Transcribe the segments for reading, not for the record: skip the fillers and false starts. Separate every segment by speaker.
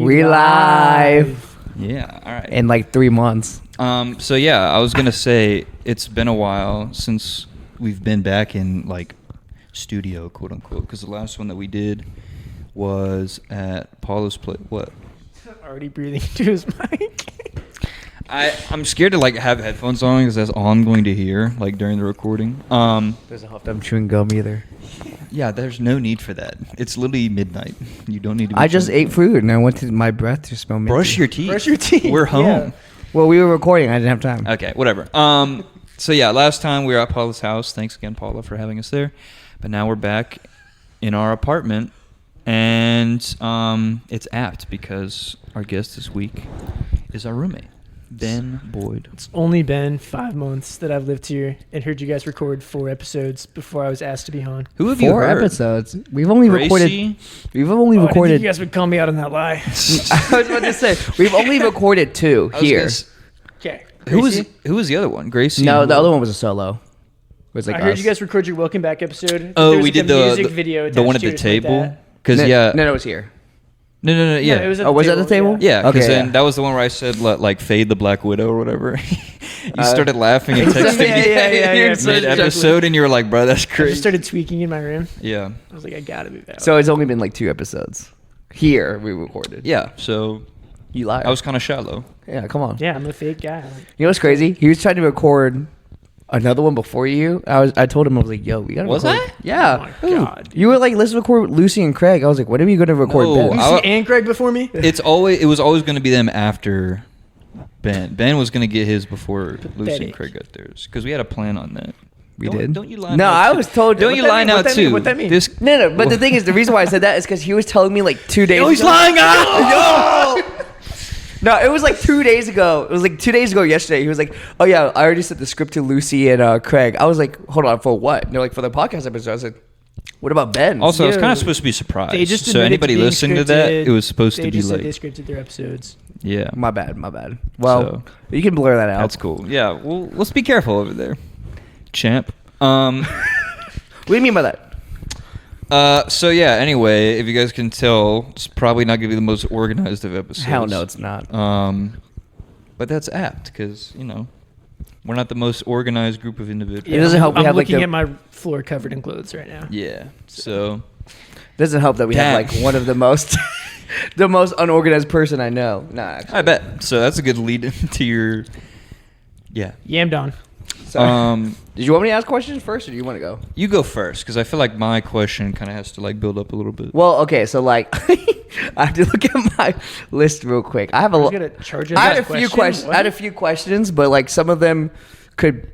Speaker 1: We live.
Speaker 2: Yeah, all right.
Speaker 1: In like 3 months.
Speaker 2: So yeah, I was gonna say it's been a while since we've been back in like studio, quote unquote, because the last one that we did was at Paula's place. What?
Speaker 3: Already breathing into his mic.
Speaker 2: I'm scared to like have headphones on because that's all I'm going to hear like during the recording.
Speaker 1: Doesn't help that I'm chewing gum either.
Speaker 2: Yeah, there's no need for that. It's literally midnight. You don't need to.
Speaker 1: I just ate food and I wanted my breath to smell minty.
Speaker 2: Brush your teeth.
Speaker 3: Brush your teeth.
Speaker 2: We're home.
Speaker 3: Yeah.
Speaker 1: Well, we were recording. I didn't have time.
Speaker 2: Okay, whatever. So yeah, last time we were at Paula's house. Thanks again, Paula, for having us there. But now we're back in our apartment, and it's apt because our guest this week is our roommate, Ben Boyd.
Speaker 3: It's only been 5 months that I've lived here and heard you guys record 4 episodes before I was asked to be on.
Speaker 2: Who have you
Speaker 1: 4
Speaker 2: heard?
Speaker 1: episodes. We've only recorded.
Speaker 2: Gracie?
Speaker 1: We've only
Speaker 3: Oh, I didn't think
Speaker 1: recorded.
Speaker 3: you guys would call me out on that lie.
Speaker 1: I was about to say we've only recorded 2
Speaker 2: I was
Speaker 1: here.
Speaker 2: gonna s-
Speaker 3: Okay.
Speaker 2: Who was the other one? Gracie?
Speaker 1: No,
Speaker 2: and
Speaker 1: the
Speaker 2: who?
Speaker 1: other one was a solo. It was like
Speaker 3: I heard
Speaker 1: us.
Speaker 3: you guys record your Welcome Back episode.
Speaker 2: Oh,
Speaker 3: There was
Speaker 2: we
Speaker 3: like
Speaker 2: did
Speaker 3: a
Speaker 2: the
Speaker 3: music video
Speaker 2: the one at
Speaker 3: attached
Speaker 2: the
Speaker 3: to it or something
Speaker 2: table.
Speaker 3: like that.
Speaker 2: Because
Speaker 1: No, it was here.
Speaker 2: no, yeah.
Speaker 3: No, it was at
Speaker 1: Oh,
Speaker 3: the
Speaker 1: was that the table?
Speaker 2: Yeah, because
Speaker 1: Okay,
Speaker 2: then
Speaker 1: yeah.
Speaker 2: that was the one where I said like fade the Black Widow or whatever. You started laughing and
Speaker 1: Yeah,
Speaker 2: texting
Speaker 3: yeah.
Speaker 2: me mid episode, and you were like, "Bro, that's
Speaker 3: I just
Speaker 2: crazy."
Speaker 3: started tweaking in my room.
Speaker 2: Yeah,
Speaker 3: I was like, I gotta move that.
Speaker 1: So it's only been like 2 episodes. Here we recorded.
Speaker 2: yeah. So
Speaker 1: You lied.
Speaker 2: I was kind of shallow.
Speaker 1: Yeah, come on.
Speaker 3: Yeah, I'm a fake guy.
Speaker 1: You know what's crazy? He was trying to record another one before you. I told him, I was like, yo, we gotta
Speaker 2: Was
Speaker 1: record.
Speaker 2: I?
Speaker 1: Yeah.
Speaker 3: Oh my God.
Speaker 1: You were like, let's record Lucy and Craig. I was like, when are we gonna record
Speaker 2: No,
Speaker 1: Ben?
Speaker 2: I-
Speaker 3: Lucy and Craig before me?
Speaker 2: It was always going to be them after Ben. Ben was going to get his before Lucy and
Speaker 3: Pathetic.
Speaker 2: Craig got theirs because we had a plan on that.
Speaker 1: We
Speaker 2: Don't-
Speaker 1: did?
Speaker 2: Don't you lie?
Speaker 1: No,
Speaker 2: now,
Speaker 1: I
Speaker 2: too.
Speaker 1: was told.
Speaker 2: Don't
Speaker 1: What
Speaker 2: you
Speaker 1: that
Speaker 2: lie
Speaker 1: mean?
Speaker 2: now
Speaker 3: What that mean?
Speaker 2: too?
Speaker 3: What that mean?
Speaker 2: This,
Speaker 1: No, but the thing is, the reason why I said that is because he was telling me like 2 days
Speaker 2: oh, he's
Speaker 1: ago.
Speaker 2: lying out.
Speaker 1: No, it was like 2 days ago. It was like 2 days ago yesterday. He was like, oh yeah, I already sent the script to Lucy and Craig. I was like, hold on, for what? And they're like, for the podcast episode. I said, what about Ben?
Speaker 2: Also, I was
Speaker 3: Yeah.
Speaker 2: kind of supposed to be surprised.
Speaker 3: They just
Speaker 2: so
Speaker 3: admitted
Speaker 2: anybody
Speaker 3: to being
Speaker 2: listening to that,
Speaker 3: scripted.
Speaker 2: it was supposed
Speaker 3: They
Speaker 2: to be
Speaker 3: just said they
Speaker 2: like,
Speaker 3: scripted their episodes.
Speaker 2: yeah,
Speaker 1: My bad. Well,
Speaker 2: So-
Speaker 1: you can blur that out.
Speaker 2: that's cool. Yeah, well, let's be careful over there, champ.
Speaker 1: What do you mean by that?
Speaker 2: So yeah. Anyway, if you guys can tell, it's probably not gonna be the most organized of episodes.
Speaker 1: Hell no, it's not.
Speaker 2: But that's apt because we're not the most organized group of individuals.
Speaker 1: It doesn't help we
Speaker 3: I'm
Speaker 1: have, like,
Speaker 3: looking
Speaker 1: the-
Speaker 3: at my floor covered in clothes right now.
Speaker 2: Yeah. So
Speaker 1: Doesn't help that we have
Speaker 2: Damn.
Speaker 1: like one of the most, the most unorganized person I know. Nah, actually.
Speaker 2: I bet. So that's a good lead into your. Yeah.
Speaker 3: Yammed on.
Speaker 1: Sorry. Did you want me to ask questions first, or do you want to go?
Speaker 2: You go first because I feel like my question kind of has to like build up a little bit.
Speaker 1: Well, okay, so like, I have to look at my list real quick. I have a
Speaker 3: I was
Speaker 1: lot.
Speaker 3: gonna charge us
Speaker 1: I had
Speaker 3: that
Speaker 1: a few
Speaker 3: question.
Speaker 1: questions.
Speaker 3: What?
Speaker 1: I had a few questions, but like some of them could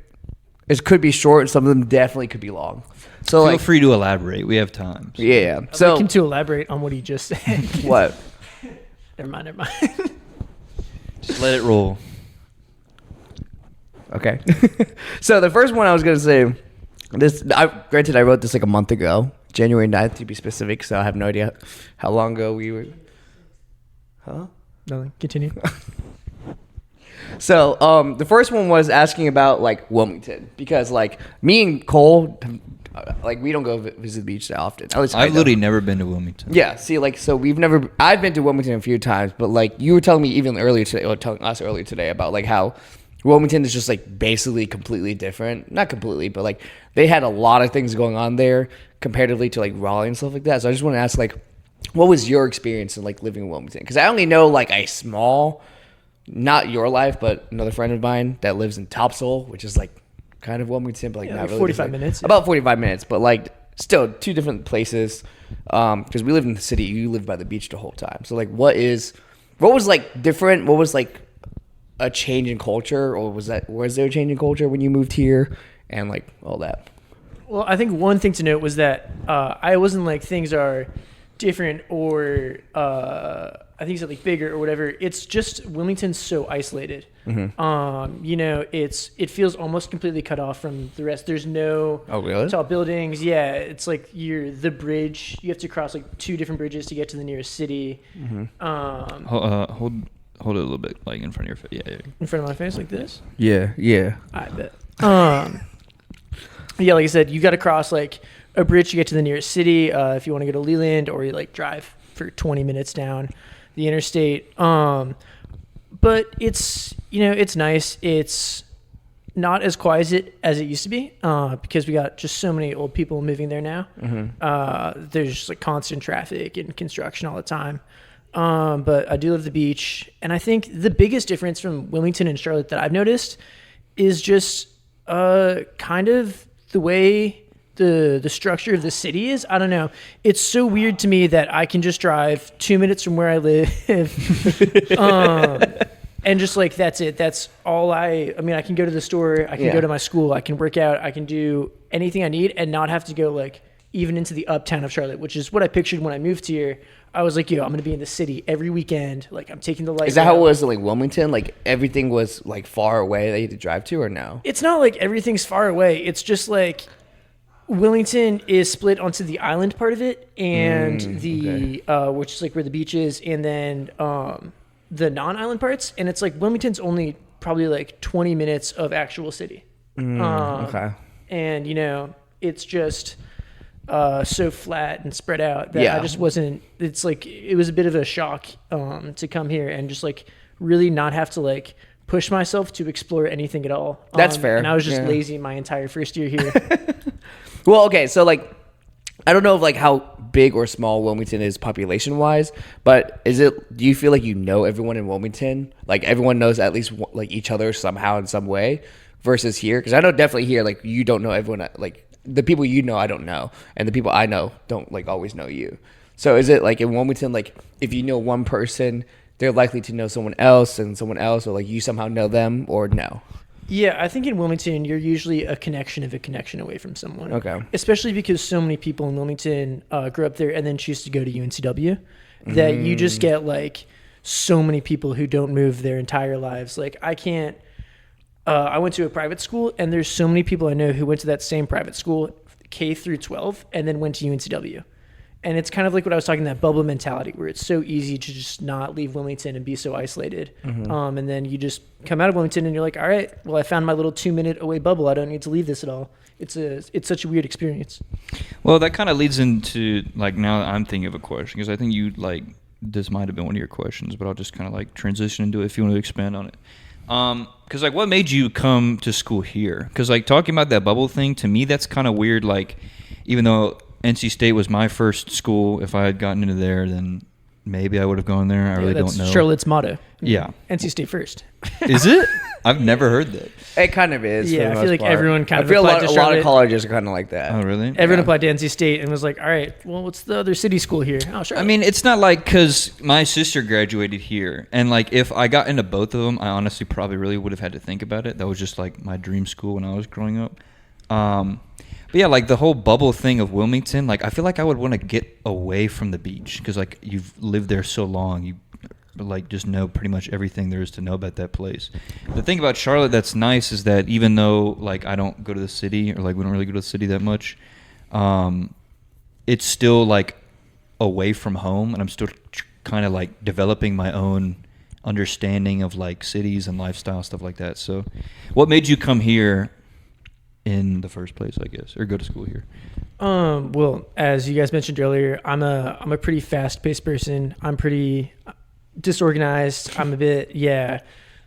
Speaker 1: be short, and some of them definitely could be long. So
Speaker 2: Feel
Speaker 1: like,
Speaker 2: free to elaborate. We have time.
Speaker 1: yeah.
Speaker 3: I'd
Speaker 1: So
Speaker 3: like him to elaborate on what he just said.
Speaker 1: what?
Speaker 3: Never mind.
Speaker 2: Just let it roll.
Speaker 1: Okay. So the first one I was gonna say, granted I wrote this like a month ago, January 9th to be specific, so I have no idea how long ago we were. Huh?
Speaker 3: Nothing. Continue.
Speaker 1: So the first one was asking about like Wilmington because like me and Cole, like we don't go visit the beach that often. At least I
Speaker 2: I've
Speaker 1: don't.
Speaker 2: literally never been to Wilmington.
Speaker 1: Yeah, see, like, so I've been to Wilmington a few times, but like you were telling me even earlier today, or telling us earlier today about like how Wilmington is just like basically completely different. Not completely, but like they had a lot of things going on there comparatively to like Raleigh and stuff like that. So I just want to ask, like, what was your experience in like living in Wilmington? Because I only know like a small, not your life, but another friend of mine that lives in Topsail, which is like kind of Wilmington, but like
Speaker 3: Yeah,
Speaker 1: not
Speaker 3: like
Speaker 1: really.
Speaker 3: 45
Speaker 1: Just, like,
Speaker 3: minutes, yeah.
Speaker 1: About 45 minutes, but like still 2 different places. Because we live in the city, you live by the beach the whole time. So like, what was like different? What was like a change in culture, or was there a change in culture when you moved here, and like all that?
Speaker 3: Well, I think one thing to note was that I wasn't like things are different or I think it's like bigger or whatever. It's just Wilmington's so isolated. It feels almost completely cut off from the rest. There's no
Speaker 1: Oh, really?
Speaker 3: tall buildings. Yeah, it's like the bridge. You have to cross like 2 different bridges to get to the nearest city.
Speaker 2: Hold it a little bit, like in front of your face. Yeah.
Speaker 3: In front of my face like this.
Speaker 1: Yeah.
Speaker 3: I bet. Yeah, like I said, you got to cross like a bridge to get to the nearest city if you want to go to Leland, or you like drive for 20 minutes down. the interstate. But it's, it's nice. It's not as quiet as it used to be because we got just so many old people moving there now. There's just like constant traffic and construction all the time. But I do love the beach. And I think the biggest difference from Wilmington and Charlotte that I've noticed is just kind of the way the structure of the city is. I don't know. It's so weird to me that I can just drive 2 minutes from where I live. And just like, that's it. That's all I mean, I can go to the store, I can go to my school, I can work out, I can do anything I need and not have to go like even into the uptown of Charlotte, which is what I pictured when I moved here. I was like, I'm going to be in the city every weekend. Like I'm taking the light.
Speaker 1: Is that how it was in like Wilmington? Like everything was like far away that you had to drive to, or no?
Speaker 3: It's not like everything's far away. It's just like Wilmington is split onto the island part of it and which is like where the beach is, and then the non-island parts, and it's like Wilmington's only probably like 20 minutes of actual city. And it's just so flat and spread out that I just wasn't. It's like it was a bit of a shock to come here and just like really not have to like push myself to explore anything at all.
Speaker 1: That's fair.
Speaker 3: And I was just lazy my entire first year here.
Speaker 1: Well, okay, so like I don't know if like how big or small Wilmington is population wise, but do you feel like everyone in Wilmington? Like everyone knows at least like each other somehow in some way versus here? Because I know definitely here, like you don't know everyone, like the people I don't know, and the people I know don't like always know you. So is it like in Wilmington, like if you know one person, they're likely to know someone else and someone else, or like you somehow know them, or no?
Speaker 3: Yeah, I think in Wilmington, you're usually a connection away from someone.
Speaker 1: Okay.
Speaker 3: Especially because so many people in Wilmington grew up there and then choose to go to UNCW, that you just get like so many people who don't move their entire lives. Like I went to a private school, and there's so many people I know who went to that same private school, K through 12, and then went to UNCW. And it's kind of like what I was talking, that bubble mentality where it's so easy to just not leave Wilmington and be so isolated. And then you just come out of Wilmington and you're like, all right, well, I found my little 2-minute away bubble. I don't need to leave this at all. It's such a weird experience.
Speaker 2: Well, that kind of leads into like, now I'm thinking of a question, because I think this might have been one of your questions, but I'll just kind of like transition into it if you want to expand on it. Because like, what made you come to school here? Because like talking about that bubble thing, to me, that's kind of weird. Like, even though NC State was my first school, if I had gotten into there, then maybe I would have gone there. I really don't know.
Speaker 3: Charlotte's motto.
Speaker 2: Yeah.
Speaker 3: NC State first.
Speaker 2: Is it? I've never heard that.
Speaker 1: It kind of is.
Speaker 3: Yeah, I feel like everyone kind of
Speaker 1: a
Speaker 3: applied to
Speaker 1: lot
Speaker 3: Charlotte.
Speaker 1: of colleges are kind of like that.
Speaker 2: Oh, really?
Speaker 3: Everyone applied to NC State and was like, all right, well, what's the other city school here? Oh, Charlotte.
Speaker 2: I mean, it's not like, because my sister graduated here, and like if I got into both of them, I honestly probably really would have had to think about it. That was just like my dream school when I was growing up. But yeah, like the whole bubble thing of Wilmington, like I feel like I would want to get away from the beach, because like you've lived there so long, you like just know pretty much everything there is to know about that place. The thing about Charlotte that's nice is that even though like I don't go to the city, or like we don't really go to the city that much, it's still like away from home, and I'm still kind of like developing my own understanding of like cities and lifestyle, stuff like that. So what made you come here in the first place, I guess, or go to school here?
Speaker 3: Well, as you guys mentioned earlier, I'm a pretty fast-paced person. I'm pretty disorganized. I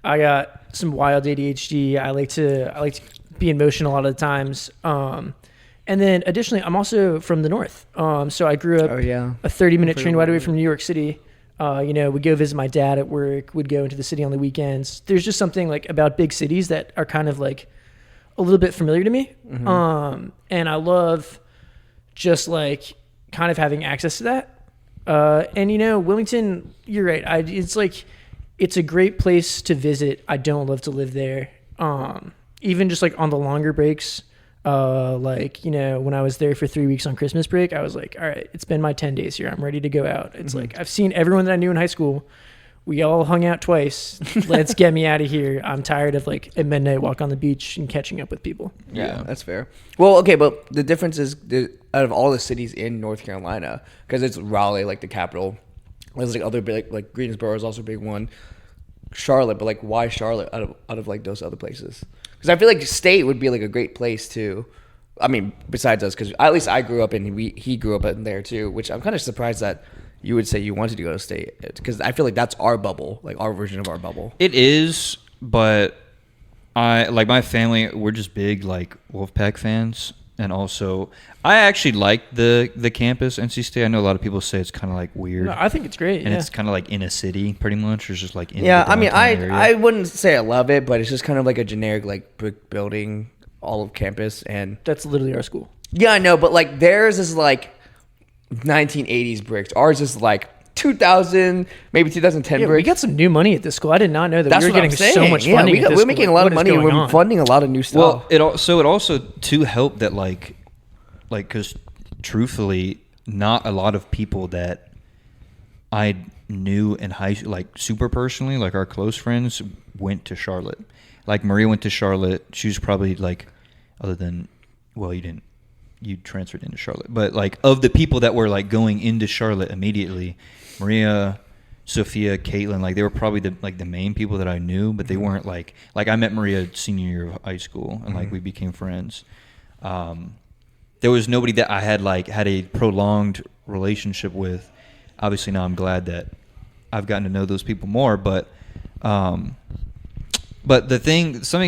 Speaker 3: got some wild ADHD. I like to be in motion a lot of the times. And then additionally, I'm also from the north. So I grew up a 30-minute train ride away from New York City. We'd go visit my dad at work, would go into the city on the weekends. There's just something like about big cities that are kind of like a little bit familiar to me. And I love just like kind of having access to that. And Wilmington, you're right. It's a great place to visit. I don't love to live there. Even just like on the longer breaks, when I was there for 3 weeks on Christmas break, I was like, all right, it's been my 10 days here. I'm ready to go out. It's like, I've seen everyone that I knew in high school. We all hung out twice. Let's get me out of here. I'm tired of like a midnight walk on the beach and catching up with people.
Speaker 1: Yeah, that's fair. Well, okay, but the difference is out of all the cities in North Carolina, because it's Raleigh, like the capital. There's like other big, like Greensboro is also a big one. Charlotte, but like why Charlotte out of like those other places? Because I feel like State would be like a great place to. I mean, besides us, because at least I grew up in he grew up in there too, which I'm kind of surprised that you would say you wanted to go to state? Because I feel like that's our bubble, like our version of our bubble.
Speaker 2: It is, but I like my family. We're just big like Wolfpack fans, and also I actually like the campus NC State. I know a lot of people say it's kind of like weird,
Speaker 3: No, I think it's great.
Speaker 2: and
Speaker 3: yeah.
Speaker 2: it's kind of like in a city, pretty much. It's just like in
Speaker 1: Yeah,
Speaker 2: the
Speaker 1: I mean,
Speaker 2: downtown
Speaker 1: I
Speaker 2: area.
Speaker 1: wouldn't say I love it, but it's just kind of like a generic like brick building, all of campus, and
Speaker 3: That's literally our school.
Speaker 1: yeah, I know, but like theirs is like 1980s bricks. Ours is like 2000, maybe 2010
Speaker 3: Yeah, we
Speaker 1: bricks.
Speaker 3: got some new money at this school. I did not know that
Speaker 1: That's
Speaker 3: we were
Speaker 1: what I'm
Speaker 3: getting
Speaker 1: saying.
Speaker 3: so much
Speaker 1: Yeah,
Speaker 3: funding. at this
Speaker 1: we're
Speaker 3: school.
Speaker 1: making a
Speaker 3: Like,
Speaker 1: lot of
Speaker 3: what is
Speaker 1: money, and
Speaker 3: going
Speaker 1: we're
Speaker 3: on?
Speaker 1: funding a lot of new stuff.
Speaker 2: Well, it also to help that like because truthfully, not a lot of people that I knew in like super personally, like our close friends, went to Charlotte. Like Maria went to Charlotte. She was probably like, other than, well, you transferred into Charlotte, but like of the people that were like going into Charlotte immediately, Maria, Sophia, Caitlin, like they were probably the main people that I knew, but they weren't like I met Maria senior year of high school, and like we became friends. There was nobody that I had a prolonged relationship with. Obviously now I'm glad that I've gotten to know those people more, but something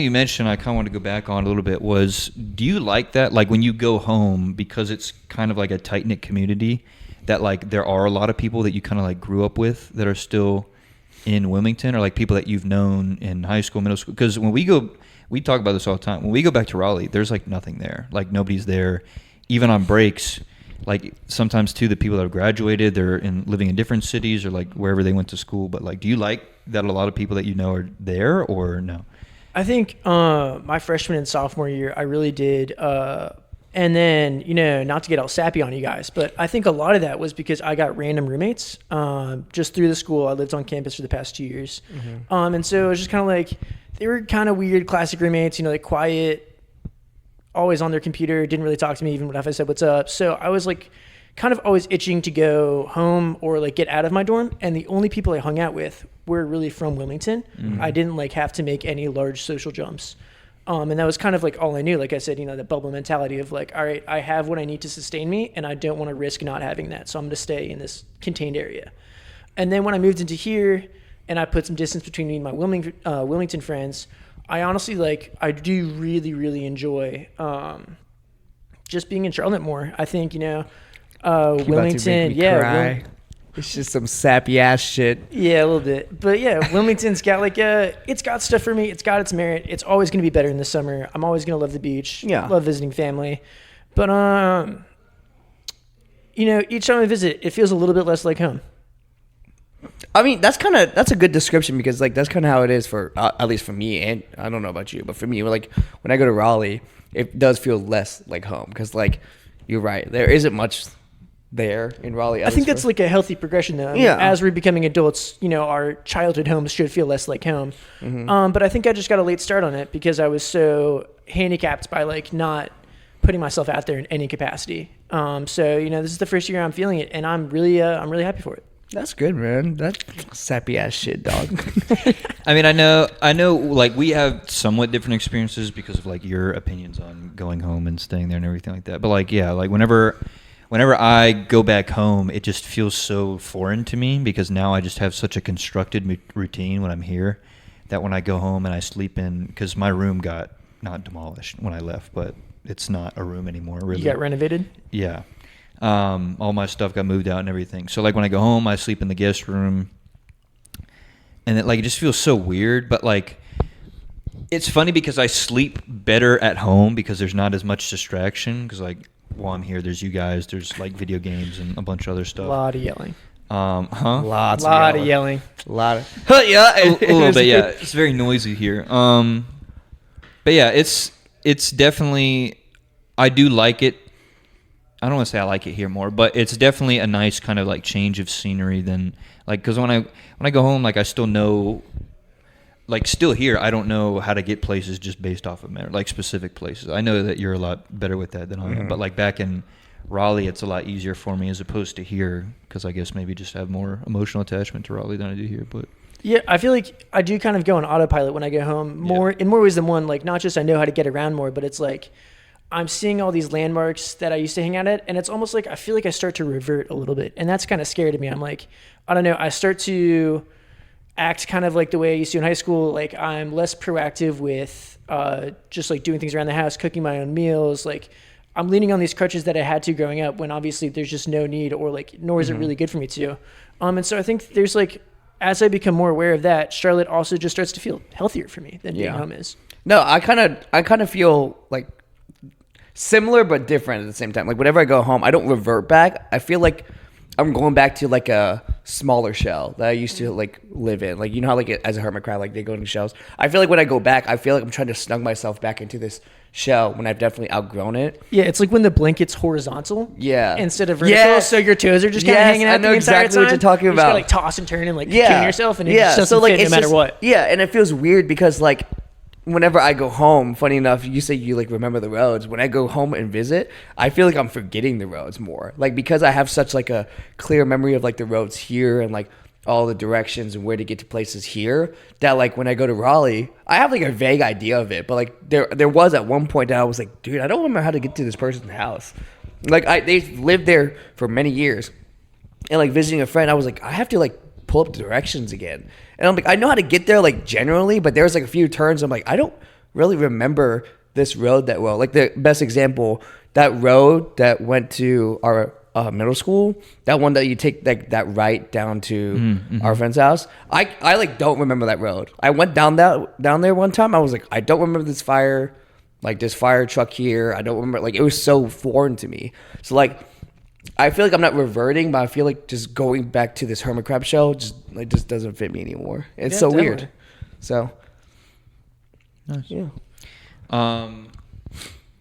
Speaker 2: you mentioned I kind of want to go back on a little bit was, do you like that? Like when you go home, because it's kind of like a tight knit community, that like there are a lot of people that you kind of like grew up with that are still in Wilmington, or like people that you've known in high school, middle school. Because when we talk about this all the time. When we go back to Raleigh, there's like nothing there. Like nobody's there. Even on breaks, like sometimes too, the people that have graduated, they're living in different cities or like wherever they went to school. But like, do you like that a lot of people that you know are there, or no?
Speaker 3: I think my freshman and sophomore year, I really did. And then, not to get all sappy on you guys, but I think a lot of that was because I got random roommates just through the school. I lived on campus for the past 2 years. And so it was just kind of like, they were kind of weird classic roommates, like quiet, always on their computer, didn't really talk to me even if I said what's up. So I was like kind of always itching to go home or like get out of my dorm. And the only people I hung out with were really from Wilmington. I didn't like have to make any large social jumps. And that was kind of like all I knew. Like I said, the bubble mentality of like, all right, I have what I need to sustain me and I don't want to risk not having that. So I'm going to stay in this contained area. And then when I moved into here and I put some distance between me and my Wilmington friends, I honestly I do really, really enjoy just being in Charlotte more. I think, Wilmington,
Speaker 1: cry. It's just some sappy ass shit.
Speaker 3: Yeah, a little bit. But yeah, Wilmington's got it's got stuff for me. It's got its merit. It's always going to be better in the summer. I'm always going to love the beach.
Speaker 1: Yeah.
Speaker 3: Love visiting family. But, each time I visit, it feels a little bit less like home.
Speaker 1: I mean, that's a good description, because like that's kind of how it is for at least for me, and I don't know about you, but for me, like when I go to Raleigh, it does feel less like home, because like you're right, there isn't much there in Raleigh.
Speaker 3: I think that's like a healthy progression, though. I mean,
Speaker 1: Yeah.
Speaker 3: as we're becoming adults, our childhood homes should feel less like home. But I think I just got a late start on it because I was so handicapped by like not putting myself out there in any capacity. So this is the first year I'm feeling it, and I'm really happy for it.
Speaker 1: That's good, man. That's sappy ass shit, dog.
Speaker 2: I mean, I know, like we have somewhat different experiences because of like your opinions on going home and staying there and everything like that. But like, yeah, like whenever I go back home, it just feels so foreign to me because now I just have such a constructed routine when I'm here that when I go home and I sleep in, because my room got not demolished when I left, but it's not a room anymore. Really.
Speaker 3: You got renovated?
Speaker 2: Yeah. All my stuff got moved out and everything. So like when I go home, I sleep in the guest room, and it just feels so weird. But like, it's funny because I sleep better at home because there's not as much distraction. Because like while I'm here, there's you guys, there's like video games and a bunch of other
Speaker 3: A
Speaker 2: stuff.
Speaker 3: lot of yelling.
Speaker 1: Lots
Speaker 3: A lot of yelling.
Speaker 1: A lot of yeah,
Speaker 2: a little bit. Yeah, it's very noisy here. But yeah, it's definitely, I do like it. I don't want to say I like it here more, but it's definitely a nice kind of like change of scenery than like, because when I go home, like I still know, like still here, I don't know how to get places just based off of memory, like specific places. I know that you're a lot better with that than I am, but like back in Raleigh, it's a lot easier for me as opposed to here, because I guess maybe just have more emotional attachment to Raleigh than I do here. But
Speaker 3: Yeah, I feel like I do kind of go on autopilot when I go home in more ways than one. Like not just I know how to get around more, but it's like I'm seeing all these landmarks that I used to hang out at, and it's almost like I feel like I start to revert a little bit, and that's kind of scary to me. I'm like, I don't know, I start to act kind of like the way I used to in high school. Like I'm less proactive with just like doing things around the house, cooking my own meals. Like I'm leaning on these crutches that I had to growing up when obviously there's just no need, or like nor is it really good for me to. And so I think there's like, as I become more aware of that, Charlotte also just starts to feel healthier for me than being home is.
Speaker 1: No, I kind of feel like similar but different at the same time. Like whenever I go home, I don't revert back. I feel like I'm going back to like a smaller shell that I used to like live in. Like, you know how like as a hermit crab, like they go into shells. I feel like when I go back, I feel like I'm trying to snug myself back into this shell when I've definitely outgrown it.
Speaker 3: Yeah, it's like when the blanket's horizontal.
Speaker 1: Yeah.
Speaker 3: Instead of vertical,
Speaker 1: Yes.
Speaker 3: so your toes are just kind of
Speaker 1: Yes,
Speaker 3: hanging out
Speaker 1: I know
Speaker 3: the entire
Speaker 1: exactly what
Speaker 3: time.
Speaker 1: you're talking
Speaker 3: You just gotta,
Speaker 1: about.
Speaker 3: like toss and turn and like kill yourself, and it just doesn't fit
Speaker 1: it's
Speaker 3: no matter
Speaker 1: just-
Speaker 3: what.
Speaker 1: Yeah, and it feels weird because like whenever I go home, funny enough, you say you like remember the roads. When I go home and visit, I feel like I'm forgetting the roads more. Like because I have such like a clear memory of like the roads here and like all the directions and where to get to places here, that like when I go to Raleigh, I have like a vague idea of it. But like there was at one point that I was like, dude, I don't remember how to get to this person's house. Like they lived there for many years. And like visiting a friend, I was like, I have to like pull up the directions again. And I'm like, I know how to get there like generally, but there's like a few turns. I'm like, I don't really remember this road that well. Like the best example, that road that went to our middle school, that one that you take like that right down to our friend's house. I like don't remember that road. I went down there one time. I was like, I don't remember this fire truck here. I don't remember, like it was so foreign to me. So like I feel like I'm not reverting, but I feel like just going back to this hermit crab shell just doesn't fit me anymore. It's
Speaker 3: Yeah,
Speaker 1: so
Speaker 3: definitely.
Speaker 1: weird. So,
Speaker 2: Nice.
Speaker 1: yeah.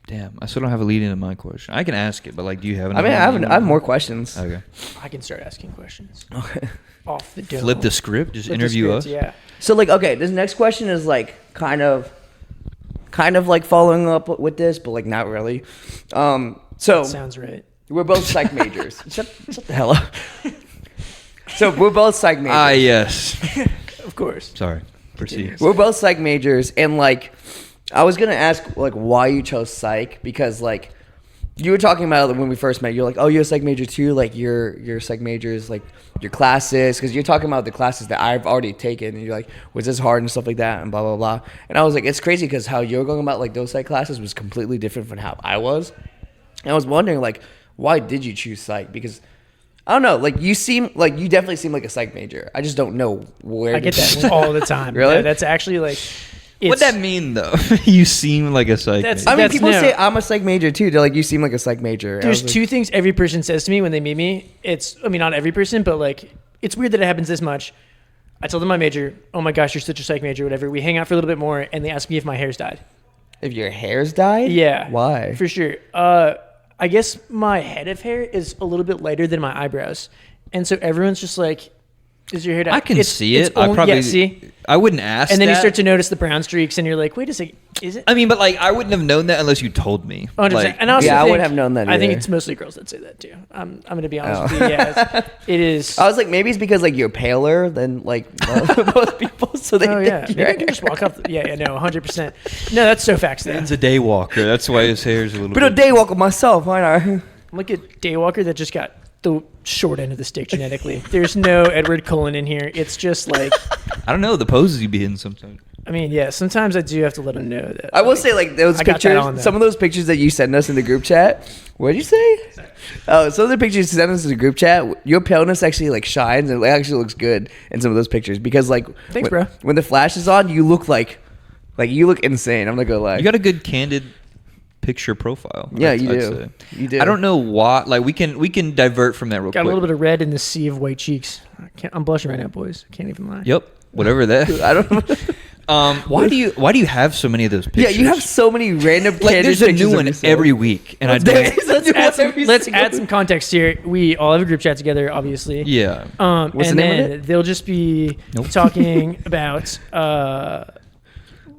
Speaker 2: Damn, I still don't have a lead into my question. I can ask it, but like, do you have?
Speaker 1: I mean, I have more questions.
Speaker 2: Okay.
Speaker 3: I can start asking questions
Speaker 1: Okay.
Speaker 3: off the dome.
Speaker 2: Flip the script. Just
Speaker 3: Flip the
Speaker 2: interview
Speaker 3: script,
Speaker 2: us.
Speaker 3: Yeah.
Speaker 1: So like, okay, this next question is like kind of like following up with this, but like not really. So
Speaker 3: Sounds right.
Speaker 1: we're both psych majors. Shut the hell up. So we're both psych majors.
Speaker 2: Ah, yes.
Speaker 3: Of course.
Speaker 2: Sorry. Proceed.
Speaker 1: We're both psych majors, and like I was gonna ask like why you chose psych, because like you were talking about it when we first met. You're like, oh, you're a psych major too. Like your psych majors, like your classes, because you're talking about the classes that I've already taken, and you're like, was this hard and stuff like that, and blah blah blah. And I was like, it's crazy because how you're going about like those psych classes was completely different from how I was. And I was wondering like, why did you choose psych? Because I don't know, like you definitely seem like a psych major. I just don't know where.
Speaker 3: I get that all the time.
Speaker 1: Really?
Speaker 3: Yeah, that's actually like.
Speaker 2: What'd that mean though? You seem like a psych.
Speaker 3: That's-
Speaker 2: major.
Speaker 1: I mean, people
Speaker 3: no.
Speaker 1: say I'm a psych major too. They're like, you seem like a psych major. And I
Speaker 3: There's
Speaker 1: was like,
Speaker 3: two things every person says to me when they meet me. I mean, not every person, but like, it's weird that it happens this much. I tell them my major, oh my gosh, you're such a psych major, whatever. We hang out for a little bit more, and they ask me if my hair's dyed.
Speaker 1: If your hair's dyed?
Speaker 3: Yeah.
Speaker 1: Why?
Speaker 3: For sure. I guess my head of hair is a little bit lighter than my eyebrows. And so everyone's just like, is your hair dyed?
Speaker 2: I can see
Speaker 3: it's
Speaker 2: it. I
Speaker 3: only-
Speaker 2: probably.
Speaker 3: yeah, see?
Speaker 2: I wouldn't ask.
Speaker 3: And then you
Speaker 2: that.
Speaker 3: start to notice the brown streaks, and you're like, wait a second, is it?
Speaker 2: I mean, but like, I wouldn't have known that unless you told me.
Speaker 3: 100%.
Speaker 2: Like,
Speaker 3: And I also
Speaker 1: Yeah, I
Speaker 3: think,
Speaker 1: wouldn't have known that
Speaker 3: I think
Speaker 1: either.
Speaker 3: it's mostly girls that say that too. I'm going to be honest
Speaker 1: Oh.
Speaker 3: with you. Yeah, it is.
Speaker 1: I was like, maybe it's because like you're paler than like most people, so they
Speaker 3: Oh
Speaker 1: think
Speaker 3: yeah,
Speaker 1: you're
Speaker 3: maybe I can just walk up. Yeah, no, 100%. No, that's so facts. Though.
Speaker 2: Ben's a day walker. That's why his hair's a little.
Speaker 1: But a
Speaker 2: bit.
Speaker 1: day walker myself, I know.
Speaker 3: I'm like a daywalker that just got the short end of the stick genetically. There's no Edward Cullen in here. It's just like,
Speaker 2: I don't know the poses you be in sometimes.
Speaker 3: I mean, yeah. Sometimes I do have to let them know that.
Speaker 1: I will say like those
Speaker 3: I got that
Speaker 1: pictures,
Speaker 3: on, though.
Speaker 1: some of those pictures that you send us in the group chat. What did you say? Oh, some of the pictures you send us in the group chat, your paleness actually like shines and it actually looks good in some of those pictures because like
Speaker 3: Thanks,
Speaker 1: when,
Speaker 3: bro.
Speaker 1: when the flash is on, you look like you look insane. I'm not gonna lie.
Speaker 2: You got a good candid picture profile.
Speaker 1: Yeah,
Speaker 2: I'd
Speaker 1: you do.
Speaker 2: say.
Speaker 1: You do.
Speaker 2: I don't know why. Like we can divert from that real
Speaker 3: got a
Speaker 2: quick.
Speaker 3: little bit of red in the sea of white cheeks. I'm blushing right now, boys. Can't even lie.
Speaker 2: Yep. Whatever that.
Speaker 1: I don't know.
Speaker 2: Why do you have so many of those
Speaker 1: Yeah,
Speaker 2: pictures?
Speaker 1: you have so many random
Speaker 2: like
Speaker 1: candid
Speaker 2: there's a
Speaker 1: pictures
Speaker 2: new
Speaker 1: of
Speaker 2: one
Speaker 1: yourself.
Speaker 2: every week, and I
Speaker 1: There
Speaker 2: don't.
Speaker 1: is a new one every
Speaker 3: Let's
Speaker 1: single
Speaker 3: add some context here. We all have a group chat together, obviously.
Speaker 2: Yeah.
Speaker 1: What's
Speaker 3: And
Speaker 1: the name of
Speaker 3: then they'll just be
Speaker 2: Nope.
Speaker 3: talking about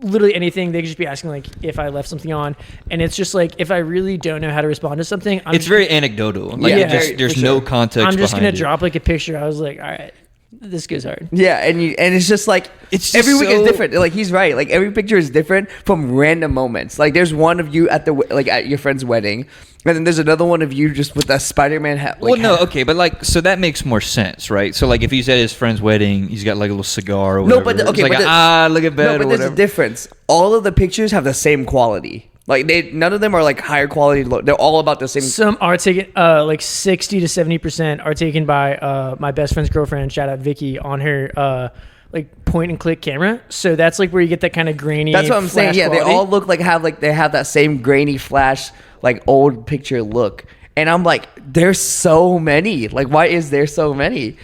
Speaker 3: literally anything. They could just be asking like if I left something on, and it's just like if I really don't know how to respond to something,
Speaker 2: It's very anecdotal. Like
Speaker 1: Yeah,
Speaker 2: it just,
Speaker 1: very-
Speaker 2: there's
Speaker 1: for
Speaker 2: no
Speaker 1: sure.
Speaker 2: context.
Speaker 3: I'm just gonna
Speaker 2: behind it.
Speaker 3: drop like a picture. I was like, all right, This goes hard.
Speaker 1: Yeah, and it's just like
Speaker 2: It's just
Speaker 1: every week is
Speaker 2: so-
Speaker 1: different. Like he's right. Like every picture is different from random moments. Like there's one of you at at your friend's wedding, and then there's another one of you just with a Spider-Man hat. Like,
Speaker 2: Well, no, okay, but like, so that makes more sense, right? So like, if he's at his friend's wedding, he's got like a little cigar or
Speaker 1: No,
Speaker 2: whatever.
Speaker 1: but
Speaker 2: It's
Speaker 1: okay,
Speaker 2: like
Speaker 1: but
Speaker 2: look at that.
Speaker 1: No, but
Speaker 2: or
Speaker 1: there's
Speaker 2: whatever.
Speaker 1: a difference. All of the pictures have the same quality. Like none of them are like higher quality. They're all about the same.
Speaker 3: Some are taken, like 60 to 70% are taken by my best friend's girlfriend. Shout out Vicky on her like point and click camera. So that's like where you get that kind of grainy.
Speaker 1: That's what I'm saying.
Speaker 3: flash
Speaker 1: Yeah,
Speaker 3: quality.
Speaker 1: they all look like they have that same grainy flash, like old picture look. And I'm like, there's so many. Like, why is there so many?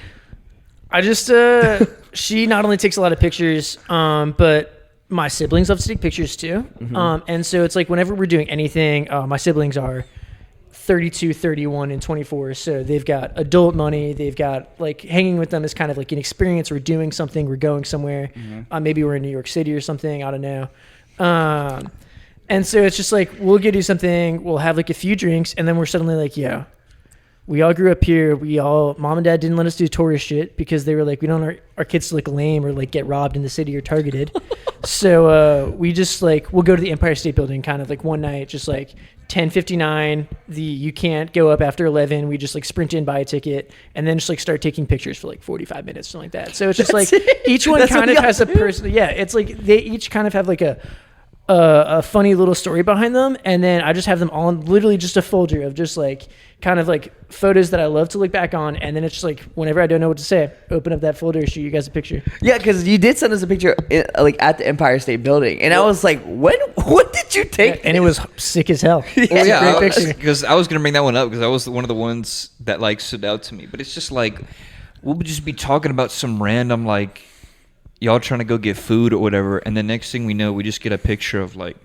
Speaker 3: I just she not only takes a lot of pictures, but my siblings love to take pictures too. And so it's like whenever we're doing anything, my siblings are 32, 31, and 24. So they've got adult money. They've got like hanging with them is kind of like an experience. We're doing something. We're going somewhere. Maybe we're in New York City or something. I don't know. And so it's just like we'll go do something. We'll have like a few drinks, and then we're suddenly like, yeah. We all grew up here. Mom and dad didn't let us do tourist shit because they were like, we don't want our kids to look lame or like get robbed in the city or targeted. So we just like, we'll go to the Empire State Building kind of like one night, just like 10:59. You can't go up after 11. We just like sprint in, buy a ticket, and then just like start taking pictures for like 45 minutes, something like that. So it's just like each one
Speaker 1: That's
Speaker 3: kind
Speaker 1: what
Speaker 3: of
Speaker 1: y'all
Speaker 3: has a
Speaker 1: do?
Speaker 3: person. Yeah, it's like they each kind of have like a funny little story behind them, and then I just have them all in literally just a folder of just like kind of like photos that I love to look back on, and then it's just like whenever I don't know what to say, open up that folder, show you guys a picture.
Speaker 1: Yeah, because you did send us a picture like at the Empire State Building, and I was like, what did you take?
Speaker 3: And it was sick as hell.
Speaker 1: Yeah.
Speaker 3: It was a great
Speaker 1: I-
Speaker 3: picture.
Speaker 2: Because I was gonna bring that one up because that was one of the ones that like stood out to me. But it's just like we'll just be talking about some random like y'all trying to go get food or whatever, and the next thing we know, we just get a picture of like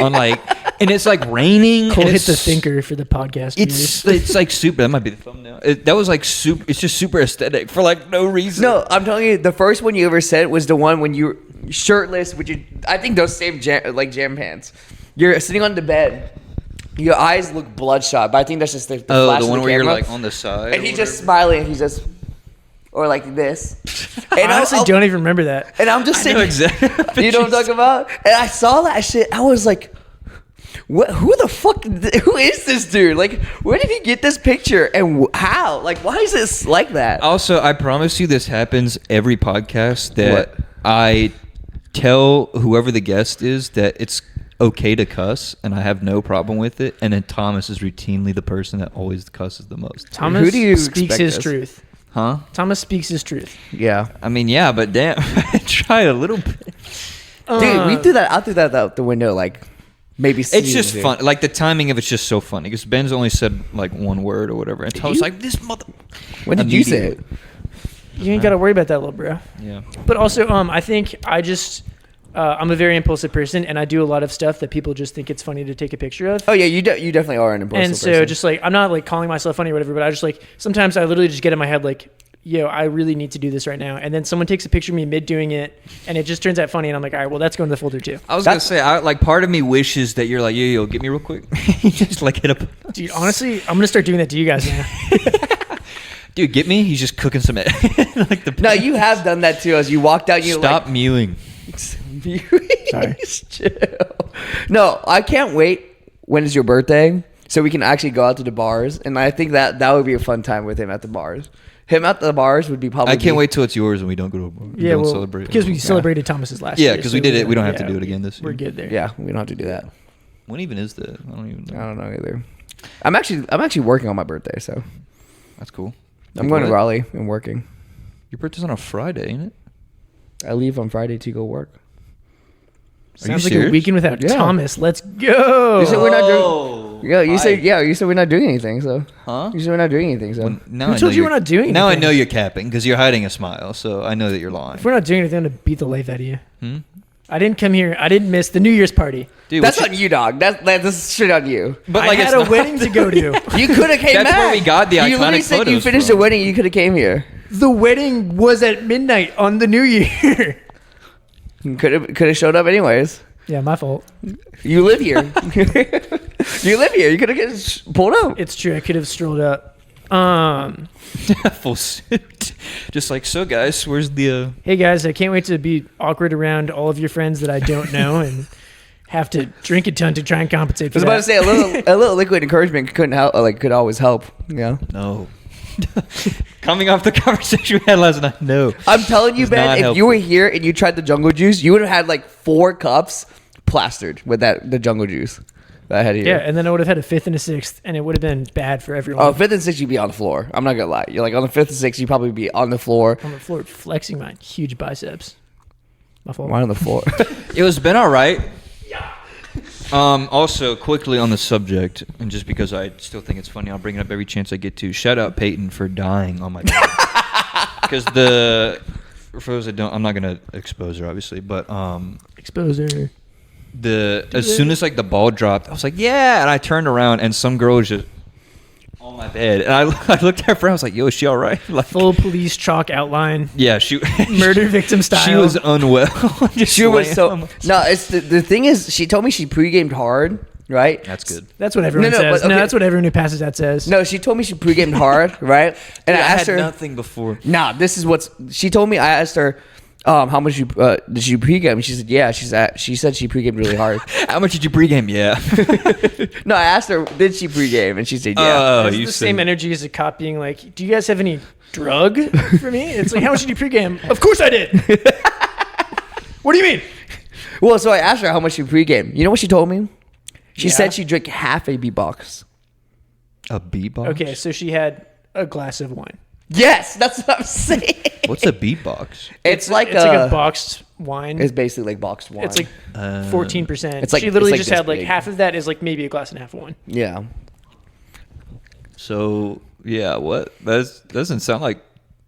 Speaker 2: on like, and it's like raining.
Speaker 3: Cole
Speaker 2: and
Speaker 3: hit
Speaker 2: it's,
Speaker 3: the thinker for the podcast. viewers.
Speaker 2: It's like super. That might be the thumbnail. That was like super. It's just super aesthetic for like no reason.
Speaker 1: No, I'm telling you, the first one you ever sent was the one when you were shirtless, I think those same jam pants. You're sitting on the bed. Your eyes look bloodshot, but I think that's just the flash
Speaker 2: the
Speaker 1: of
Speaker 2: one
Speaker 1: the
Speaker 2: where you're
Speaker 1: camera.
Speaker 2: like on the side.
Speaker 1: And
Speaker 2: or
Speaker 1: he's just
Speaker 2: whatever.
Speaker 1: smiling. And he's just, or like this. And
Speaker 3: I honestly don't even remember that.
Speaker 1: And I'm just
Speaker 2: I know
Speaker 1: sitting.
Speaker 2: exactly.
Speaker 1: You know what I'm talking about? And I saw that shit. I was like, what? Who the fuck? Who is this dude? Like, where did he get this picture? And how? Like, why is this like that?
Speaker 2: Also, I promise you, this happens every podcast that
Speaker 1: What?
Speaker 2: I tell whoever the guest is that it's okay to cuss, and I have no problem with it. And then Thomas is routinely the person that always cusses the most.
Speaker 3: Thomas
Speaker 1: Who do you
Speaker 3: speaks
Speaker 1: expect
Speaker 3: his
Speaker 1: this?
Speaker 3: truth.
Speaker 2: Huh?
Speaker 3: Thomas speaks his truth.
Speaker 1: Yeah.
Speaker 2: I mean, yeah, but damn, I try a little bit.
Speaker 1: Dude, we threw that. I threw that out the window. Like, maybe.
Speaker 2: It's
Speaker 1: seasons,
Speaker 2: just
Speaker 1: dude.
Speaker 2: fun. Like the timing of it's just so funny because Ben's only said like one word or whatever, and Thomas
Speaker 1: you?
Speaker 2: like this mother.
Speaker 1: When did you say it?
Speaker 2: Immediately.
Speaker 3: You ain't got to worry about that, little bro.
Speaker 2: Yeah.
Speaker 3: But also, I think I'm a very impulsive person, and I do a lot of stuff that people just think it's funny to take a picture of.
Speaker 1: Oh yeah, you definitely are an impulsive
Speaker 3: And so
Speaker 1: person.
Speaker 3: just like, I'm not like calling myself funny or whatever, but I just like, sometimes I literally just get in my head like, yo, I really need to do this right now. And then someone takes a picture of me mid doing it, and it just turns out funny. And I'm like, all right, well, that's going to the folder too.
Speaker 2: I was gonna say, like, part of me wishes that you're like, yo, get me real quick. You just like hit up.
Speaker 3: Dude, honestly, I'm going to start doing that to you guys now.
Speaker 2: Dude, get me. He's just cooking some. Like the.
Speaker 1: No, you have done that too. As you walked out, you
Speaker 2: Stop mewing.
Speaker 1: Sorry. Chill. No, I can't wait. When is your birthday? So we can actually go out to the bars, and I think that would be a fun time with him at the bars. Him at the bars would be probably.
Speaker 2: I can't wait till it's yours and we don't go to a bar.
Speaker 3: Yeah,
Speaker 2: don't
Speaker 3: well,
Speaker 2: celebrate.
Speaker 3: because we celebrated Thomas's last year.
Speaker 2: Yeah, because we did it. We don't have to do it again this year.
Speaker 3: We're good there.
Speaker 1: Yeah, we don't have to do that.
Speaker 2: When even is that? I don't even know.
Speaker 1: I don't know either. I'm actually working on my birthday, so
Speaker 2: That's cool.
Speaker 1: I'm going to Raleigh and working.
Speaker 2: Your birthday's on a Friday, ain't it?
Speaker 1: I leave on Friday to go work.
Speaker 3: Sounds like
Speaker 2: serious?
Speaker 3: a weekend without
Speaker 1: Yeah.
Speaker 3: Thomas. Let's go.
Speaker 1: You said we're not
Speaker 2: Oh.
Speaker 1: doing. Yeah, you said we're not doing anything. So
Speaker 2: Huh?
Speaker 1: you said we're not doing anything. So
Speaker 2: Well, now
Speaker 3: Who
Speaker 2: I know
Speaker 3: told you
Speaker 2: you're-
Speaker 3: we're not doing
Speaker 2: Now I
Speaker 3: anything?
Speaker 2: know you're capping because you're hiding a smile, so I know that you're lying.
Speaker 3: If we're not doing anything, I'm going to beat the life out of you.
Speaker 2: Hmm?
Speaker 3: I didn't come here. I didn't miss the New Year's party.
Speaker 2: Dude,
Speaker 1: that's
Speaker 2: what's
Speaker 1: on you, dog. That's shit on you.
Speaker 2: But
Speaker 3: I
Speaker 2: like,
Speaker 3: had
Speaker 2: it's
Speaker 3: a
Speaker 2: not-
Speaker 3: wedding to go to.
Speaker 1: You could have came
Speaker 2: That's
Speaker 1: back.
Speaker 2: where we got the
Speaker 1: You
Speaker 2: iconic
Speaker 1: literally said you
Speaker 2: photos
Speaker 1: finished
Speaker 2: from.
Speaker 1: the wedding. You could have came here.
Speaker 3: The wedding was at midnight on the New Year.
Speaker 1: Could have showed up anyways.
Speaker 3: Yeah, my fault.
Speaker 1: You live here. You live here. You could have pulled up.
Speaker 3: It's true. I could have strolled up.
Speaker 2: Full suit. Just like, so guys, where's the
Speaker 3: Hey guys, I can't wait to be awkward around all of your friends that I don't know and have to drink a ton to try and compensate
Speaker 1: I
Speaker 3: for
Speaker 1: was
Speaker 3: that.
Speaker 1: about to say a little liquid encouragement couldn't help, like could always help. You know.
Speaker 2: No. Coming off the conversation we had last night, no.
Speaker 1: I'm telling you,
Speaker 2: It's not
Speaker 1: Ben, if
Speaker 2: helpful.
Speaker 1: you were here and you tried the jungle juice, you would have had like 4 cups plastered with the jungle juice that I had here.
Speaker 3: Yeah, and then I would have had a 5th and a 6th, and it would have been bad for everyone.
Speaker 1: Oh, 5th and 6th, you'd be on the floor. I'm not gonna lie. You're like on the 5th and 6th, you'd probably be on the floor.
Speaker 3: On the floor, flexing my huge biceps. My fault.
Speaker 1: Why on the floor?
Speaker 2: It was been all right. Also, quickly on the subject, and just because I still think it's funny, I'll bring it up every chance I get to. Shout out Peyton for dying on my bed. Because for those that don't, I'm not gonna expose her obviously, but
Speaker 3: Exposer.
Speaker 2: as soon as like the ball dropped, I was like, yeah, and I turned around and some girl was just on my bed, and I looked at her friend, I was like, yo, is she all right? Like,
Speaker 3: Full police chalk outline.
Speaker 2: yeah, she
Speaker 3: Murder victim style.
Speaker 2: She was unwell. Just
Speaker 1: She was
Speaker 2: laying
Speaker 1: so
Speaker 2: on my-
Speaker 1: no. It's the thing is, she told me she pre-gamed hard, right?
Speaker 2: That's good.
Speaker 3: That's what everyone
Speaker 1: No,
Speaker 3: says.
Speaker 1: but okay.
Speaker 3: No, that's what everyone who passes that says.
Speaker 1: No, she told me she pre-gamed hard, right? And
Speaker 2: Dude,
Speaker 1: I asked
Speaker 2: had
Speaker 1: her.
Speaker 2: nothing before.
Speaker 1: Nah, this is what's. She told me. I asked her, how much did you pre-game? She said, yeah. She said she pre-gamed really hard.
Speaker 2: How much did you pregame? Yeah.
Speaker 1: No, I asked her, did she pre-game? And she said, yeah.
Speaker 2: Oh,
Speaker 3: This is
Speaker 2: you
Speaker 3: the
Speaker 2: said-
Speaker 3: same energy as a cop being like, do you guys have any drug for me? It's like, how much did you pregame? Of course I did. What do you mean?
Speaker 1: Well, so I asked her how much she pre-game. You know what she told me? She
Speaker 3: Yeah.
Speaker 1: said she drank half a B-box.
Speaker 2: A beatbox?
Speaker 3: Okay, so she had a glass of wine.
Speaker 1: Yes, that's what I'm saying.
Speaker 2: What's a beatbox?
Speaker 1: It's like
Speaker 3: a boxed wine.
Speaker 1: It's basically like boxed wine.
Speaker 3: It's like 14%.
Speaker 1: It's like-
Speaker 3: she literally
Speaker 1: it's like
Speaker 3: just
Speaker 1: this
Speaker 3: had like
Speaker 1: big.
Speaker 3: half of that is like maybe a glass and a half of wine.
Speaker 1: yeah.
Speaker 2: So, yeah, what? That doesn't sound like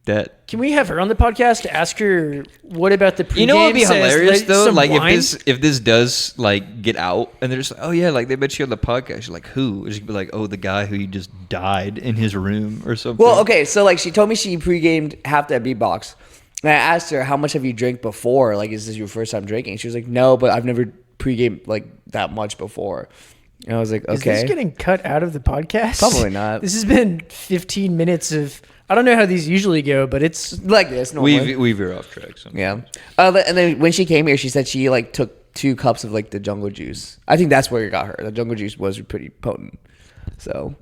Speaker 2: that.
Speaker 3: Can we have her on the podcast to ask her what about the pregame?
Speaker 2: You know what would be
Speaker 3: says,
Speaker 2: hilarious
Speaker 3: like,
Speaker 2: though?
Speaker 3: some
Speaker 2: Like
Speaker 3: wine?
Speaker 2: if this does like get out and they're just like, oh yeah, like they bet you on the podcast. You're like, who? She'd be like, oh, the guy who just died in his room or something.
Speaker 1: Well, okay, so like she told me she pre-gamed half that B-box. And I asked her, how much have you drank before? Like, is this your first time drinking? She was like, no, but I've never pre-gamed like that much before. And I was like,
Speaker 3: Is
Speaker 1: okay.
Speaker 3: this getting cut out of the podcast?
Speaker 1: Probably not.
Speaker 3: This has been 15 minutes of. I don't know how these usually go, but it's
Speaker 1: like this normally.
Speaker 2: we veer off track. Sometimes.
Speaker 1: Yeah. And then when she came here, she said she like took 2 cups of like the jungle juice. I think that's where it got her. The jungle juice was pretty potent. So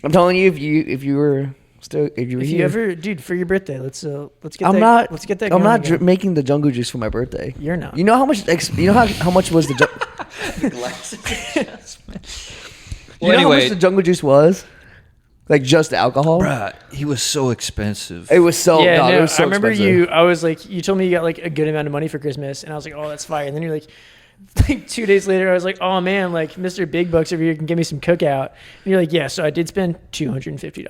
Speaker 1: I'm telling you, if you were
Speaker 3: if you
Speaker 1: here,
Speaker 3: ever, dude, for your birthday, let's get
Speaker 1: I'm
Speaker 3: that.
Speaker 1: not.
Speaker 3: Let's get that.
Speaker 1: I'm
Speaker 3: going
Speaker 1: not
Speaker 3: again.
Speaker 1: making the jungle juice for my birthday.
Speaker 3: You're not.
Speaker 1: You know how much? You know how much was the? You know how much the jungle juice was? Like just the alcohol?
Speaker 2: Bruh, he was so expensive.
Speaker 1: It was so.
Speaker 3: Yeah,
Speaker 1: no,
Speaker 3: no,
Speaker 1: it was so
Speaker 3: I remember
Speaker 1: expensive.
Speaker 3: I was like, you told me you got like a good amount of money for Christmas, and I was like, oh, that's fire. And then you're like 2 days later, I was like, oh man, like Mr. Big Bucks over here can give me some cookout. And you're like, yeah, so I did spend $250.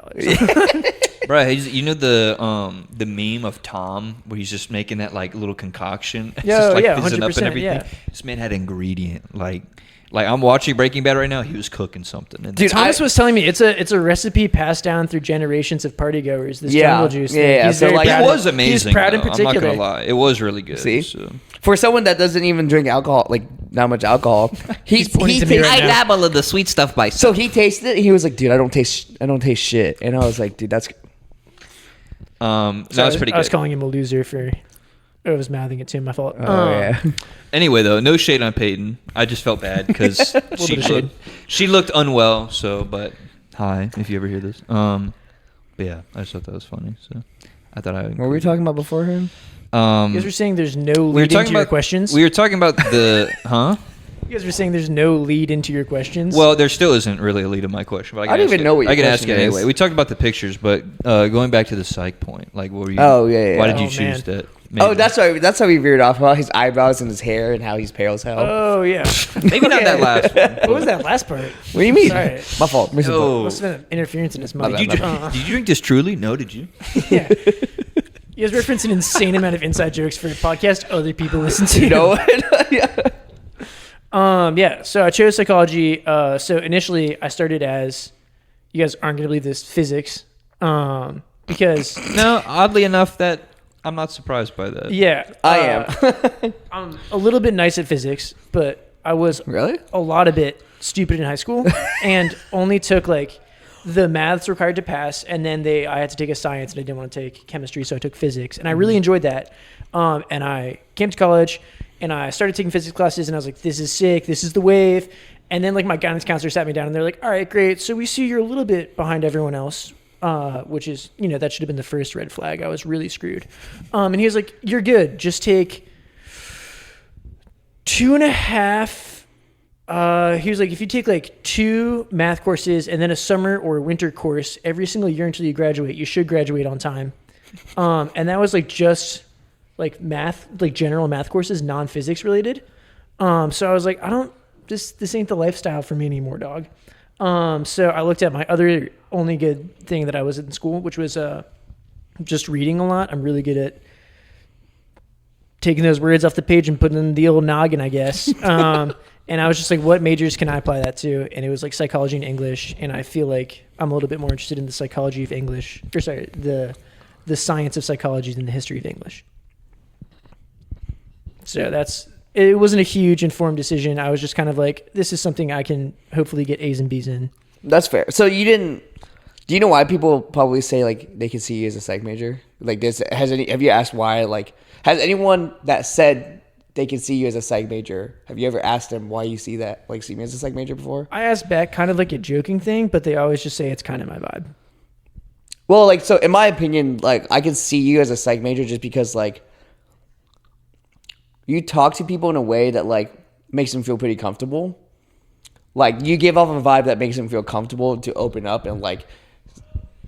Speaker 2: Bruh, you know the meme of Tom where he's just making that like little concoction, it's
Speaker 3: Yeah,
Speaker 2: just like
Speaker 3: yeah,
Speaker 2: fizzing up
Speaker 3: 100%,
Speaker 2: and everything.
Speaker 3: yeah.
Speaker 2: This man had ingredient like I'm watching Breaking Bad right now. He was cooking something. And
Speaker 1: Dude,
Speaker 3: Thomas was telling me it's a recipe passed down through generations of party goers. This
Speaker 1: Yeah,
Speaker 3: jungle juice
Speaker 1: yeah,
Speaker 3: thing.
Speaker 1: yeah.
Speaker 3: He's
Speaker 1: So,
Speaker 3: very
Speaker 1: like,
Speaker 3: proud
Speaker 2: it
Speaker 3: of-
Speaker 2: was amazing.
Speaker 3: He's proud in
Speaker 2: though.
Speaker 3: particular.
Speaker 2: I'm not gonna lie, it was really good.
Speaker 1: See?
Speaker 2: So.
Speaker 1: For someone that doesn't even drink alcohol, like not much alcohol,
Speaker 3: He's pointing to me right now.
Speaker 2: dabble in the sweet stuff by.
Speaker 1: So he tasted it. And he was like, "Dude, I don't taste shit." And I was like, "Dude, that's."
Speaker 2: That
Speaker 3: So
Speaker 2: was pretty
Speaker 3: I was
Speaker 2: good.
Speaker 3: calling him a loser for. I was mouthing it to him. My fault.
Speaker 1: Oh yeah.
Speaker 2: Anyway, though, no shade on Peyton. I just felt bad because
Speaker 3: bit of
Speaker 2: she looked unwell. So, but hi, if you ever hear this. But yeah, I just thought that was funny. So I thought I.
Speaker 1: What were we talking about beforehand?
Speaker 3: You guys were saying there's no
Speaker 2: we were
Speaker 3: lead
Speaker 2: talking
Speaker 3: into your
Speaker 2: about
Speaker 3: questions.
Speaker 2: We were talking about the huh.
Speaker 3: You guys were saying there's no lead into your questions.
Speaker 2: Well, there still isn't really a lead in my question, but I
Speaker 1: I don't
Speaker 2: ask
Speaker 1: even
Speaker 2: it.
Speaker 1: know what your
Speaker 2: I can ask
Speaker 1: question
Speaker 2: it anyway.
Speaker 1: is.
Speaker 2: We talked about the pictures, but going back to the psych point, like, what were you?
Speaker 1: Oh, yeah.
Speaker 2: Why did
Speaker 3: Oh,
Speaker 2: you choose
Speaker 3: man.
Speaker 2: that?
Speaker 1: Oh, that's how we veered off about his eyebrows and his hair and how he's pale as hell.
Speaker 3: Oh yeah.
Speaker 2: maybe not that last one.
Speaker 3: What was that last part?
Speaker 1: What do you mean?
Speaker 3: Sorry.
Speaker 1: My fault. Missing
Speaker 2: Oh.
Speaker 1: fault.
Speaker 3: Must have been interference in his mic.
Speaker 2: Did you,
Speaker 3: Uh-uh.
Speaker 2: did you drink this truly? No, did you?
Speaker 3: Yeah. You guys reference an insane amount of inside jokes for a podcast other people listen to.
Speaker 1: You know what? Yeah.
Speaker 3: Yeah. So I chose psychology. So initially I started as, you guys aren't gonna believe this, physics. Because
Speaker 2: No, oddly enough, that I'm not surprised by that.
Speaker 3: yeah,
Speaker 1: I am.
Speaker 3: I'm a little bit nice at physics, but I was
Speaker 1: Really?
Speaker 3: a lot of it stupid in high school, and only took like the maths required to pass, and then I had to take a science, and I didn't want to take chemistry, so I took physics, and I really enjoyed that. And I came to college, and I started taking physics classes, and I was like, this is sick, this is the wave. And then like my guidance counselor sat me down, and they're like, all right, great, so we see you're a little bit behind everyone else, which is, that should have been the first red flag. I was really screwed. And he was like, you're good, just take 2.5. He was like, if you take like 2 math courses and then a summer or winter course every single year until you graduate, you should graduate on time. And that was like just like math, like general math courses, non-physics related. So I was like, this ain't the lifestyle for me anymore, dog. So I looked at my other only good thing that I was in school, which was just reading a lot. I'm really good at taking those words off the page and putting them in the old noggin, I guess. And I was just like, what majors can I apply that to? And it was like psychology and English. And I feel like I'm a little bit more interested in the psychology of English, or sorry, the science of psychology than the history of English. So it wasn't a huge informed decision. I was just kind of like, this is something I can hopefully get A's and B's in.
Speaker 1: That's fair. So do you know why people probably say like they can see you as a psych major? Like this, have you asked why? Like, has anyone that said they can see you as a psych major, have you ever asked them why you see me as a psych major before?
Speaker 3: I asked back kind of like a joking thing, but they always just say it's kind of my vibe.
Speaker 1: Well, like, so in my opinion, like I can see you as a psych major just because like you talk to people in a way that like makes them feel pretty comfortable. Like you give off a vibe that makes them feel comfortable to open up, and like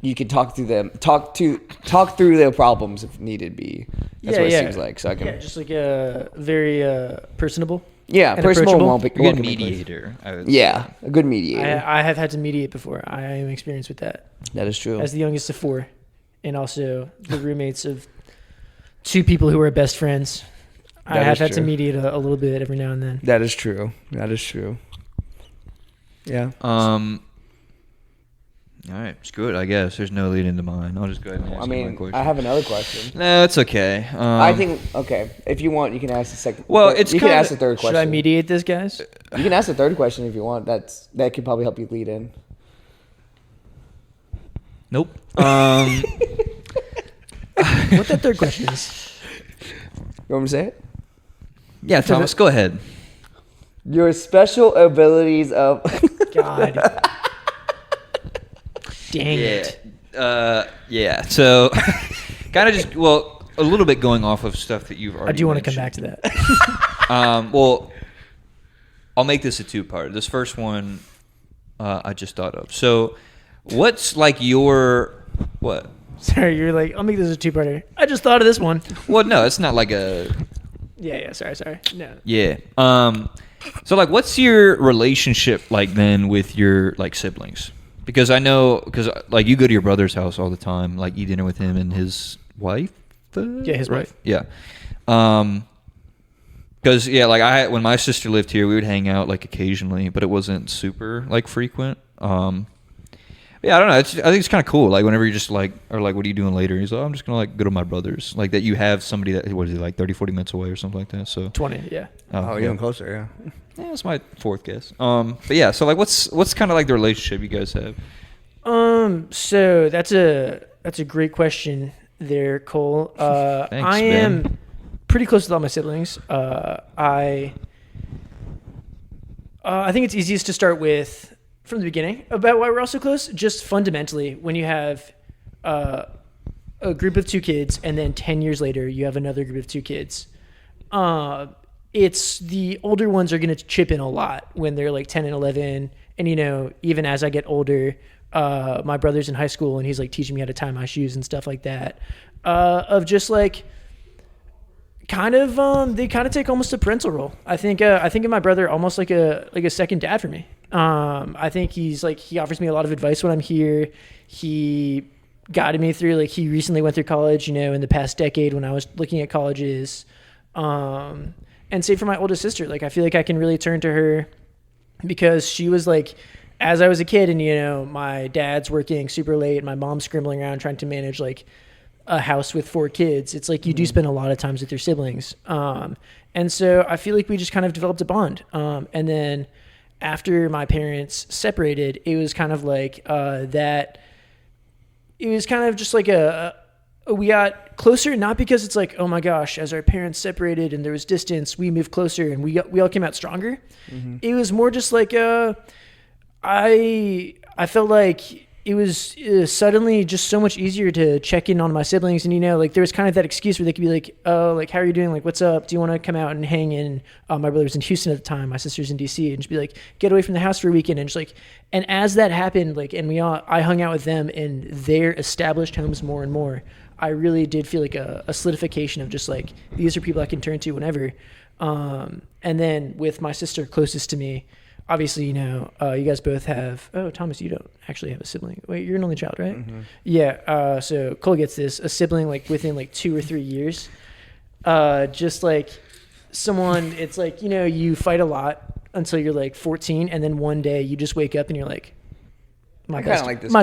Speaker 1: you can talk through their problems if needed be. That's what it seems like. So I can,
Speaker 3: just like a very personable.
Speaker 1: Yeah, personable.
Speaker 2: A good mediator. I would say.
Speaker 1: A good mediator.
Speaker 3: I have had to mediate before. I am experienced with that.
Speaker 1: That is true.
Speaker 3: As the youngest of 4, and also the roommates of 2 people who are best friends. I have had to mediate a little bit every now and then.
Speaker 1: That is true. Yeah.
Speaker 2: All right, it's good. I guess there's no lead into mine. I'll just go ahead and ask my question.
Speaker 1: I have another question.
Speaker 2: No, it's okay.
Speaker 1: I think if you want, you can ask the second.
Speaker 2: Well,
Speaker 1: you can ask the third question.
Speaker 3: Should I mediate this, guys?
Speaker 1: You can ask the third question if you want. That could probably help you lead in.
Speaker 2: Nope.
Speaker 3: What that third question is?
Speaker 1: You want me to say it?
Speaker 2: Yeah, Thomas, go ahead.
Speaker 1: Your special abilities of.
Speaker 3: God. Dang it.
Speaker 2: Yeah. So, kind of just, a little bit going off of stuff that you've already
Speaker 3: I do want to come
Speaker 2: mentioned.
Speaker 3: back to that.
Speaker 2: Well, I'll make this a 2-part. This first one I just thought of. So, what's like your, what?
Speaker 3: Sorry, you're like, I'll make this a 2-parter. I just thought of this one.
Speaker 2: Well, no, it's not like a...
Speaker 3: Yeah, sorry. No.
Speaker 2: Yeah. So, like, what's your relationship like then with your, like, siblings? Because I know, like, you go to your brother's house all the time, like, eat dinner with him and his wife?
Speaker 3: Yeah, his wife.
Speaker 2: Yeah. Because, like, when my sister lived here, we would hang out, like, occasionally, but it wasn't super, like, frequent. Yeah, I don't know. I think it's kind of cool. Like, whenever you're just, like, or, like, what are you doing later? He's like, I'm just going to, like, go to my brother's. Like, that you have somebody that, what is it, like, 30, 40 minutes away or something like that. So
Speaker 3: 20, yeah.
Speaker 1: Oh,
Speaker 2: yeah.
Speaker 1: even closer, yeah.
Speaker 2: Yeah, that's my 4th guess. But, yeah, so, like, what's kind of, like, the relationship you guys have?
Speaker 3: So that's a great question there, Cole.
Speaker 2: Thanks,
Speaker 3: I
Speaker 2: Ben.
Speaker 3: am pretty close with all my siblings. I think it's easiest to start with from the beginning about why we're all so close. Just fundamentally, when you have a group of 2 kids, and then 10 years later you have another group of 2 kids, it's the older ones are going to chip in a lot when they're like 10 and 11. And, even as I get older, my brother's in high school, and he's like teaching me how to tie my shoes and stuff like that, of just like kind of they kind of take almost a parental role. I think of my brother almost like a second dad for me. I think he's like, he offers me a lot of advice when I'm here. He guided me through, like, he recently went through college, in the past decade when I was looking at colleges. And same for my oldest sister. Like, I feel like I can really turn to her because she was like, as I was a kid and, my dad's working super late and my mom's scribbling around trying to manage like a house with 4 kids. It's like you do spend a lot of times with your siblings. And so I feel like we just kind of developed a bond. And then after my parents separated, it was kind of like that. It was kind of just like we got closer, not because it's like, oh my gosh, as our parents separated and there was distance, we moved closer and we all came out stronger. It was more just like I felt like it was suddenly just so much easier to check in on my siblings. And, like there was kind of that excuse where they could be like, oh, like, how are you doing? Like, what's up? Do you want to come out and hang in? My brother was in Houston at the time. My sister's in DC, and just be like, get away from the house for a weekend. And just like, and as that happened, like, and I hung out with them in their established homes more and more. I really did feel like a solidification of just like, these are people I can turn to whenever. And then with my sister closest to me, obviously, you guys both have. Oh, Thomas, you don't actually have a sibling. Wait, you're an only child, right?
Speaker 1: Mm-hmm.
Speaker 3: Yeah. So Cole gets this: a sibling like within like 2 or 3 years. Just like someone, it's like you fight a lot until you're like 14, and then one day you just wake up and you're like, my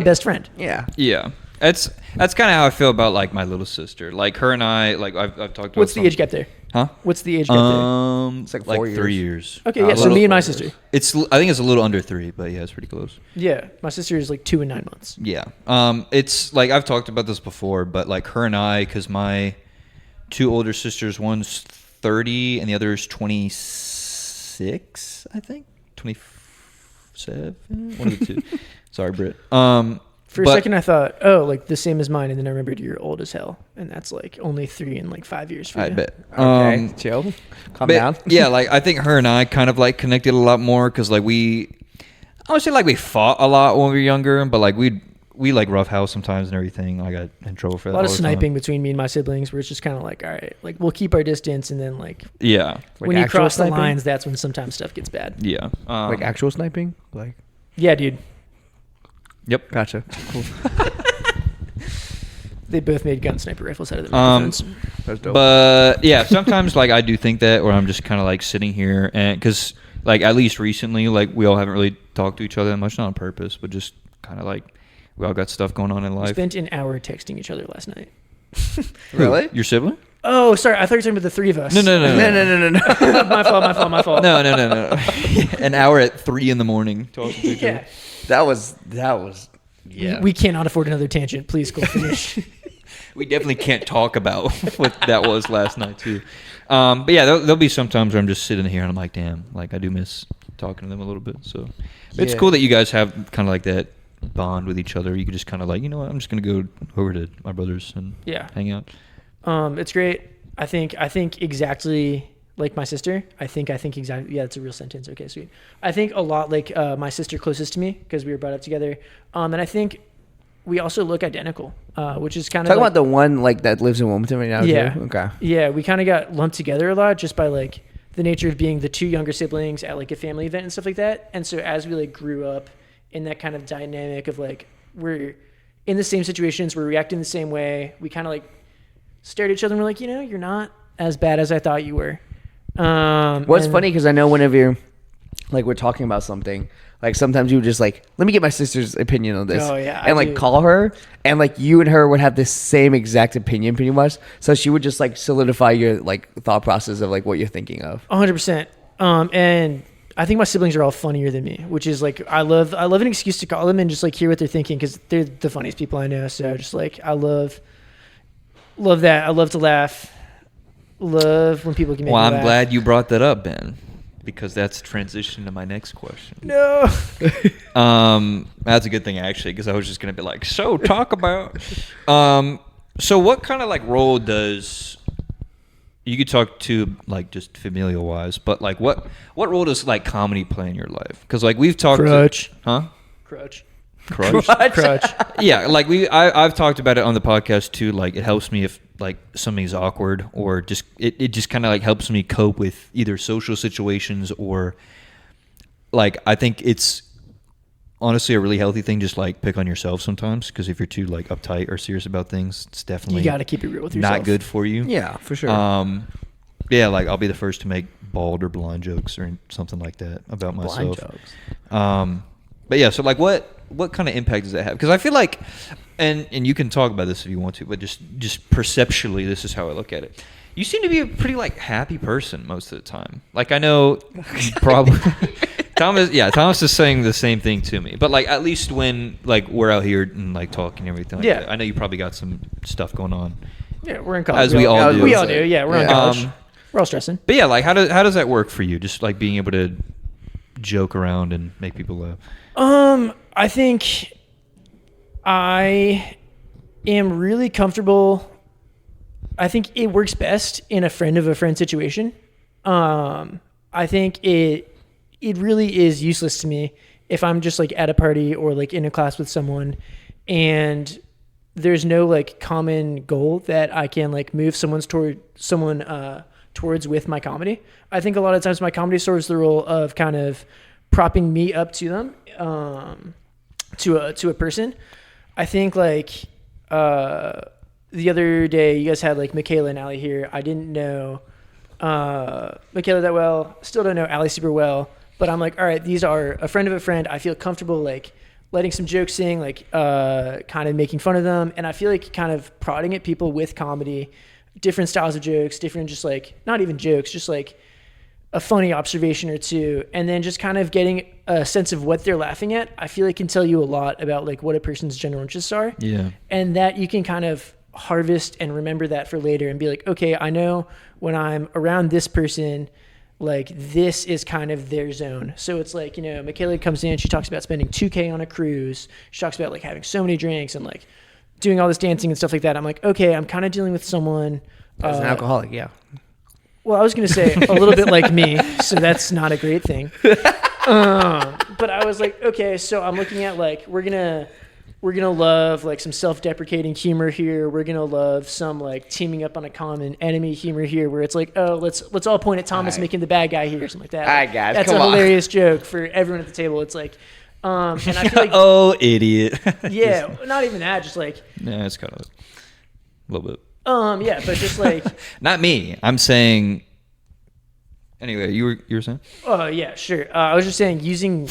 Speaker 3: best friend.
Speaker 1: Yeah.
Speaker 2: Yeah. That's kind of how I feel about like my little sister. Like her and I, like I've talked about.
Speaker 3: What's the age gap there?
Speaker 2: Huh?
Speaker 3: What's the age gap there?
Speaker 1: It's like
Speaker 2: 3 years.
Speaker 3: Okay, yeah. So me and my sister.
Speaker 2: I think it's a little under 3, but yeah, it's pretty close.
Speaker 3: Yeah, my sister is like 2 and 9 months.
Speaker 2: Yeah. It's like I've talked about this before, but like her and I, because my 2 older sisters, one's 30 and the other is 26, I think. 27. One of the two. Sorry, Britt.
Speaker 3: For a second, I thought, oh, like the same as mine, and then I remembered you're old as hell, and that's like only 3 and like 5 years for you.
Speaker 2: I bet.
Speaker 1: Okay, chill, calm down.
Speaker 2: Yeah, like I think her and I kind of like connected a lot more because like I would say like we fought a lot when we were younger, but like we like roughhouse sometimes and everything. I got in trouble for that.
Speaker 3: A lot of sniping between me and my siblings, where it's just kind of like, all right, like we'll keep our distance, and then like
Speaker 2: yeah,
Speaker 3: when you cross the lines, that's when sometimes stuff gets bad.
Speaker 2: Yeah,
Speaker 1: like actual sniping, like
Speaker 3: yeah, dude.
Speaker 2: Yep.
Speaker 1: Gotcha. Cool.
Speaker 3: They both made gun sniper rifles out of their microphones.
Speaker 1: That's dope.
Speaker 2: But yeah, sometimes like I do think that, or I'm just kind of like sitting here, and because like at least recently, like we all haven't really talked to each other that much, not on purpose, but just kind of like we all got stuff going on in life.
Speaker 3: We spent an hour texting each other last night.
Speaker 1: Really?
Speaker 2: Your sibling?
Speaker 3: Oh, sorry. I thought you were talking about the 3 of us.
Speaker 2: No.
Speaker 3: My fault.
Speaker 2: No. An hour at 3 a.m. talking to each other.
Speaker 3: Yeah.
Speaker 1: That was. Yeah.
Speaker 3: We cannot afford another tangent. Please go finish.
Speaker 2: We definitely can't talk about what that was last night too. But yeah, there'll be some times where I'm just sitting here and I'm like, damn, like I do miss talking to them a little bit. So it's cool that you guys have kind of like that bond with each other. You could just kind of like, you know what, I'm just gonna go over to my brother's and hang out.
Speaker 3: It's great. I think exactly like my sister. I think exactly. Yeah, it's a real sentence. Okay, sweet. I think a lot like my sister closest to me because we were brought up together. And I think we also look identical, which is kind of
Speaker 1: talking about the one like that lives in Wilmington right now.
Speaker 3: Yeah.
Speaker 1: Too? Okay.
Speaker 3: Yeah, we kind of got lumped together a lot just by like the nature of being the 2 younger siblings at like a family event and stuff like that. And so as we like grew up in that kind of dynamic of like we're in the same situations, we're reacting the same way. We kind of like stared at each other and we're like, you're not as bad as I thought you were.
Speaker 1: What's funny because I know whenever you're like we're talking about something, like sometimes you would just like, let me get my sister's opinion on this.
Speaker 3: Oh yeah,
Speaker 1: and like call her, and like you and her would have the same exact opinion pretty much. So she would just like solidify your like thought process of like what you're thinking of.
Speaker 3: 100%. And I think my siblings are all funnier than me, which is like I love an excuse to call them and just like hear what they're thinking because they're the funniest people I know. So just like I love that. I love to laugh. Love when people can make me laugh.
Speaker 2: I'm glad you brought that up, Ben, because that's transition to my next question.
Speaker 3: No.
Speaker 2: That's a good thing actually, because I was just gonna be like, so talk about. So what kind of like role does you could talk to like just familial wise, but like what role does like comedy play in your life? Because like we've talked.
Speaker 3: Crutch.
Speaker 2: Crutch. Yeah, like I've talked about it on the podcast too. Like it helps me if like something's awkward, or just it just kind of like helps me cope with either social situations or like I think it's honestly a really healthy thing. Just like pick on yourself sometimes, because if you're too like uptight or serious about things, it's definitely
Speaker 3: you got to keep it real with yourself.
Speaker 2: Not good for you.
Speaker 1: Yeah, for sure.
Speaker 2: Yeah, like I'll be the first to make bald or blonde jokes or something like that about myself.
Speaker 1: Blind jokes.
Speaker 2: But yeah, so like what kind of impact does that have? Because I feel like, and you can talk about this if you want to, but just perceptually, this is how I look at it. You seem to be a pretty like happy person most of the time. Like I know, probably Thomas is saying the same thing to me. But like at least when like we're out here and like talking and everything. Like
Speaker 3: Yeah.
Speaker 2: that. I know you probably got some stuff going on.
Speaker 3: Yeah, we're in college.
Speaker 2: As we all do.
Speaker 3: We all do. Yeah, we're in
Speaker 1: Yeah.
Speaker 3: college. We're all stressing.
Speaker 2: But yeah, like how does that work for you? Just like being able to joke around and make people laugh.
Speaker 3: I think I am really comfortable. I think it works best in a friend of a friend situation. I think it really is useless to me if I'm just like at a party or like in a class with someone and there's no like common goal that I can like move towards with my comedy. I think a lot of times my comedy serves the role of kind of propping me up to them, to a person. I think like the other day you guys had like Michaela and Allie here. I didn't know Michaela that well, still don't know Allie super well, but I'm like, all right, these are a friend of a friend. I feel comfortable like letting some jokes sing, like kind of making fun of them, and I feel like kind of prodding at people with comedy, different styles of jokes, different just like not even jokes, just like a funny observation or two, and then just kind of getting a sense of what they're laughing at. I feel like can tell you a lot about like what a person's general interests are.
Speaker 2: Yeah.
Speaker 3: And that you can kind of harvest and remember that for later and be like, okay, I know when I'm around this person, like this is kind of their zone. So it's like, you know, Michaela comes in, she talks about spending $2,000 on a cruise. She talks about like having so many drinks and like doing all this dancing and stuff like that. I'm like, okay, I'm kind of dealing with someone.
Speaker 1: As an alcoholic, yeah.
Speaker 3: Well, I was going to say a little bit like me, so that's not a great thing. But I was like, okay, so I'm looking at like, we're going to love like some self-deprecating humor here. We're going to love some like teaming up on a common enemy humor here where it's like, oh, let's all point at Thomas making the bad guy here or something like that.
Speaker 1: All right, guys,
Speaker 3: that's
Speaker 1: come
Speaker 3: a
Speaker 1: on.
Speaker 3: hilarious joke for everyone at the table. It's like, and I feel like,
Speaker 2: Oh, idiot.
Speaker 3: yeah, not even that, just like,
Speaker 2: Yeah, it's kind of a little bit.
Speaker 3: yeah, but just like,
Speaker 2: Not me. I'm saying. Anyway, you were saying?
Speaker 3: oh yeah, sure. I was just saying using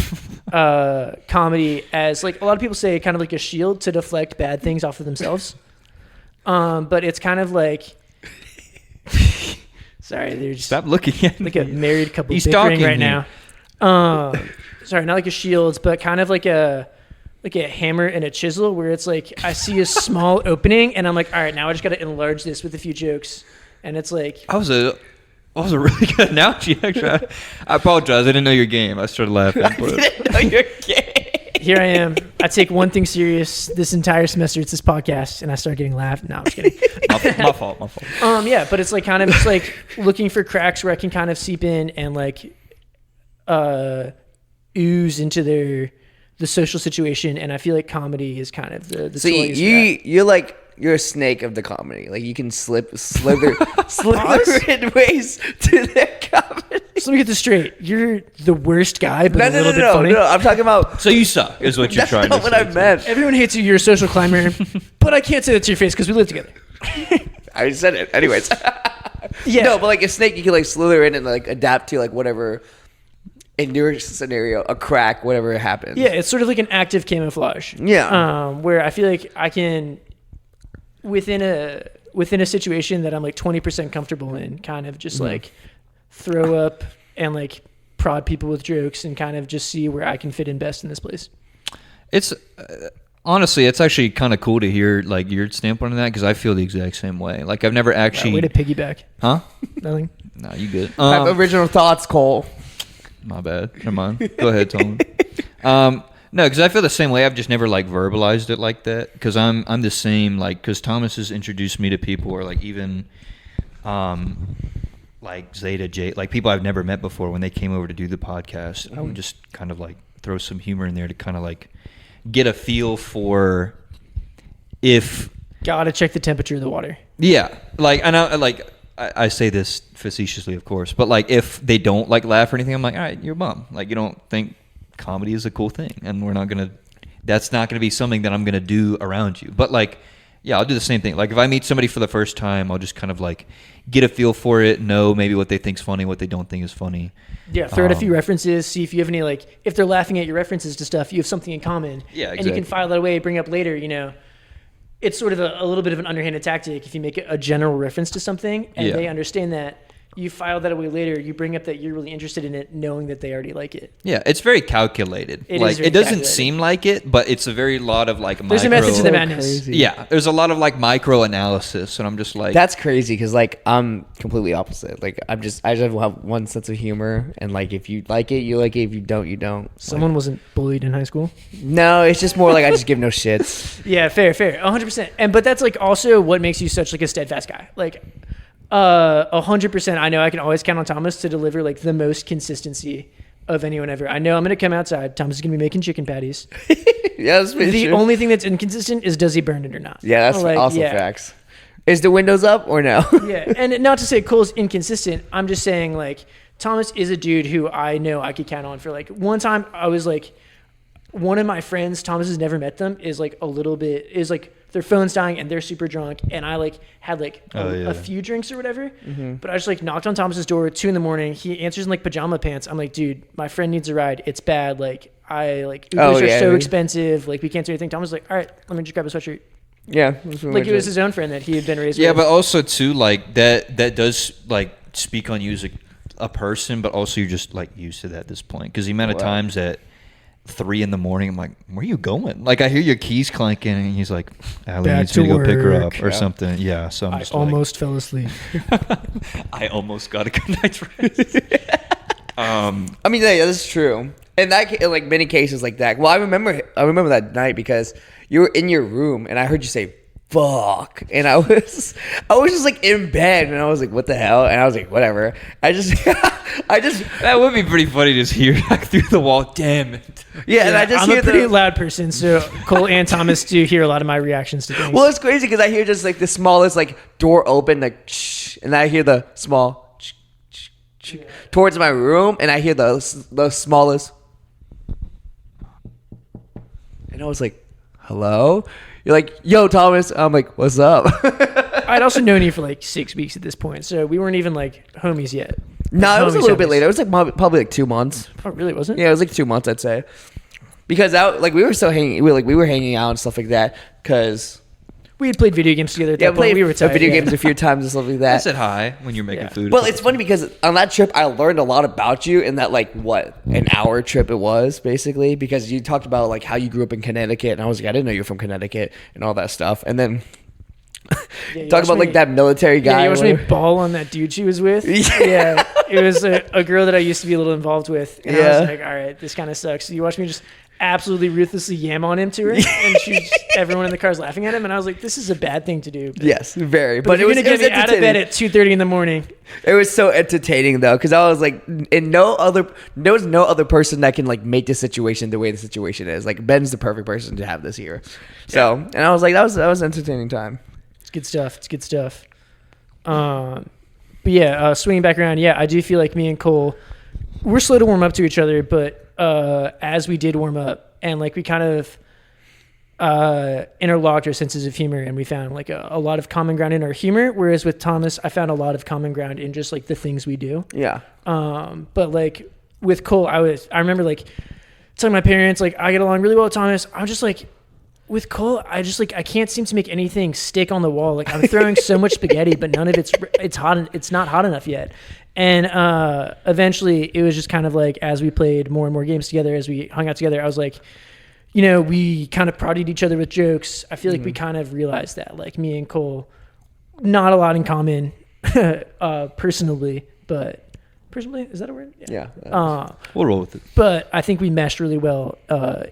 Speaker 3: comedy as like a lot of people say kind of like a shield to deflect bad things off of themselves. But it's kind of like sorry, they're just
Speaker 2: Stop looking at
Speaker 3: like
Speaker 2: me.
Speaker 3: a married couple
Speaker 2: He's
Speaker 3: bickering
Speaker 2: stalking
Speaker 3: right
Speaker 2: you.
Speaker 3: now. Sorry, not like a shield, but kind of like a hammer and a chisel where it's like I see a small opening and I'm like, all right, now I just got to enlarge this with a few jokes, and it's like.
Speaker 2: That was a really good analogy, actually. I apologize. I didn't know your game. I started laughing. But
Speaker 1: No, you're gay.
Speaker 3: Here I am. I take one thing serious this entire semester. It's this podcast, and I start getting laughed. No, I'm just kidding.
Speaker 2: my fault.
Speaker 3: Yeah, but it's like kind of just like looking for cracks where I can kind of seep in and like ooze into the social situation, and I feel like comedy is kind of the
Speaker 1: So
Speaker 3: tool I use for that.
Speaker 1: you're a snake of the comedy. Like you can slither in ways to their comedy.
Speaker 3: So let me get this straight. You're the worst guy, but
Speaker 1: No,
Speaker 3: a
Speaker 1: no,
Speaker 3: little
Speaker 1: no,
Speaker 3: bit
Speaker 1: no,
Speaker 3: funny.
Speaker 1: no. I'm talking about.
Speaker 2: So you suck, is what you're
Speaker 1: That's
Speaker 2: trying
Speaker 1: not
Speaker 2: to
Speaker 1: what
Speaker 2: say.
Speaker 1: I meant.
Speaker 3: Everyone hates you. You're a social climber, but I can't say that to your face because we live together.
Speaker 1: I said it. Anyways.
Speaker 3: Yeah.
Speaker 1: No, but like a snake, you can like slither in and like adapt to like whatever in your scenario, a crack, whatever happens.
Speaker 3: Yeah, it's sort of like an active camouflage.
Speaker 1: Yeah.
Speaker 3: Where I feel like I can within a situation that I'm like 20% comfortable in, kind of just like throw up and like prod people with jokes and kind of just see where I can fit in best in this place.
Speaker 2: It's honestly, it's actually kind of cool to hear like your standpoint on that because I feel the exact same way. Like I've never actually.
Speaker 3: Way to piggyback.
Speaker 2: Huh?
Speaker 3: Nothing.
Speaker 2: No, you good.
Speaker 1: I have original thoughts, Cole.
Speaker 2: My bad. Never mind. Go ahead, Tom. No, because I feel the same way. I've just never like verbalized it like that. Because I'm the same. Like, because Thomas has introduced me to people, or like even, like Zeta J, like people I've never met before. When they came over to do the podcast, I would just kind of like throw some humor in there to kind of like get a feel for if.
Speaker 3: Gotta check the temperature of the water.
Speaker 2: Yeah, like I say this facetiously, of course, but like if they don't like laugh or anything, I'm like, all right, you're a bum. Like you don't think comedy is a cool thing, and that's not gonna be something that I'm gonna do around you. But like, yeah, I'll do the same thing. Like if I meet somebody for the first time, I'll just kind of like get a feel for it, know maybe what they think's funny, what they don't think is funny.
Speaker 3: Yeah, throw out a few references, see if you have any, like, if they're laughing at your references to stuff, you have something in common.
Speaker 2: Yeah,
Speaker 3: And you can
Speaker 2: exactly.
Speaker 3: file that away, bring up later, you know. It's sort of a little bit of an underhanded tactic if you make a general reference to something and
Speaker 2: Yeah.
Speaker 3: they understand that. you file that away later. You bring up that you're really interested in it, knowing that they already like it.
Speaker 2: Yeah, it's very calculated.
Speaker 3: It
Speaker 2: like
Speaker 3: is very
Speaker 2: it doesn't
Speaker 3: calculated.
Speaker 2: seem like it, but it's a very lot of like
Speaker 3: There's a
Speaker 2: micro.
Speaker 3: method to the
Speaker 1: So
Speaker 3: madness.
Speaker 1: crazy.
Speaker 2: Yeah, there's a lot of like micro analysis, and I'm just like,
Speaker 1: That's crazy because like I'm completely opposite. Like I just have one sense of humor, and like if you like it, you like it. If you don't, you don't.
Speaker 3: Someone wasn't bullied in high school.
Speaker 1: No, it's just more like I just give no shits.
Speaker 3: Yeah, fair, 100%. But that's like also what makes you such like a steadfast guy. Like, 100%. I know I can always count on Thomas to deliver like the most consistency of anyone ever. I know I'm gonna come outside. Thomas is gonna be making chicken patties.
Speaker 1: Yeah, that's pretty
Speaker 3: The
Speaker 1: true.
Speaker 3: only thing that's inconsistent is does he burn it or not?
Speaker 1: Yeah, that's
Speaker 3: Like,
Speaker 1: also
Speaker 3: yeah.
Speaker 1: facts. Is the windows up or no?
Speaker 3: Yeah, and not to say Cole's inconsistent. I'm just saying like Thomas is a dude who I know I could count on for like one time. I was like, one of my friends, Thomas has never met them, is like their phone's dying and they're super drunk, and I like had like a few drinks or whatever, but I just like knocked on Thomas's door at 2 a.m. He answers in like pajama pants. I'm like, dude, my friend needs a ride. It's bad. Like Ubers are so expensive. Like we can't do anything. Thomas was like, all right, let me just grab a sweatshirt.
Speaker 1: Yeah,
Speaker 3: Like it was his own friend that he had been raised
Speaker 2: yeah,
Speaker 3: with.
Speaker 2: but also too like that does like speak on you as a person, but also you're just like used to that at this point because the amount of
Speaker 1: Wow.
Speaker 2: times at 3 a.m, I'm like, where are you going? Like I hear your keys clanking, and he's like, Allie
Speaker 3: Back
Speaker 2: needs me
Speaker 3: to
Speaker 2: to go pick her
Speaker 3: work.
Speaker 2: up or
Speaker 1: Yeah.
Speaker 2: something. Yeah, so I'm
Speaker 3: I
Speaker 2: just
Speaker 3: almost fell asleep.
Speaker 2: like, I almost got a good night's rest.
Speaker 1: I mean, yeah, that's true. In like many cases like that. Well, I remember that night because you were in your room and I heard you say "fuck," and I was just like in bed and I was like, "What the hell?" And I was like, "Whatever." I just
Speaker 2: That would be pretty funny to just hear back through the wall. Damn it.
Speaker 1: yeah, and I just
Speaker 3: I'm
Speaker 1: hear
Speaker 3: a pretty
Speaker 1: the,
Speaker 3: loud person, so Cole and Thomas do hear a lot of my reactions to things.
Speaker 1: Well, it's crazy because I hear just like the smallest like door open, like shh, and I hear the small shh, shh, shh, towards my room, and I hear the smallest, and I was like, "Hello." You're like, "Yo, Thomas." I'm like, "What's up?"
Speaker 3: I'd also known you for like 6 weeks at this point, so we weren't even like homies yet.
Speaker 1: No, it was a
Speaker 3: Homies,
Speaker 1: little bit
Speaker 3: homies.
Speaker 1: later. It was like probably like 2 months.
Speaker 3: Oh, really? Wasn't?
Speaker 1: Yeah, it was like 2 months, I'd say, because we were still hanging. We were hanging out and stuff like that. Because
Speaker 3: We had played video games together at
Speaker 1: yeah,
Speaker 3: that point.
Speaker 1: played
Speaker 3: We were tight,
Speaker 1: video
Speaker 3: yeah.
Speaker 1: games a few times and stuff like
Speaker 2: I
Speaker 1: that.
Speaker 2: said hi when you're making
Speaker 3: Yeah.
Speaker 2: food.
Speaker 1: Well, it's funny because on that trip, I learned a lot about you in that, like, an hour trip it was, basically, because you talked about, like, how you grew up in Connecticut, and I was like, I didn't know you were from Connecticut, and all that stuff. And then
Speaker 3: Yeah, you
Speaker 1: talk
Speaker 3: watched
Speaker 1: about,
Speaker 3: me-
Speaker 1: like, that military guy.
Speaker 3: Yeah, you
Speaker 1: or
Speaker 3: watched me
Speaker 1: whatever.
Speaker 3: ball on that dude she was with.
Speaker 1: Yeah.
Speaker 3: It was a girl that I used to be a little involved with, and I
Speaker 1: Yeah.
Speaker 3: was like, all right, this kind of sucks. So you watched me just absolutely ruthlessly yam on him to her, and everyone in the car is laughing at him, and I was like, this is a bad thing to do.
Speaker 1: Yes, very.
Speaker 3: But,
Speaker 1: But
Speaker 3: you're
Speaker 1: it was,
Speaker 3: gonna
Speaker 1: it was
Speaker 3: get me out of bed
Speaker 1: entertaining.
Speaker 3: at 2:30 in the morning.
Speaker 1: It was so entertaining though, because I was like, there was no other person that can like make this situation the way the situation is. Like Ben's the perfect person to have this here. So, and I was like, that was an entertaining time.
Speaker 3: It's good stuff. It's good stuff. But yeah, swinging back around, yeah, I do feel like me and Cole, we're slow to warm up to each other, but as we did warm up, and like we kind of interlocked our senses of humor, and we found like a lot of common ground in our humor. Whereas with Thomas, I found a lot of common ground in just like the things we do.
Speaker 1: Yeah.
Speaker 3: But like with Cole, I remember like telling my parents like I get along really well with Thomas. I'm just like with Cole, I can't seem to make anything stick on the wall. Like I'm throwing so much spaghetti, but none of it's hot. It's not hot enough yet. And eventually, it was just kind of like as we played more and more games together, as we hung out together, I was like, you know, we kind of prodded each other with jokes. I feel like we kind of realized that, like me and Cole, not a lot in common, personally, but personally, is that a word?
Speaker 1: Yeah.
Speaker 2: We'll roll with it.
Speaker 3: But I think we meshed really well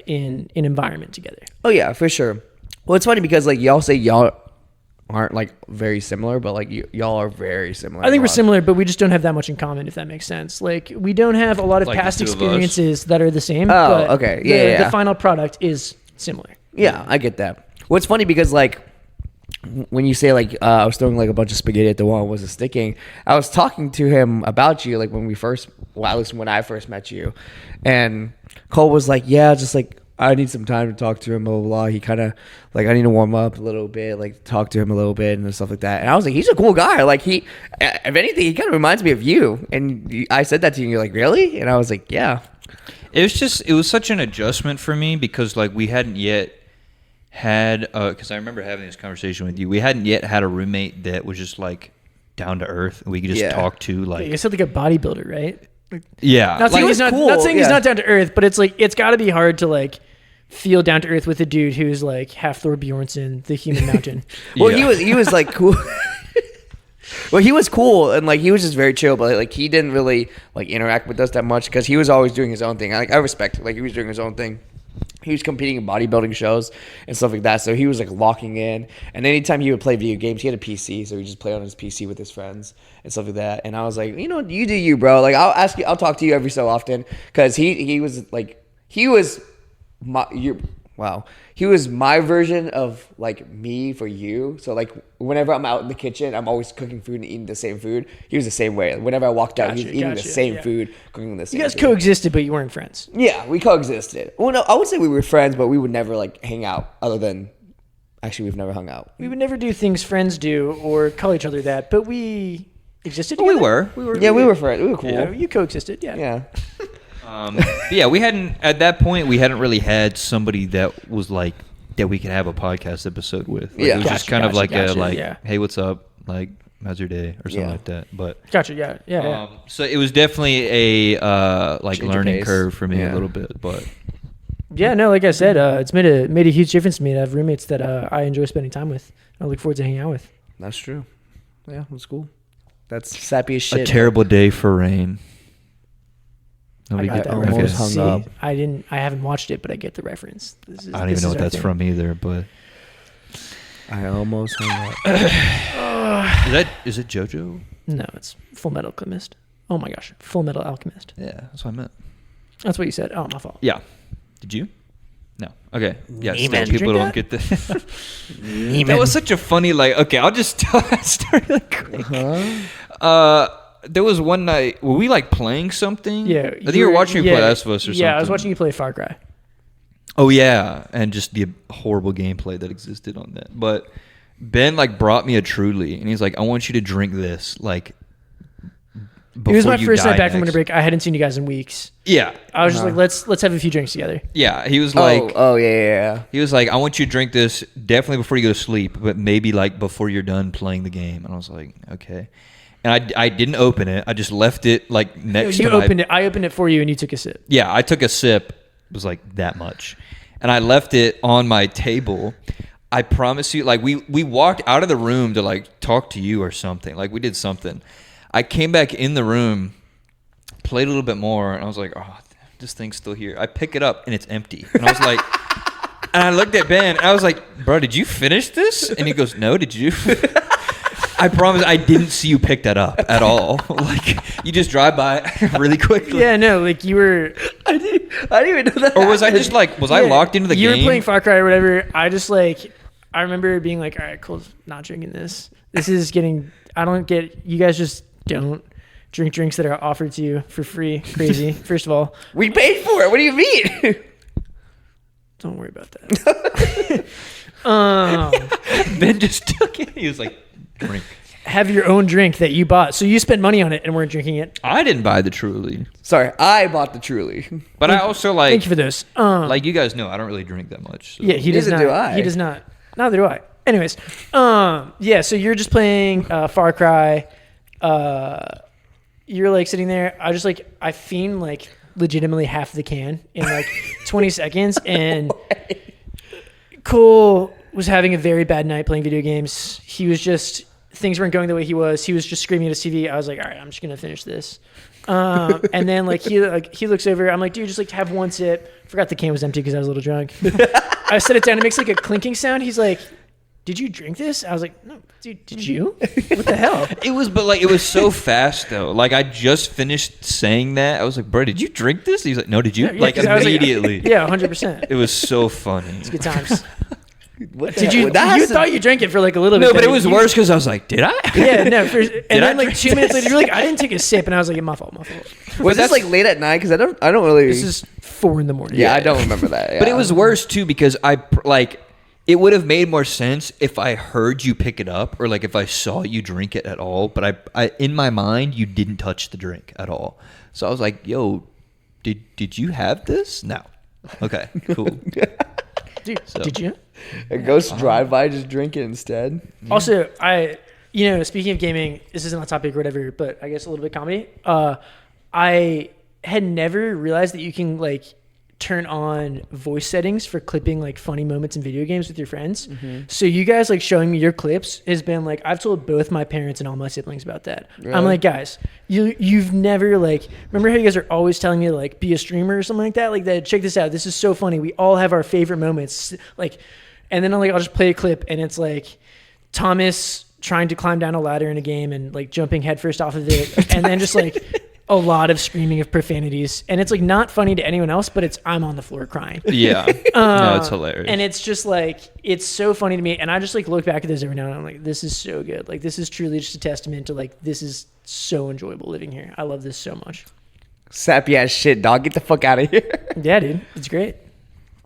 Speaker 3: in an environment together.
Speaker 1: Oh yeah, for sure. Well, it's funny because like y'all say y'all aren't like very similar, but like y'all are very similar.
Speaker 3: I think
Speaker 1: in a
Speaker 3: we're
Speaker 1: lot.
Speaker 3: similar, but we just don't have that much in common, if that makes sense. Like we don't have a lot of
Speaker 2: Like the
Speaker 3: past
Speaker 2: two of us.
Speaker 3: experiences that are the same.
Speaker 1: Oh,
Speaker 3: but
Speaker 1: okay. Yeah, yeah.
Speaker 3: The final product is similar.
Speaker 1: Yeah, I get that. Well, it's funny because like when you say like I was throwing like a bunch of spaghetti at the wall and wasn't sticking, I was talking to him about you like when at least when I first met you, and Cole was like, yeah, just like I need some time to talk to him, blah blah blah. He kind of like I need to warm up a little bit, like talk to him a little bit and stuff like that. And I was like, he's a cool guy. Like if anything, he kind of reminds me of you. And I said that to you, and you're like, really? And I was like, yeah.
Speaker 2: It was such an adjustment for me because like we hadn't yet had because I remember having this conversation with you. We hadn't yet had a roommate that was just like down to earth. We could just
Speaker 1: Yeah.
Speaker 2: talk to
Speaker 3: Like, you said like a bodybuilder, right?
Speaker 2: yeah.
Speaker 3: Not saying
Speaker 1: Like,
Speaker 3: he's not,
Speaker 1: cool,
Speaker 3: not saying he's
Speaker 1: yeah.
Speaker 3: not down to earth, but it's like it's got to be hard to like feel down to earth with a dude who's like half Thor Bjornsson, the Human Mountain.
Speaker 1: Well,
Speaker 2: Yeah.
Speaker 1: he was like cool. Well, he was cool and like he was just very chill, but like he didn't really like interact with us that much because he was always doing his own thing. I respect it. Like he was doing his own thing. He was competing in bodybuilding shows and stuff like that. So he was like locking in. And anytime he would play video games, he had a PC, so he just played on his PC with his friends and stuff like that. And I was like, you know, you do you, bro. Like I'll talk to you every so often because he was my version of like me for you. So like whenever I'm out in the kitchen, I'm always cooking food and eating the same food. He was the same way. Whenever I walked out, he was eating the same food, cooking the same.
Speaker 3: You guys
Speaker 1: food.
Speaker 3: coexisted, but you weren't friends.
Speaker 1: Yeah, we coexisted. Well, no, I would say we were friends, but we would never like hang out. Other than, actually, we've never hung out.
Speaker 3: We would never do things friends do or call each other that, but we existed.
Speaker 2: we
Speaker 3: together.
Speaker 2: were.
Speaker 1: Yeah, we were friends. We were cool.
Speaker 3: Yeah, you coexisted. Yeah.
Speaker 1: Yeah.
Speaker 2: But yeah, we hadn't at that point. We hadn't really had somebody that was like that we could have a podcast episode with. Like,
Speaker 1: Yeah.
Speaker 2: it was just
Speaker 3: Gotcha,
Speaker 2: kind of
Speaker 3: gotcha,
Speaker 2: like
Speaker 3: gotcha,
Speaker 2: a like,
Speaker 3: yeah.
Speaker 2: hey, what's up? Like, how's your day or something
Speaker 1: Yeah.
Speaker 2: like that. But
Speaker 3: Gotcha. Yeah. Yeah.
Speaker 2: so it was definitely a like
Speaker 1: Change of
Speaker 2: learning
Speaker 1: pace.
Speaker 2: curve for me
Speaker 1: Yeah.
Speaker 2: a little bit. But
Speaker 3: Yeah, no, like I said, it's made a huge difference to me to have roommates that I enjoy spending time with. I look forward to hanging out with.
Speaker 1: That's true. Yeah, that's cool. That's sappy as
Speaker 2: a
Speaker 1: shit.
Speaker 2: terrible day for rain.
Speaker 3: I
Speaker 2: Nobody
Speaker 3: got
Speaker 2: get-
Speaker 3: that
Speaker 1: almost
Speaker 3: reference.
Speaker 1: hung
Speaker 3: See,
Speaker 1: up.
Speaker 3: I haven't watched it, but I get the reference.
Speaker 2: I don't even know what that's from either. But
Speaker 1: I almost hung up.
Speaker 2: is it JoJo?
Speaker 3: No, it's Full Metal Alchemist. Oh my gosh, Full Metal Alchemist.
Speaker 2: Yeah, that's what I meant.
Speaker 3: That's what you said. Oh, my fault.
Speaker 2: Yeah. Did you? No. Okay. Yeah.
Speaker 3: Neiman.
Speaker 2: Still,
Speaker 3: Did you
Speaker 2: people
Speaker 3: drink
Speaker 2: don't get the. That was such a funny like. Okay, I'll just tell that story like quick. There was one night. Were we like playing something?
Speaker 3: Yeah,
Speaker 2: I think you were watching me play Last of Us or something.
Speaker 3: Yeah, I was watching you play Far Cry.
Speaker 2: Oh yeah, and just the horrible gameplay that existed on that. But Ben like brought me a Truly, and he's like, "I want you to drink this." Like,
Speaker 3: It was my
Speaker 2: before you
Speaker 3: first
Speaker 2: die
Speaker 3: night back from
Speaker 2: next.
Speaker 3: winter break. I hadn't seen you guys in weeks.
Speaker 2: Yeah,
Speaker 3: I was just like, let's have a few drinks together.
Speaker 2: yeah. He was like,
Speaker 1: Yeah.
Speaker 2: he was like, I want you to drink this definitely before you go to sleep, but maybe like before you're done playing the game. And I was like, okay. And I didn't open it. I just left it like next
Speaker 3: You
Speaker 2: to my.
Speaker 3: opened it. I opened it for you, and you took a sip.
Speaker 2: Yeah, I took a sip. It was like that much, and I left it on my table. I promise you, like we walked out of the room to like talk to you or something. Like we did something. I came back in the room, played a little bit more, and I was like, oh, this thing's still here. I pick it up and it's empty, and I was like, and I looked at Ben, and I was like, bro, did you finish this? And he goes, no, did you? I promise I didn't see you pick that up at all. Like you just drive by really quickly.
Speaker 3: Yeah, no, like you were.
Speaker 1: I didn't even know that.
Speaker 2: Or was I just like, was I
Speaker 3: Yeah,
Speaker 2: locked into the
Speaker 3: you
Speaker 2: game?
Speaker 3: were playing Far Cry or whatever. I just like, I remember being like, all right, cool, not drinking this. This is getting. I don't get. You guys just don't drink drinks that are offered to you for free. Crazy. First of all,
Speaker 1: We paid for it. What do you mean?
Speaker 3: don't worry about that.
Speaker 2: Ben just took it. He was like, drink.
Speaker 3: Have your own drink that you bought. So you spent money on it and weren't drinking it.
Speaker 2: I didn't buy the Truly,
Speaker 1: Sorry, I bought the Truly.
Speaker 2: but I also like,
Speaker 3: Thank you for those.
Speaker 2: like you guys know, I don't really drink that much. So.
Speaker 3: Yeah, he does
Speaker 1: Neither
Speaker 3: not.
Speaker 1: do I.
Speaker 3: He does not. Neither do I. Anyways, yeah. So you're just playing Far Cry. You're like sitting there. I fiend like legitimately half the can in like 20 seconds, and Cole was having a very bad night playing video games. He was just things weren't going the way he was. He was just screaming at his TV. I was like, all right, I'm just gonna finish this. And then like he looks over. I'm like, dude, just like have one sip. Forgot the can was empty because I was a little drunk. I set it down. It makes like a clinking sound. He's like, did you drink this? I was like, no, dude, did you? What the hell?
Speaker 2: It was, but like it was so fast though. Like I just finished saying that. I was like, bro, did you drink this? He's like, no, did you?
Speaker 3: Yeah,
Speaker 2: like
Speaker 3: 'cause I was
Speaker 2: immediately.
Speaker 3: Yeah, 100%.
Speaker 2: It was so funny.
Speaker 3: Good times.
Speaker 1: What the
Speaker 3: Did
Speaker 1: hell?
Speaker 3: you?
Speaker 1: That
Speaker 3: You
Speaker 1: has to-
Speaker 3: thought you drank it for like a little bit.
Speaker 2: No, but
Speaker 3: then
Speaker 2: it was
Speaker 3: you-
Speaker 2: worse because I was like, did I?
Speaker 3: Yeah, no. And then
Speaker 2: I
Speaker 3: like
Speaker 2: drink
Speaker 3: 2 minutes
Speaker 2: this?
Speaker 3: later, you're like, I didn't take a sip, and I was like, yeah, my fault.
Speaker 1: Was this like late at night? Because I don't really.
Speaker 3: This is 4 a.m.
Speaker 1: Yeah, I don't remember that.
Speaker 2: But it
Speaker 1: yeah.
Speaker 2: was worse too because it would have made more sense if I heard you pick it up or like if I saw you drink it at all. But I in my mind, you didn't touch the drink at all. So I was like, yo, did you have this? No. Okay, cool.
Speaker 3: Dude,
Speaker 2: So-
Speaker 3: did you?
Speaker 1: A ghost drive by, just drink it instead.
Speaker 3: Also, speaking of gaming, this isn't on topic or whatever, but I guess a little bit comedy. I had never realized that you can like turn on voice settings for clipping like funny moments in video games with your friends. So you guys like showing me your clips has been like, I've told both my parents and all my siblings about that.
Speaker 1: Really?
Speaker 3: I'm like, guys, you've never like, remember how you guys are always telling me to like be a streamer or something like that? Like that, check this out. This is so funny. We all have our favorite moments. Like, and then I'll just play a clip and it's like Thomas trying to climb down a ladder in a game and like jumping headfirst off of it. And then just like a lot of screaming of profanities, and it's like not funny to anyone else, but I'm on the floor crying.
Speaker 2: Yeah. No, it's hilarious.
Speaker 3: And it's just like, it's so funny to me. And I just like look back at this every now and then. I'm like, this is so good. Like, this is truly just a testament to like, this is so enjoyable living here. I love this so much.
Speaker 1: Sappy ass shit, dog. Get the fuck out of here.
Speaker 3: Yeah, dude. It's great.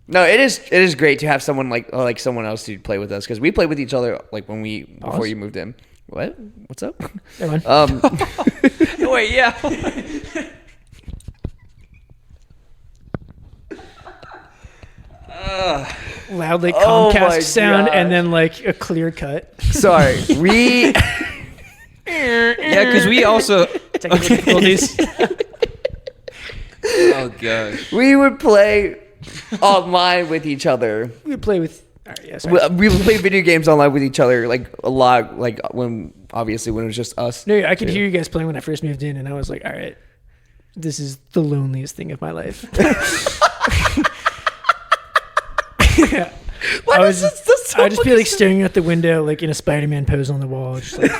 Speaker 1: No, it is great to have someone like someone else to play with us, because we played with each other like before you moved in. What? What's up?
Speaker 3: Never mind.
Speaker 2: Wait, yeah.
Speaker 3: Loud like
Speaker 1: Oh my
Speaker 3: Comcast sound
Speaker 1: God.
Speaker 3: and then like a clear cut.
Speaker 1: Sorry, we.
Speaker 2: Yeah, because we also.
Speaker 3: Technical difficulties.
Speaker 2: Oh gosh.
Speaker 1: We would play online with each other.
Speaker 3: We would play with. All right, yeah, sorry.
Speaker 1: We would play video games online with each other like a lot. Like when it was just us.
Speaker 3: No, I could hear you guys playing when I first moved in, and I was like, all right, this is the loneliest thing of my life. Yeah. I would just be like staring out the window, like in a Spider-Man pose on the wall. Just like,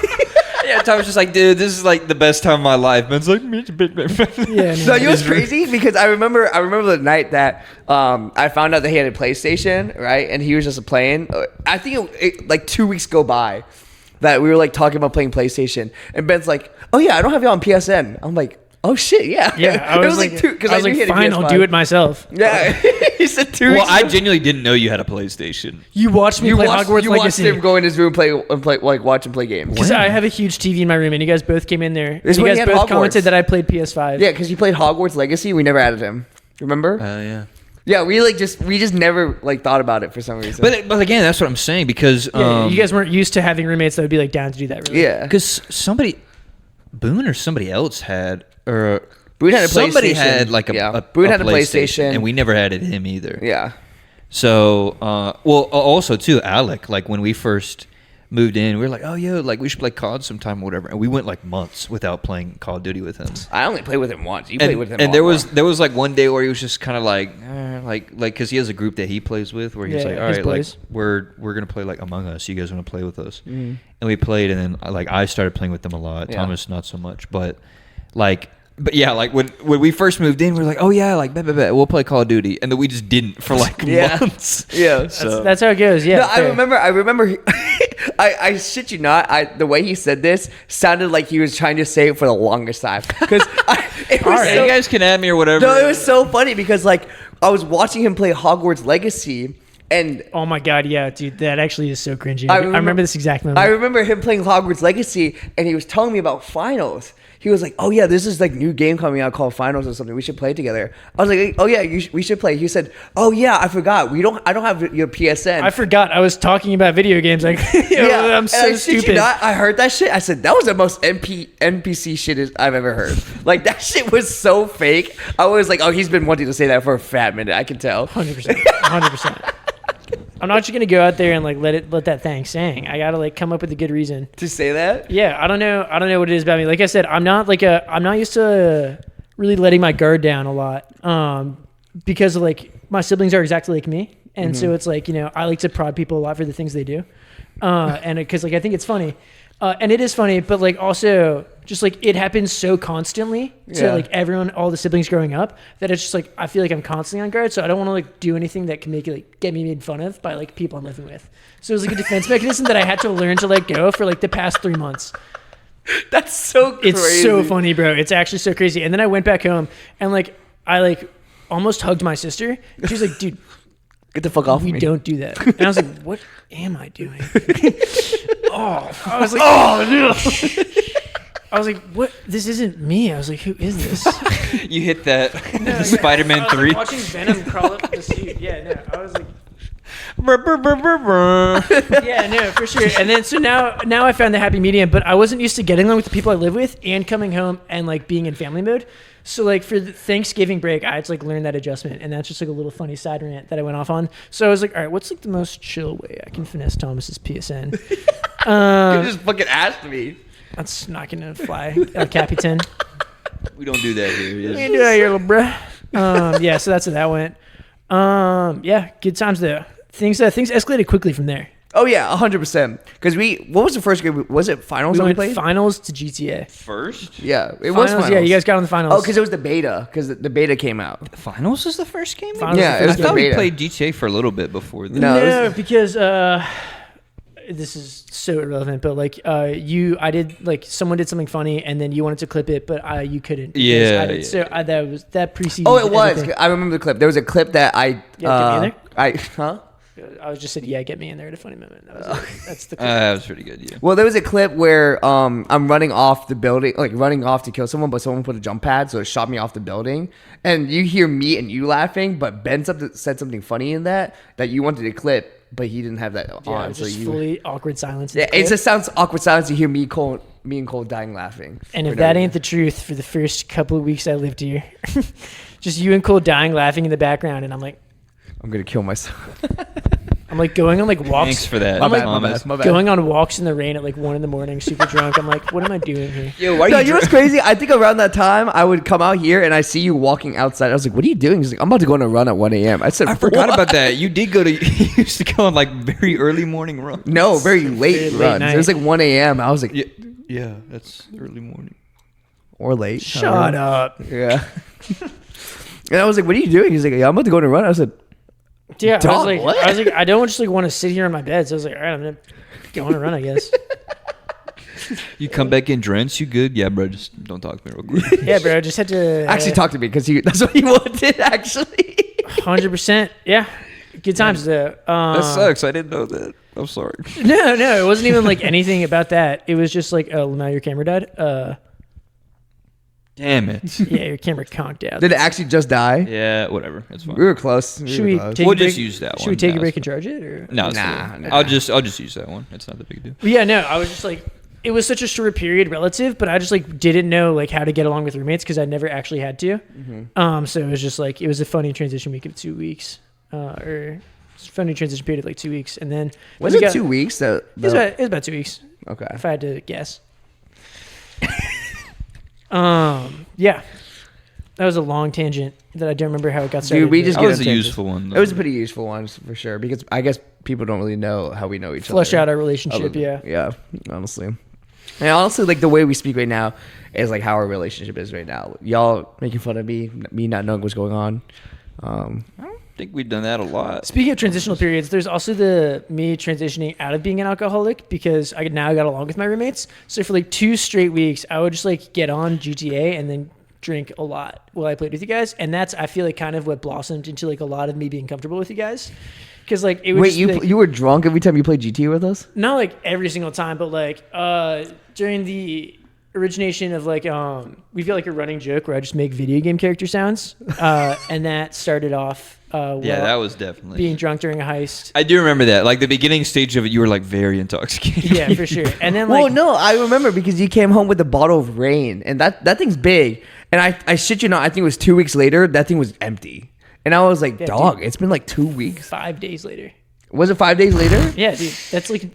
Speaker 2: Yeah, Tom was just like, dude, this is like the best time of my life. Ben's like,
Speaker 3: yeah,
Speaker 1: No, you know what's crazy? Because I remember the night that I found out that he had a PlayStation, right? And he was just playing. I think like 2 weeks go by that we were like talking about playing PlayStation, and Ben's like, "Oh yeah, I don't have you on PSN." I'm like, "Oh shit, yeah."
Speaker 3: Yeah, I was like,
Speaker 1: because
Speaker 3: I was like, fine, I'll do it myself.
Speaker 1: Yeah, he said 2 weeks.
Speaker 2: Well, I genuinely didn't know you had a PlayStation.
Speaker 3: You watched me play Hogwarts
Speaker 1: you watched
Speaker 3: Legacy.
Speaker 1: him go in his room watch him play games.
Speaker 3: Because I have a huge TV in my room, and you guys both came in there.
Speaker 1: This
Speaker 3: And you
Speaker 1: when he
Speaker 3: guys
Speaker 1: had
Speaker 3: both
Speaker 1: Hogwarts.
Speaker 3: commented that I played PS5.
Speaker 1: Yeah, because he played Hogwarts Legacy. We never added him. Remember?
Speaker 2: Yeah.
Speaker 1: Yeah, we just never like thought about it for some reason.
Speaker 2: But again, that's what I'm saying, because
Speaker 3: Yeah, you guys weren't used to having roommates that would be like down to do that. Really.
Speaker 1: yeah,
Speaker 2: because Boone or somebody else had, or
Speaker 1: Boone had a
Speaker 2: somebody
Speaker 1: PlayStation.
Speaker 2: had like
Speaker 1: Boone had a PlayStation,
Speaker 2: and we never had it him either.
Speaker 1: yeah.
Speaker 2: So, also too, Alec, like when we first moved in, we were like, oh, yo, like we should play COD sometime or whatever. And we went like months without playing Call of Duty with him.
Speaker 1: I only played with him once. You played with him.
Speaker 2: And
Speaker 1: a
Speaker 2: there
Speaker 1: lot
Speaker 2: was like one day where he was just kind of like because he has a group that he plays with, where he's
Speaker 3: Yeah,
Speaker 2: like, all
Speaker 3: his
Speaker 2: right, like
Speaker 3: boys.
Speaker 2: we're gonna play like Among Us. You guys want to play with us? And we played, and then like I started playing with them a lot.
Speaker 1: Yeah.
Speaker 2: Thomas not so much, but yeah, like when we first moved in, we were like, oh yeah, like bet, we'll play Call of Duty, and then we just didn't for like
Speaker 1: Yeah.
Speaker 2: months.
Speaker 1: Yeah.
Speaker 2: So
Speaker 3: That's how it goes. Yeah.
Speaker 1: No,
Speaker 3: fair.
Speaker 1: I remember. I shit you not. The way he said this sounded like he was trying to say it for the longest time. Because it was
Speaker 2: all right,
Speaker 1: so,
Speaker 2: you guys can add me or whatever.
Speaker 1: no, it was so funny because like I was watching him play Hogwarts Legacy, and
Speaker 3: Oh my god, yeah, dude, that actually is so cringy.
Speaker 1: I
Speaker 3: I
Speaker 1: remember-
Speaker 3: remember this exact moment.
Speaker 1: I remember him playing Hogwarts Legacy, and he was telling me about Finals. He was like, "Oh yeah, this is like new game coming out called Finals or something. We should play it together." I was like, "Oh yeah, we should play." He said, "Oh yeah, I forgot. I don't have your PSN."
Speaker 3: I forgot I was talking about video games. Like,
Speaker 1: Yeah,
Speaker 3: I'm
Speaker 1: and
Speaker 3: so
Speaker 1: I shit
Speaker 3: stupid.
Speaker 1: you not, I heard that shit. I said that was the most NPC shit I've ever heard. Like that shit was so fake. I was like, "Oh, he's been wanting to say that for a fat minute. I can tell."
Speaker 3: 100%. 100%. I'm not just gonna go out there and like let that thing sing. I gotta like come up with a good reason.
Speaker 1: To say that?
Speaker 3: Yeah, I don't know what it is about me. Like I said, I'm not used to really letting my guard down a lot. Because of like my siblings are exactly like me, and so it's like, I like to prod people a lot for the things they do, and because like I think it's funny, and it is funny, but like also just like it happens so constantly to
Speaker 1: Yeah.
Speaker 3: like everyone, all the siblings growing up, that it's just like I feel like I'm constantly on guard, so I don't want to like do anything that can make it like get me made fun of by like people I'm living with. So it was like a defense mechanism that I had to learn to let go for like the past 3 months.
Speaker 1: That's so crazy.
Speaker 3: It's so funny, bro. It's actually so crazy. And then I went back home and like I like almost hugged my sister. She was like, dude,
Speaker 1: Get the fuck off
Speaker 3: we
Speaker 1: of me.
Speaker 3: don't do that. And I was like, what am I doing? I was like, oh no. I was like, what? This isn't me. I was like, who is this?
Speaker 2: You hit that
Speaker 3: No,
Speaker 2: Spider-Man
Speaker 3: I was,
Speaker 2: 3.
Speaker 3: Like, watching Venom crawl up the suit. Yeah, no. I was like, Yeah, no, for sure. And then so now I found the happy medium, but I wasn't used to getting along with the people I live with and coming home and like being in family mode. So like for the Thanksgiving break, I had to like learn that adjustment, and that's just like a little funny side rant that I went off on. So I was like, all right, what's like the most chill way I can finesse Thomas's PSN?
Speaker 1: You just fucking asked me.
Speaker 3: That's not gonna fly, Capitan.
Speaker 2: We don't do that here.
Speaker 3: You
Speaker 2: Yes.
Speaker 3: can do that here, little bruh. Yeah, so that's how that went. Yeah, good times though. Things escalated quickly from there.
Speaker 1: Oh yeah, 100%. Because what was the first game? Was it finals
Speaker 3: We
Speaker 1: that we
Speaker 3: went
Speaker 1: played?
Speaker 3: finals to GTA.
Speaker 2: First?
Speaker 1: Yeah, it was
Speaker 3: Finals,
Speaker 1: finals.
Speaker 3: yeah, you guys got on the finals.
Speaker 1: Oh, because it was the beta. Because the beta came out.
Speaker 2: Finals was the first game?
Speaker 3: Finals
Speaker 1: Yeah,
Speaker 3: was the
Speaker 1: it
Speaker 3: first
Speaker 1: was
Speaker 2: I thought
Speaker 1: the
Speaker 2: we
Speaker 1: beta.
Speaker 2: played GTA for a little bit before that.
Speaker 1: No, it
Speaker 3: No,
Speaker 1: was-
Speaker 3: because this is so irrelevant, but like I did like someone did something funny and then you wanted to clip it, but you couldn't. because
Speaker 2: Yeah,
Speaker 3: I did.
Speaker 2: yeah.
Speaker 3: So that was that preceded.
Speaker 1: Oh, it was.
Speaker 3: everything.
Speaker 1: I remember the clip. There was a clip that I.
Speaker 3: Yeah, get me in
Speaker 1: Huh?
Speaker 3: I was just said, yeah, get me in there at a funny moment. That was it. That's the clip.
Speaker 2: That was pretty good, yeah.
Speaker 1: Well, there was a clip where I'm running off the building, like running off to kill someone, but someone put a jump pad, so it shot me off the building. And you hear me and you laughing, but Ben said something funny in that you wanted to clip, but he didn't have that
Speaker 3: Yeah,
Speaker 1: on. So
Speaker 3: just
Speaker 1: you.
Speaker 3: fully awkward silence. in
Speaker 1: Yeah,
Speaker 3: the
Speaker 1: it
Speaker 3: clip.
Speaker 1: just sounds awkward silence. You hear me and Cole dying laughing.
Speaker 3: And if
Speaker 1: For
Speaker 3: that
Speaker 1: no
Speaker 3: ain't the truth, for the first couple of weeks I lived here, just you and Cole dying laughing in the background, and I'm like
Speaker 1: I'm gonna kill myself.
Speaker 3: going on like walks.
Speaker 2: Thanks for that,
Speaker 3: I'm like
Speaker 2: Thomas.
Speaker 1: my bad.
Speaker 3: going on walks in the rain at like 1 a.m, super drunk. I'm like, what am I doing here?
Speaker 2: Yo, why
Speaker 1: No, you know what's crazy? I think around that time I would come out here and I see you walking outside. I was like, "What are you doing?" He's like, "I'm about to go on a run at 1 a.m." I said,
Speaker 2: I forgot
Speaker 1: "What?"
Speaker 2: about that. You did go to. You used to go on like very early morning runs.
Speaker 1: No, very late
Speaker 3: Very late
Speaker 1: runs.
Speaker 3: night.
Speaker 1: It was like 1 a.m. I was like,
Speaker 2: Yeah, that's early morning.
Speaker 1: or late.
Speaker 3: Shut up.
Speaker 1: Yeah. And I was like, "What are you doing?" He's like, "Yeah, I'm about to go on a run." I said,
Speaker 3: Yeah, I
Speaker 1: Dog,
Speaker 3: was like,
Speaker 1: what?
Speaker 3: I don't just like want to sit here on my bed. So I was like, all right, I'm gonna go on a run, I guess.
Speaker 2: You come back in drenched. You good? Yeah, bro. Just don't talk to me real quick.
Speaker 3: Yeah, bro, I just had to
Speaker 1: "Actually, talk to me," because that's what he wanted. Actually.
Speaker 3: 100%. Yeah, good times though.
Speaker 2: That sucks. I didn't know that. I'm sorry.
Speaker 3: No, it wasn't even like anything about that. It was just like, oh, now your camera died.
Speaker 2: Damn it.
Speaker 3: Yeah, your camera conked out.
Speaker 1: Did it actually just die?
Speaker 2: Yeah, whatever. It's fine.
Speaker 1: We were close.
Speaker 3: Should we take
Speaker 2: We'll
Speaker 3: a break?
Speaker 2: just use that
Speaker 3: Should
Speaker 2: one.
Speaker 3: we take a
Speaker 2: No,
Speaker 3: break
Speaker 2: it's
Speaker 3: and charge it? Or?
Speaker 2: No, it's
Speaker 1: Nah,
Speaker 2: cool.
Speaker 1: nah.
Speaker 2: I'll just use that one. It's not the big deal.
Speaker 3: But yeah, no, I was just like, it was such a short period relative, but I just like didn't know like how to get along with roommates because I never actually had to. So it was just like it was a funny transition week of 2 weeks, or funny transition period of like 2 weeks, and then
Speaker 1: Was
Speaker 3: we
Speaker 1: it
Speaker 3: got-
Speaker 1: 2 weeks?
Speaker 3: It was about 2 weeks
Speaker 1: Okay.
Speaker 3: if I had to guess. Yeah, that was a long tangent that I don't remember how it got started.
Speaker 1: Dude, we
Speaker 3: but-
Speaker 1: just
Speaker 2: That
Speaker 1: get
Speaker 2: was a
Speaker 1: into
Speaker 2: useful one.
Speaker 1: It was a pretty useful one for sure because I guess people don't really know how we know each
Speaker 3: flush
Speaker 1: other.
Speaker 3: out our relationship. Yeah.
Speaker 1: Yeah, honestly. And honestly, like the way we speak right now is like how our relationship is right now. Y'all making fun of me not knowing what's going on.
Speaker 2: I don't think we've done that a lot.
Speaker 3: Speaking of transitional periods, there's also the me transitioning out of being an alcoholic because I now got along with my roommates. So for like 2 straight weeks, I would just like get on GTA and then drink a lot while I played with you guys, and that's I feel like kind of what blossomed into like a lot of me being comfortable with you guys. Because like it was
Speaker 1: Wait,
Speaker 3: just,
Speaker 1: you
Speaker 3: like,
Speaker 1: you were drunk every time you played GTA with us?
Speaker 3: not like every single time, but like during the origination of like we've got like a running joke where I just make video game character sounds, and that started off
Speaker 2: Yeah, that was definitely.
Speaker 3: being drunk during a heist.
Speaker 2: I do remember that. Like the beginning stage of it, you were like very intoxicated.
Speaker 3: Yeah, for sure. And then like
Speaker 1: Well, no, I remember because you came home with a bottle of rain, and that thing's big. And I shit you not, I think it was 2 weeks later, that thing was empty. And I was like,
Speaker 3: Yeah,
Speaker 1: dog,
Speaker 3: dude.
Speaker 1: it's been like 2 weeks.
Speaker 3: 5 days later.
Speaker 1: Was it 5 days later?
Speaker 3: Yeah, dude, that's like,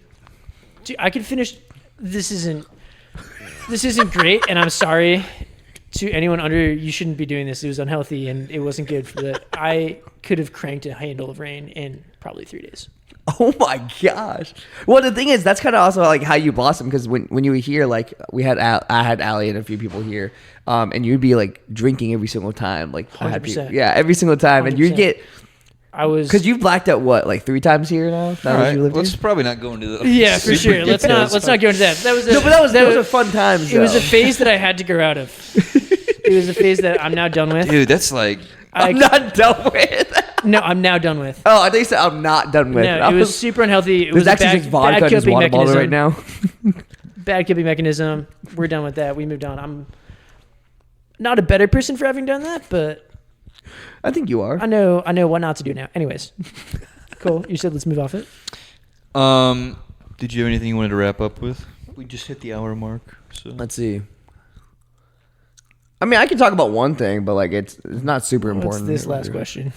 Speaker 3: dude, I could finish. This isn't great, and I'm sorry to anyone under. You shouldn't be doing this. It was unhealthy, and it wasn't good for the. I could have cranked a handle of rain in probably 3 days.
Speaker 1: Oh my gosh. Well, the thing is, that's kind of also like how you blossom because when you were here, like I had Allie and a few people here, and you'd be like drinking every single time. Like I had
Speaker 3: 100%.
Speaker 1: yeah, every single time, and you'd
Speaker 3: 100%.
Speaker 1: get
Speaker 3: I was
Speaker 1: because you blacked out what like 3 times here now. That
Speaker 2: All
Speaker 1: was
Speaker 2: right,
Speaker 1: you lived
Speaker 2: let's
Speaker 1: here?
Speaker 2: probably not go into the.
Speaker 3: yeah, for
Speaker 2: super
Speaker 3: sure. Let's
Speaker 2: details.
Speaker 3: not go into that. That was a,
Speaker 1: No, but those
Speaker 3: that
Speaker 1: were fun times.
Speaker 3: It was a
Speaker 1: though.
Speaker 3: phase that I had to grow out of. It was a phase that I'm now done with.
Speaker 2: Dude, that's like.
Speaker 1: I'm not done with.
Speaker 3: No, I'm now done with.
Speaker 1: Oh, I think you said I'm not done with.
Speaker 3: No,
Speaker 1: I
Speaker 3: it was super unhealthy. It
Speaker 1: There's
Speaker 3: was a
Speaker 1: actually
Speaker 3: bad,
Speaker 1: just vodka
Speaker 3: bad
Speaker 1: in his
Speaker 3: coping
Speaker 1: water bottle right
Speaker 3: mechanism.
Speaker 1: now.
Speaker 3: Bad coping mechanism. We're done with that. We moved on. I'm not a better person for having done that, but
Speaker 1: I think you are.
Speaker 3: I know what not to do now. Anyways, Cool. You said let's move off it.
Speaker 2: Did you have anything you wanted to wrap up with? We just hit the hour mark. So
Speaker 1: Let's see. I mean, I can talk about one thing, but like it's not super
Speaker 3: What's
Speaker 1: important.
Speaker 3: this last question?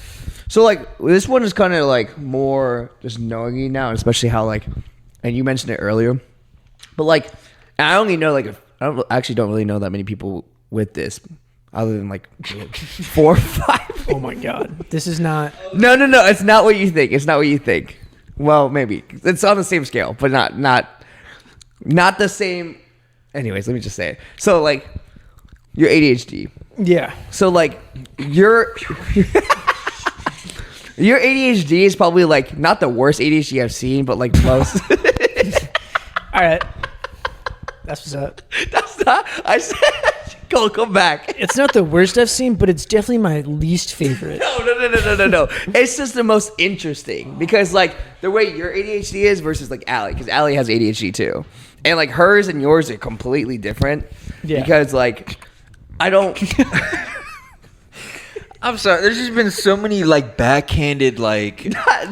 Speaker 1: So like this one is kind of like more just knowing you now, especially how like, and you mentioned it earlier, but like I only know like actually don't really know that many people with this, other than like 4 or 5.
Speaker 3: Oh my god, this is not.
Speaker 1: No, it's not what you think. It's not what you think. Well, maybe it's on the same scale, but not the same. Anyways, let me just say it. So like, you're ADHD.
Speaker 3: Yeah.
Speaker 1: So like, your ADHD is probably like not the worst ADHD I've seen, but like most.
Speaker 3: All right. That's what's up.
Speaker 1: That's not. I said, come back.
Speaker 3: It's not the worst I've seen, but it's definitely my least favorite.
Speaker 1: No. It's just the most interesting because like the way your ADHD is versus like Allie, because Allie has ADHD too, and like hers and yours are completely different.
Speaker 3: Yeah.
Speaker 1: Because like I don't.
Speaker 2: I'm sorry. There's just been so many like backhanded like.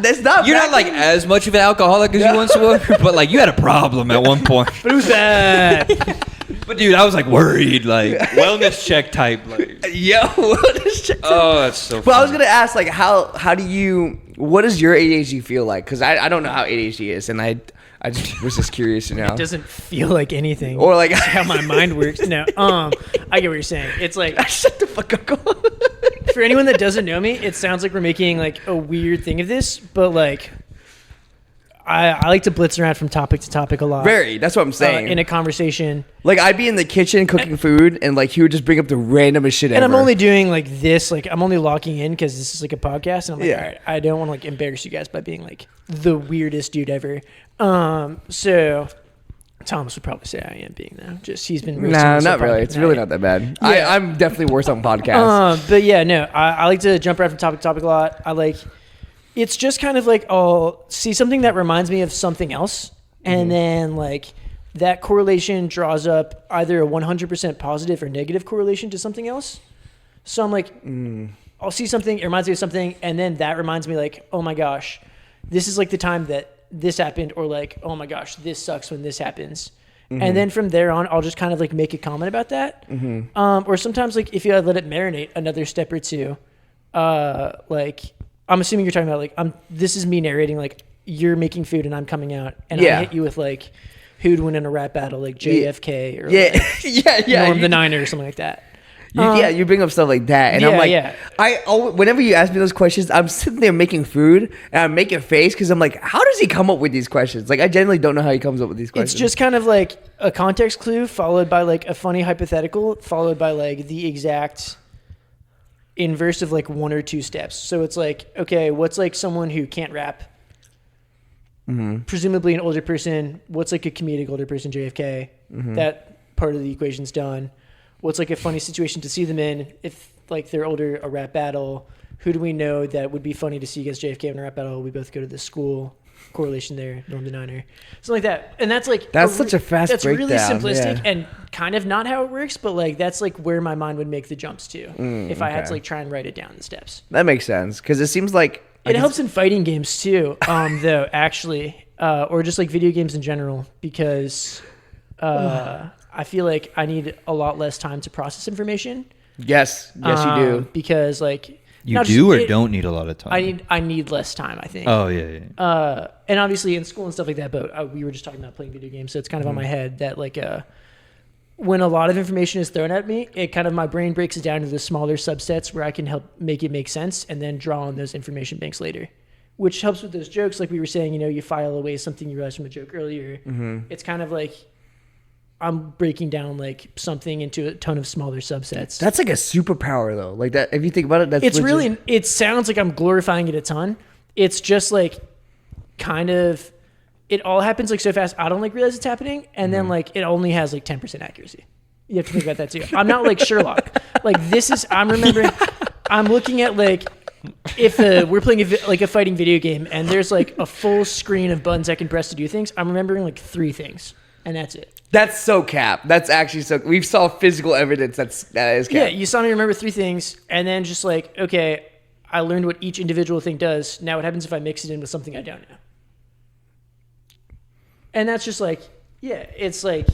Speaker 1: That's not.
Speaker 2: You're not like as much of an alcoholic as you once were, but like you had a problem at one point.
Speaker 3: But it was bad.
Speaker 2: But dude, I was like worried, like wellness check type. Like,
Speaker 1: Yo,
Speaker 2: oh, that's so.
Speaker 1: But I was
Speaker 2: funny.
Speaker 1: gonna ask, like, how do you? What does your ADHD feel like? Because I don't know how ADHD is, and I just was just curious to know.
Speaker 3: It doesn't feel like anything.
Speaker 1: Or like
Speaker 3: It's how my mind works. No, I get what you're saying. It's like
Speaker 1: shut the fuck up.
Speaker 3: for anyone that doesn't know me, it sounds like we're making like a weird thing of this, but like I like to blitz around from topic to topic a lot.
Speaker 1: Very. That's what I'm saying.
Speaker 3: In a conversation.
Speaker 1: Like I'd be in the kitchen cooking food, and like he would just bring up the randomest shit
Speaker 3: And
Speaker 1: ever.
Speaker 3: I'm only doing like this, like I'm only locking in because this is like a podcast, and I'm like,
Speaker 1: Yeah.
Speaker 3: all right, I don't want to like embarrass you guys by being like the weirdest dude ever. So Thomas would probably say I am being though. Just he's been roasting
Speaker 1: Nah,
Speaker 3: me so
Speaker 1: not really.
Speaker 3: far.
Speaker 1: It's really not that bad.
Speaker 3: Yeah.
Speaker 1: I'm definitely worse on podcasts.
Speaker 3: But yeah, no, I like to jump around from topic to topic a lot. I like, it's just kind of like I'll see something that reminds me of something else, and then like that correlation draws up either a 100% positive or negative correlation to something else. So I'm like, I'll see something, it reminds me of something, and then that reminds me like, oh my gosh, this is like the time that this happened, or like, oh my gosh, this sucks when this happens. And then from there on, I'll just kind of like make a comment about that. Or sometimes like if you let it marinate another step or two, like I'm assuming you're talking about like this is me narrating like you're making food and I'm coming out and
Speaker 1: Yeah.
Speaker 3: I hit you with like who'd win in a rap battle like JFK or
Speaker 1: Yeah,
Speaker 3: like
Speaker 1: yeah.
Speaker 3: Norm
Speaker 1: you-
Speaker 3: the Niner or something like that.
Speaker 1: you bring up stuff like that, and I'm
Speaker 3: yeah,
Speaker 1: like,
Speaker 3: yeah.
Speaker 1: whenever you ask me those questions, I'm sitting there making food, and I'm making a face because I'm like, how does he come up with these questions? Like, I genuinely don't know how he comes up with these questions.
Speaker 3: It's just kind of like a context clue followed by like a funny hypothetical followed by like the exact inverse of like one or two steps. So it's like, okay, what's like someone who can't rap? Presumably an older person. What's like a comedic older person, JFK? That part of the equation's done. What's like a funny situation to see them in if like they're older, a rap battle? Who do we know that would be funny to see against JFK in a rap battle? We both go to this school. Correlation there, Norm the Niner. Something like that. And that's like...
Speaker 1: That's such a fast
Speaker 3: That's really
Speaker 1: breakdown,
Speaker 3: simplistic
Speaker 1: yeah.
Speaker 3: and kind of not how it works, but like that's like where my mind would make the jumps to if I had
Speaker 1: okay.
Speaker 3: to like try and write it down the steps.
Speaker 1: That makes sense because it seems like
Speaker 3: It helps in fighting games too, though, actually, or just like video games in general, because I feel like I need a lot less time to process information.
Speaker 1: Yes, you do.
Speaker 3: Because like
Speaker 2: You
Speaker 3: not
Speaker 2: do
Speaker 3: just-
Speaker 2: or don't need a lot of time?
Speaker 3: I need less time, I think.
Speaker 2: Oh yeah.
Speaker 3: And obviously in school and stuff like that, but we were just talking about playing video games, so it's kind of on my head that like when a lot of information is thrown at me, it kind of my brain breaks it down into the smaller subsets where I can help make it make sense and then draw on those information banks later, which helps with those jokes. Like we were saying, you file away something you realized from a joke earlier. It's kind of like I'm breaking down like something into a ton of smaller subsets.
Speaker 1: That's like a superpower though. Like that, if you think about it, that's
Speaker 3: It's
Speaker 1: legit.
Speaker 3: really, it sounds like I'm glorifying it a ton. It's just like kind of, it all happens like so fast. I don't like realize it's happening. And then like, it only has like 10% accuracy. You have to think about that too. I'm not like Sherlock. Like this is, I'm remembering, I'm looking at like, if we're playing a fighting video game and there's like a full screen of buttons I can press to do things, I'm remembering like 3 things and that's it.
Speaker 1: That's so cap. That's actually so. We saw physical evidence that is cap.
Speaker 3: Yeah, you saw me remember 3 things, and then just like, okay, I learned what each individual thing does. Now what happens if I mix it in with something I don't know? And that's just like, yeah, it's like,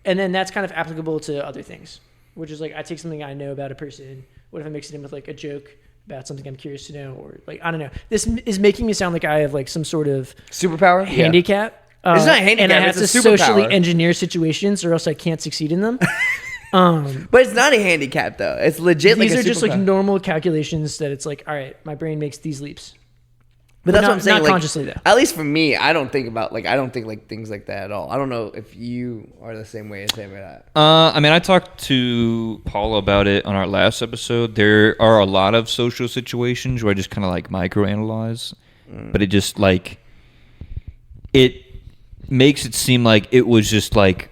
Speaker 3: and then that's kind of applicable to other things, which is like, I take something I know about a person. What if I mix it in with like a joke about something I'm curious to know? Or like, I don't know. This is making me sound like I have like some sort of
Speaker 1: Superpower?
Speaker 3: handicap.
Speaker 1: It's not a handicap,
Speaker 3: and I have
Speaker 1: it's
Speaker 3: to
Speaker 1: a superpower.
Speaker 3: socially engineer situations or else I can't succeed in them.
Speaker 1: But it's not a handicap, though. It's legit
Speaker 3: These
Speaker 1: like a
Speaker 3: are just like
Speaker 1: superpower.
Speaker 3: normal calculations that it's like, all right, my brain makes these leaps.
Speaker 1: But that's
Speaker 3: not,
Speaker 1: what I'm saying.
Speaker 3: Not
Speaker 1: like,
Speaker 3: consciously though.
Speaker 1: At least for me, I don't think like things like that at all. I don't know if you are the same way as him or that.
Speaker 2: I mean, I talked to Paula about it on our last episode. There are a lot of social situations where I just kind of like microanalyze, but it just like it makes it seem like it was just like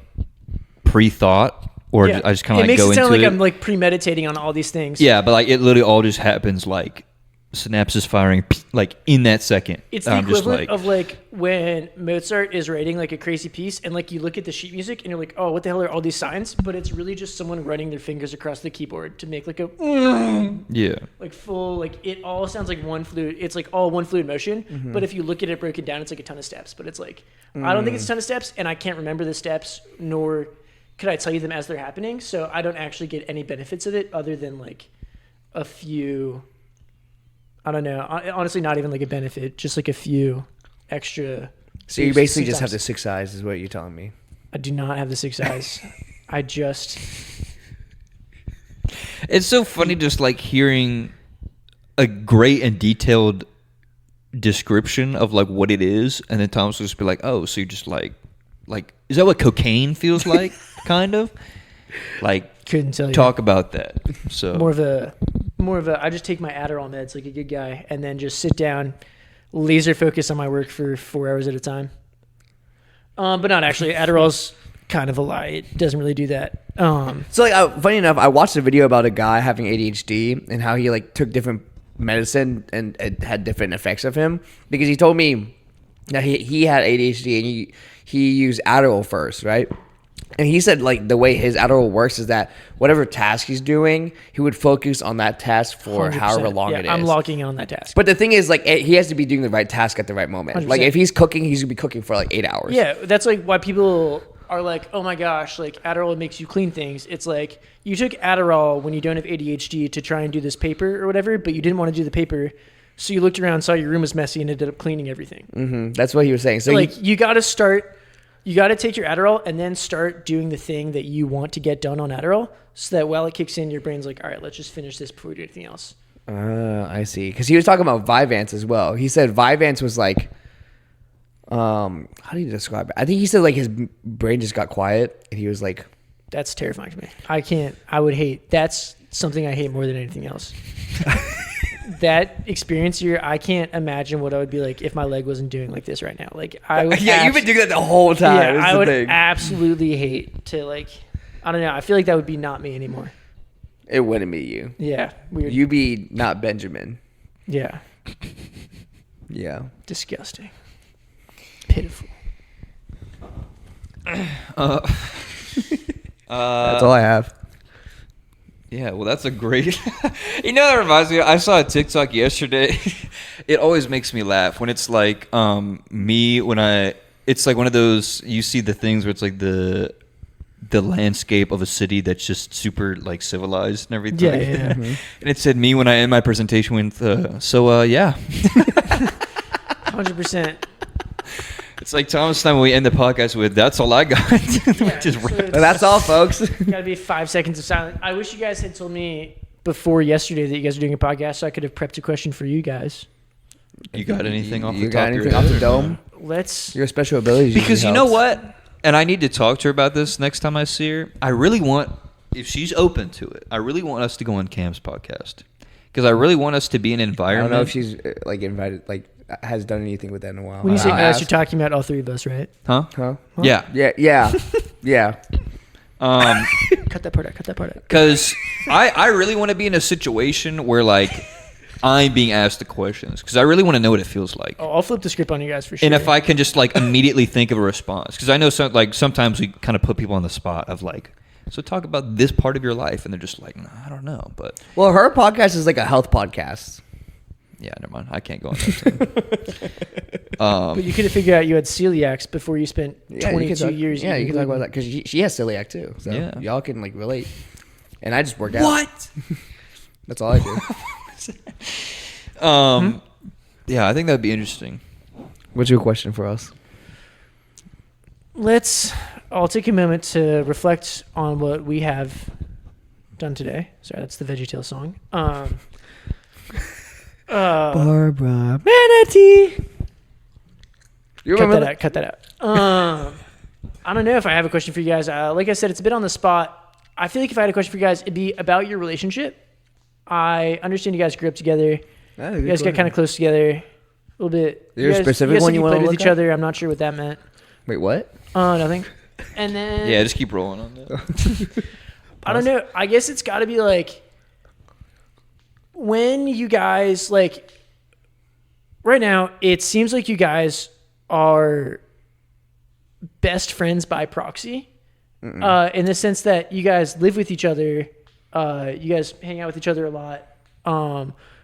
Speaker 2: pre-thought, or
Speaker 3: Yeah.
Speaker 2: I just kind of
Speaker 3: It
Speaker 2: like
Speaker 3: makes
Speaker 2: go
Speaker 3: it sound
Speaker 2: into
Speaker 3: like
Speaker 2: it.
Speaker 3: I'm like premeditating on all these things.
Speaker 2: Yeah, but like it literally all just happens like synapses firing like in that second.
Speaker 3: It's the
Speaker 2: I'm just
Speaker 3: equivalent of like when Mozart is writing like a crazy piece and like you look at the sheet music and you're like, oh, what the hell are all these signs? But it's really just someone running their fingers across the keyboard to make like a
Speaker 2: yeah.
Speaker 3: like full, like it all sounds like one fluid. It's like all one fluid motion. But if you look at it broken down, it's like a ton of steps. But it's like, I don't think it's a ton of steps and I can't remember the steps, nor could I tell you them as they're happening. So I don't actually get any benefits of it other than like a few, I don't know, honestly, not even like a benefit, just like a few extra.
Speaker 1: So you basically just have
Speaker 3: sometimes.
Speaker 1: the 6 eyes, is what you're telling me.
Speaker 3: I do not have the 6 eyes. I just,
Speaker 2: It's so funny just like hearing a great and detailed description of like what it is, and then Thomas will just be like, "Oh, so you just like is that what cocaine feels like?" Kind of like
Speaker 3: couldn't tell you.
Speaker 2: talk about that. So
Speaker 3: More of a, I just take my Adderall meds like a good guy and then just sit down, laser focus on my work for 4 hours at a time. But not actually. Adderall's kind of a lie. It doesn't really do that.
Speaker 1: So like, funny enough, I watched a video about a guy having ADHD and how he like took different medicine and it had different effects of him, because he told me that he had ADHD and he used Adderall first, right? And he said like the way his Adderall works is that whatever task he's doing, he would focus on that task for
Speaker 3: 100%.
Speaker 1: however long it is.
Speaker 3: I'm locking in on that task.
Speaker 1: But the thing is, like, he has to be doing the right task at the right moment. Like,
Speaker 3: 100%.
Speaker 1: if he's cooking, he's gonna be cooking for like 8 hours.
Speaker 3: Yeah, that's like why people are like, oh my gosh, like Adderall makes you clean things. It's like you took Adderall when you don't have ADHD to try and do this paper or whatever, but you didn't want to do the paper. So you looked around, saw your room was messy, and ended up cleaning everything.
Speaker 1: That's what he was saying. So
Speaker 3: Like you got to take your Adderall and then start doing the thing that you want to get done on Adderall, so that while it kicks in, your brain's like, all right, let's just finish this before we do anything else.
Speaker 1: I see. Because he was talking about Vyvanse as well. He said Vyvanse was like, how do you describe it? I think he said like his brain just got quiet, and he was like,
Speaker 3: That's terrifying to me. That's something I hate more than anything else. That experience I can't imagine what I would be like if my leg wasn't doing like this right now. Like I would
Speaker 1: yeah, you've been doing that the whole time.
Speaker 3: Yeah,
Speaker 1: is
Speaker 3: I
Speaker 1: the
Speaker 3: would
Speaker 1: thing.
Speaker 3: absolutely hate to like, I don't know. I feel like that would be not me anymore.
Speaker 1: It wouldn't be you.
Speaker 3: Yeah, weird.
Speaker 1: You'd be not Benjamin.
Speaker 3: Yeah,
Speaker 1: Yeah.
Speaker 3: disgusting, pitiful.
Speaker 1: That's all I have.
Speaker 2: yeah, well, that's a great. You know, that reminds me. I saw a TikTok yesterday. It always makes me laugh when it's like me when I. It's like one of those you see the things where it's like the landscape of a city that's just super like civilized and everything.
Speaker 3: Yeah, yeah, yeah.
Speaker 2: And it said me when I end my presentation with yeah.
Speaker 3: 100%.
Speaker 2: It's like Thomas time when we end the podcast with that's all I got. Which is
Speaker 3: so
Speaker 2: right.
Speaker 3: it's-
Speaker 1: That's all, folks.
Speaker 3: Gotta be 5 seconds of silence. I wish you guys had told me before yesterday that you guys were doing a podcast, so I could have prepped a question for you guys.
Speaker 2: You got anything off
Speaker 1: You
Speaker 2: the
Speaker 1: got
Speaker 2: top of your
Speaker 1: anything off
Speaker 2: head
Speaker 1: the
Speaker 2: or
Speaker 1: dome?
Speaker 3: Let's.
Speaker 1: Your special abilities.
Speaker 2: Because you
Speaker 1: usually
Speaker 2: know
Speaker 1: helps.
Speaker 2: what? And I need to talk to her about this next time I see her. I really want, if she's open to it, I really want us to go on Cam's podcast. Because I really want us to be in an
Speaker 1: I
Speaker 2: environment.
Speaker 1: don't know if she's like invited, like has done anything with that in a while.
Speaker 3: When you say
Speaker 1: I'll
Speaker 3: us,
Speaker 1: ask.
Speaker 3: you're talking about all three of us, right?
Speaker 2: Huh?
Speaker 1: Huh?
Speaker 2: Yeah.
Speaker 1: Yeah, yeah, yeah.
Speaker 3: Cut that part out. Cut that part out.
Speaker 2: Because I really want to be in a situation where, like, I'm being asked the questions. Because I really want to know what it feels like.
Speaker 3: Oh, I'll flip the script on you guys for sure.
Speaker 2: And if I can just, like, immediately think of a response. Because I know, sometimes we kind of put people on the spot of, like, so talk about this part of your life. And they're just like, no, I don't know. But
Speaker 1: Well, her podcast is like a health podcast.
Speaker 2: Yeah, never mind. I can't go on that.
Speaker 3: But you could have figured out you had celiacs before you spent
Speaker 1: Yeah, you
Speaker 3: 22
Speaker 1: can talk,
Speaker 3: years.
Speaker 1: Yeah, you
Speaker 3: eating
Speaker 1: can talk about
Speaker 3: gluten.
Speaker 1: that because she has celiac too. So
Speaker 2: Yeah.
Speaker 1: y'all can like relate. And I just work out.
Speaker 2: What?
Speaker 1: That's all I do.
Speaker 2: Yeah, I think that'd be interesting.
Speaker 1: What's your question for us?
Speaker 3: I'll take a moment to reflect on what we have done today. Sorry, that's the VeggieTale song.
Speaker 1: Barbara Manatee. You
Speaker 3: Cut
Speaker 1: remember
Speaker 3: that out. Cut that out. I don't know if I have a question for you guys. Like I said, it's a bit on the spot. I feel like if I had a question for you guys, it'd be about your relationship. I understand you guys grew up together. You guys got kind of close together a little bit.
Speaker 1: Is there a specific
Speaker 3: you guys
Speaker 1: one
Speaker 3: said
Speaker 1: you wanna
Speaker 3: played with
Speaker 1: look
Speaker 3: each
Speaker 1: up?
Speaker 3: other. I'm not sure what that meant.
Speaker 1: Wait, what?
Speaker 3: Nothing. And then
Speaker 2: Yeah, just keep rolling on that.
Speaker 3: I don't know. I guess it's got to be like when you guys like right now. It seems like you guys are best friends by proxy, in the sense that you guys live with each other. You guys hang out with each other a lot.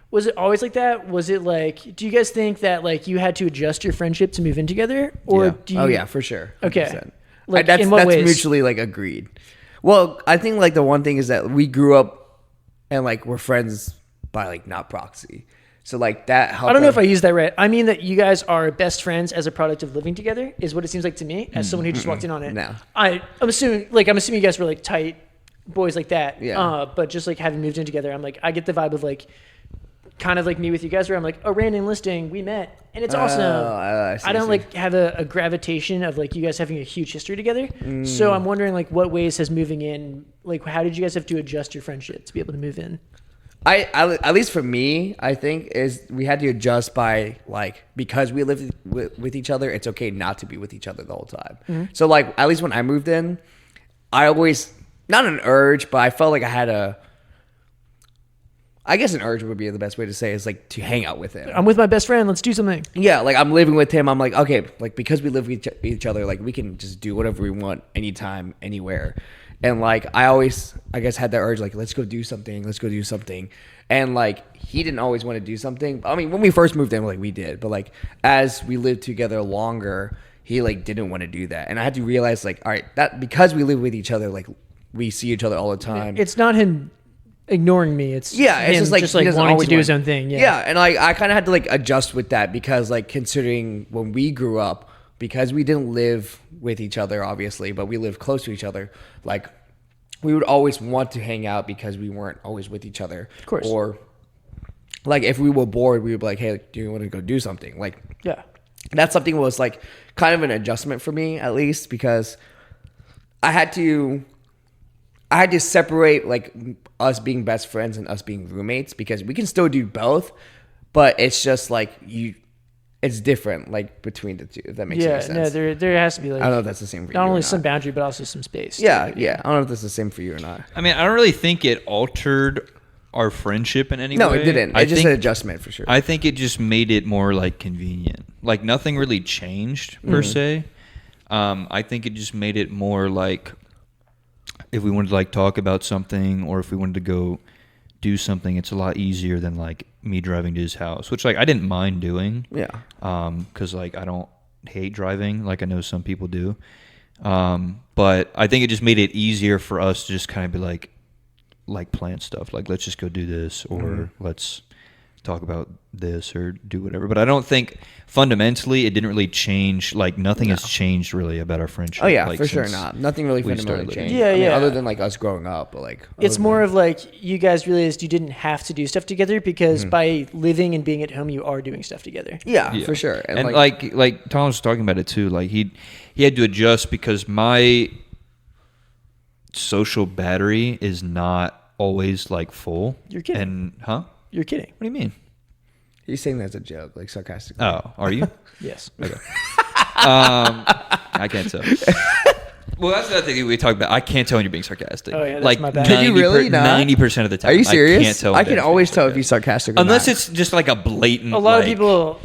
Speaker 3: Was it always like that? Was it like? Do you guys think that like you had to adjust your friendship to move in together, or
Speaker 1: Yeah.
Speaker 3: do you?
Speaker 1: Oh yeah, for sure.
Speaker 3: Okay.
Speaker 1: 100%.
Speaker 3: Like,
Speaker 1: that's
Speaker 3: in what
Speaker 1: that's
Speaker 3: ways?
Speaker 1: mutually like agreed. Well, I think like the one thing is that we grew up and like we're friends by like not proxy. So like that helped.
Speaker 3: I don't know if I used that right. I mean that you guys are best friends as a product of living together is what it seems like to me as someone who just walked in on it.
Speaker 1: No.
Speaker 3: I'm assuming you guys were like tight boys like that.
Speaker 1: Yeah.
Speaker 3: But just like having moved in together, I'm like I get the vibe of like kind of like me with you guys where I'm like a random listing, we met and it's awesome. I don't like have a gravitation of like you guys having a huge history together. So I'm wondering like what ways has moving in, like how did you guys have to adjust your friendship to be able to move in?
Speaker 1: I at least for me, I think is we had to adjust by like because we lived with each other, it's okay not to be with each other the whole time. So like at least when I moved in, I always not an urge, but I felt like I had I guess an urge would be the best way to say is like to hang out with him.
Speaker 3: I'm with my best friend, let's do something.
Speaker 1: Yeah, like I'm living with him. I'm like, okay, like because we live with each other, like we can just do whatever we want anytime, anywhere. And like I always, I guess, had that urge, like let's go do something, And like he didn't always want to do something. I mean, when we first moved in, like we did, but like as we lived together longer, he like didn't want to do that. And I had to realize, like, all right, that because we live with each other, like we see each other all the time.
Speaker 3: It's not him ignoring me. It's
Speaker 1: Yeah, it's
Speaker 3: him
Speaker 1: just like he doesn't
Speaker 3: wanting to
Speaker 1: always
Speaker 3: do his
Speaker 1: want-
Speaker 3: own thing.
Speaker 1: Yeah, and I kind of had to like adjust with that because like considering when we grew up, because we didn't live with each other obviously, but we lived close to each other, like we would always want to hang out because we weren't always with each other.
Speaker 3: Of course.
Speaker 1: Or like if we were bored, we would be like, hey, do you want to go do something? Like
Speaker 3: Yeah.
Speaker 1: that's something that was like kind of an adjustment for me at least because I had to separate like us being best friends and us being roommates because we can still do both, but it's just like it's different like between the two, if that makes any sense.
Speaker 3: No, there has to be like
Speaker 1: I don't know if that's the same for you.
Speaker 3: not
Speaker 1: or
Speaker 3: only
Speaker 1: not.
Speaker 3: some boundary but also some space.
Speaker 1: Yeah. I don't know if that's the same for you or not.
Speaker 2: I mean, I don't really think it altered our friendship in any
Speaker 1: No,
Speaker 2: way.
Speaker 1: it didn't.
Speaker 2: I
Speaker 1: It's just
Speaker 2: think,
Speaker 1: an adjustment for sure.
Speaker 2: I think it just made it more like convenient. Like nothing really changed per se. I think it just made it more like if we wanted to like talk about something or if we wanted to go do something, it's a lot easier than like me driving to his house, which like I didn't mind doing.
Speaker 1: Yeah.
Speaker 2: Because like I don't hate driving like I know some people do. But I think it just made it easier for us to just kind of be like plan stuff. Like let's just go do this or let's talk about this or do whatever. But I don't think fundamentally it didn't really change. Like nothing has changed really about our friendship.
Speaker 1: Oh yeah,
Speaker 2: like,
Speaker 1: for sure
Speaker 2: since
Speaker 1: not. Nothing really
Speaker 2: we
Speaker 1: fundamentally
Speaker 2: started
Speaker 1: changed.
Speaker 2: living.
Speaker 3: Yeah,
Speaker 1: I mean,
Speaker 3: yeah.
Speaker 1: other than like us growing up, but like
Speaker 3: It's
Speaker 1: other
Speaker 3: more
Speaker 1: than-
Speaker 3: of like you guys realized you didn't have to do stuff together because by living and being at home you are doing stuff together.
Speaker 1: yeah,
Speaker 2: Yeah.
Speaker 1: for sure.
Speaker 2: And like Tom was talking about it too. Like he had to adjust because my social battery is not always like full.
Speaker 3: You're kidding.
Speaker 2: And huh?
Speaker 3: You're kidding.
Speaker 2: What do you mean?
Speaker 1: he's saying that as a joke, like sarcastically.
Speaker 2: Oh, are you?
Speaker 3: Yes.
Speaker 2: I can't tell. Well, that's the thing we talked about. I can't tell when you're being sarcastic.
Speaker 3: Oh, yeah, that's
Speaker 2: like
Speaker 3: my bad.
Speaker 1: Did you really not?
Speaker 2: 90% of the time.
Speaker 1: Are you serious?
Speaker 2: I can't tell.
Speaker 1: I
Speaker 2: when
Speaker 1: can
Speaker 2: Ben's
Speaker 1: always
Speaker 2: being
Speaker 1: tell if he's
Speaker 2: sarcastic.
Speaker 1: sarcastic or
Speaker 2: Unless
Speaker 1: not.
Speaker 2: it's just like a blatant.
Speaker 3: A lot of
Speaker 2: like-
Speaker 3: people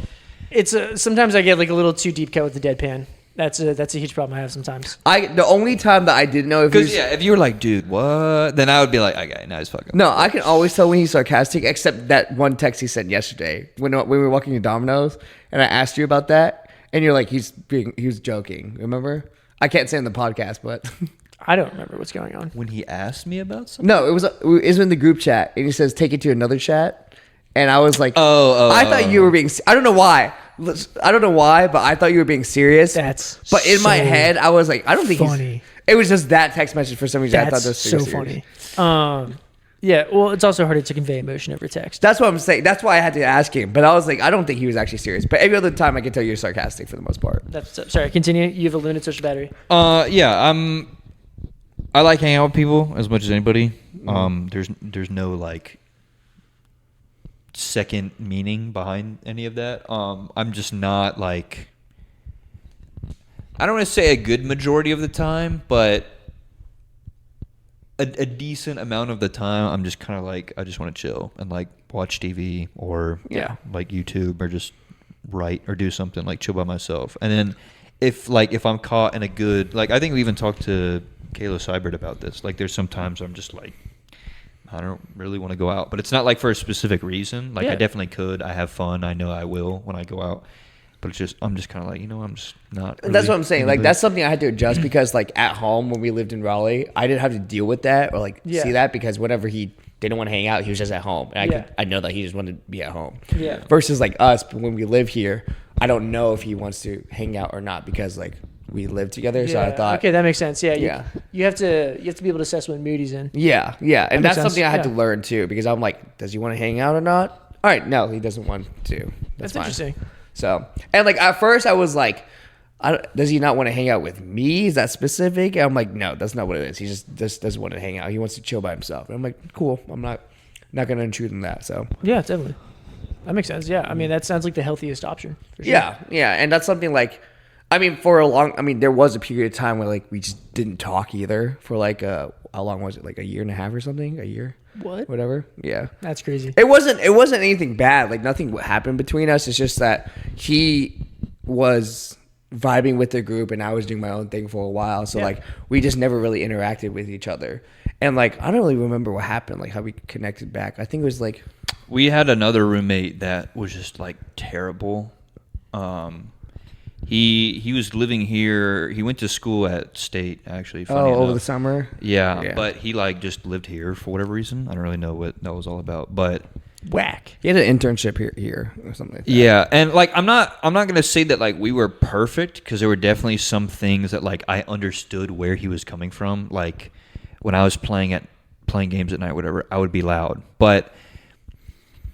Speaker 3: it's sometimes I get like a little too deep cut with the deadpan. That's a huge problem I have sometimes.
Speaker 1: The only time that I didn't know if he
Speaker 2: Because
Speaker 1: was,
Speaker 2: yeah, if you were like, dude, what? Then I would be like, okay, now he's fucking.
Speaker 1: no, I can always tell when he's sarcastic, except that one text he sent yesterday when we were walking to Domino's, and I asked you about that, and you're like, he was joking. Remember? I can't say in the podcast, but
Speaker 3: I don't remember what's going on.
Speaker 2: When he asked me about something.
Speaker 1: no, it was in the group chat, and he says take it to another chat, and I was like,
Speaker 2: Oh,
Speaker 1: I thought you were being. I don't know why. I don't know why, but I thought you were being serious.
Speaker 3: That's
Speaker 1: But in my
Speaker 3: so
Speaker 1: head, I was like, I don't think
Speaker 3: funny.
Speaker 1: It was just that text message for some reason. I thought
Speaker 3: That's
Speaker 1: this
Speaker 3: so
Speaker 1: was serious.
Speaker 3: funny. Yeah, well, it's also harder to convey emotion over text.
Speaker 1: That's what I'm saying. That's why I had to ask him. But I was like, I don't think he was actually serious. But every other time, I can tell you're sarcastic for the most part.
Speaker 3: Sorry, continue. You have a limited social battery.
Speaker 2: Yeah, I like hanging out with people as much as anybody. There's no like second meaning behind any of that. I'm just not like, I don't want to say a good majority of the time, but a decent amount of the time, I'm just kind of like, I just want to chill and like watch TV or like YouTube or just write or do something, like chill by myself. And then if I'm caught in a good, like I think we even talked to Kayla Seibert about this. Like there's sometimes I'm just like, I don't really want to go out, but it's not like for a specific reason. Like I definitely could. I have fun. I know I will when I go out. But it's just, I'm just kind of like, I'm just not. Really
Speaker 1: That's what I'm saying. Like
Speaker 2: into
Speaker 1: that's something I had to adjust because like at home when we lived in Raleigh, I didn't have to deal with that or like see that because whenever he didn't want to hang out, he was just at home, and I know that he just wanted to be at home.
Speaker 3: Yeah.
Speaker 1: Versus like us, when we live here, I don't know if he wants to hang out or not because like we live together. So I thought,
Speaker 3: okay, that makes sense. Yeah,
Speaker 1: Yeah.
Speaker 3: You have to be able to assess when mood he's in.
Speaker 1: yeah, and
Speaker 3: makes
Speaker 1: that's
Speaker 3: sense.
Speaker 1: something I had to
Speaker 3: Yeah.
Speaker 1: learn too because I'm like, does he want to hang out or not? All right, no, he doesn't want to.
Speaker 3: That's
Speaker 1: fine.
Speaker 3: interesting.
Speaker 1: So, and like at first I was like, does he not want to hang out with me? Is that specific? And I'm like, no, that's not what it is. He just doesn't want to hang out. He wants to chill by himself. And I'm like, cool. I'm not going to intrude in that. So
Speaker 3: Yeah, definitely. That makes sense. Yeah, I mean that sounds like the healthiest option. For sure.
Speaker 1: yeah, and that's something like, I mean, there was a period of time where like we just didn't talk either for like how long was it? Like a year and a half or something? A year?
Speaker 3: What?
Speaker 1: Whatever. Yeah.
Speaker 3: That's crazy.
Speaker 1: It wasn't anything bad. Like nothing happened between us. It's just that he was vibing with the group and I was doing my own thing for a while. So like we just never really interacted with each other. And like I don't really remember what happened, like how we connected back. I think it was like
Speaker 2: We had another roommate that was just like terrible. He was living here. He went to school at State actually. Funny
Speaker 1: over
Speaker 2: enough.
Speaker 1: the summer.
Speaker 2: Yeah, but he like just lived here for whatever reason. I don't really know what that was all about, but
Speaker 3: Whack.
Speaker 1: He had an internship here or something like that.
Speaker 2: yeah, and like I'm not gonna say that like we were perfect because there were definitely some things that like I understood where he was coming from. Like when I was playing games at night, whatever, I would be loud, but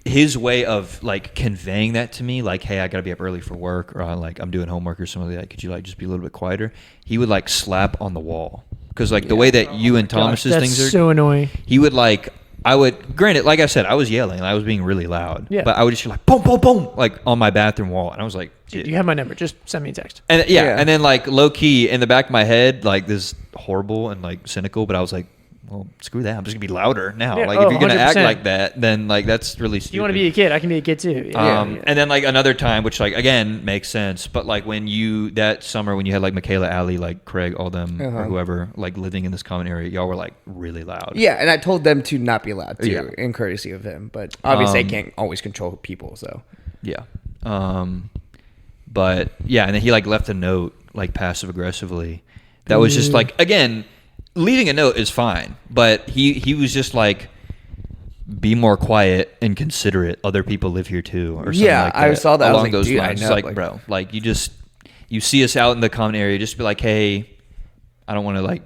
Speaker 2: his way of like conveying that to me, like, hey, I gotta be up early for work, or like I'm doing homework or something like that. Could you like just be a little bit quieter? He would like slap on the wall because like the way that you and Thomas's
Speaker 3: That's
Speaker 2: things are,
Speaker 3: so annoying.
Speaker 2: he would like. I would, granted, like I said, I was yelling and I was being really loud.
Speaker 3: Yeah.
Speaker 2: But I would just be like, boom, boom, boom, like on my bathroom wall. And I was like,
Speaker 3: Dude, you have my number. Just send me a text.
Speaker 2: and
Speaker 1: Yeah.
Speaker 2: and then like low key in the back of my head, like this horrible and like cynical, but I was like, well, screw that. I'm just gonna be louder now.
Speaker 3: Yeah,
Speaker 2: Like if you're gonna act
Speaker 3: 100%.
Speaker 2: like that, then like that's really stupid.
Speaker 3: You want to be a kid? I can be a kid too. Yeah.
Speaker 2: And then like another time, which like again makes sense, but like when that summer when you had like Michaela, Allie, like Craig, all them or whoever like living in this common area, y'all were like really loud.
Speaker 1: Yeah, and I told them to not be allowed to
Speaker 2: Yeah.
Speaker 1: in courtesy of him. But obviously I can't always control people, so
Speaker 2: Yeah. But yeah, and then he like left a note like passive aggressively. That was just like, again, leaving a note is fine, but he was just like, be more quiet and considerate. Other people live here too, or something
Speaker 1: Yeah,
Speaker 2: like that.
Speaker 1: I saw that. I was
Speaker 2: along
Speaker 1: like,
Speaker 2: those
Speaker 1: dude, I
Speaker 2: lines.
Speaker 1: know,
Speaker 2: Like,
Speaker 1: like-
Speaker 2: bro, like you see us out in the common area, just be like, hey, I don't want to like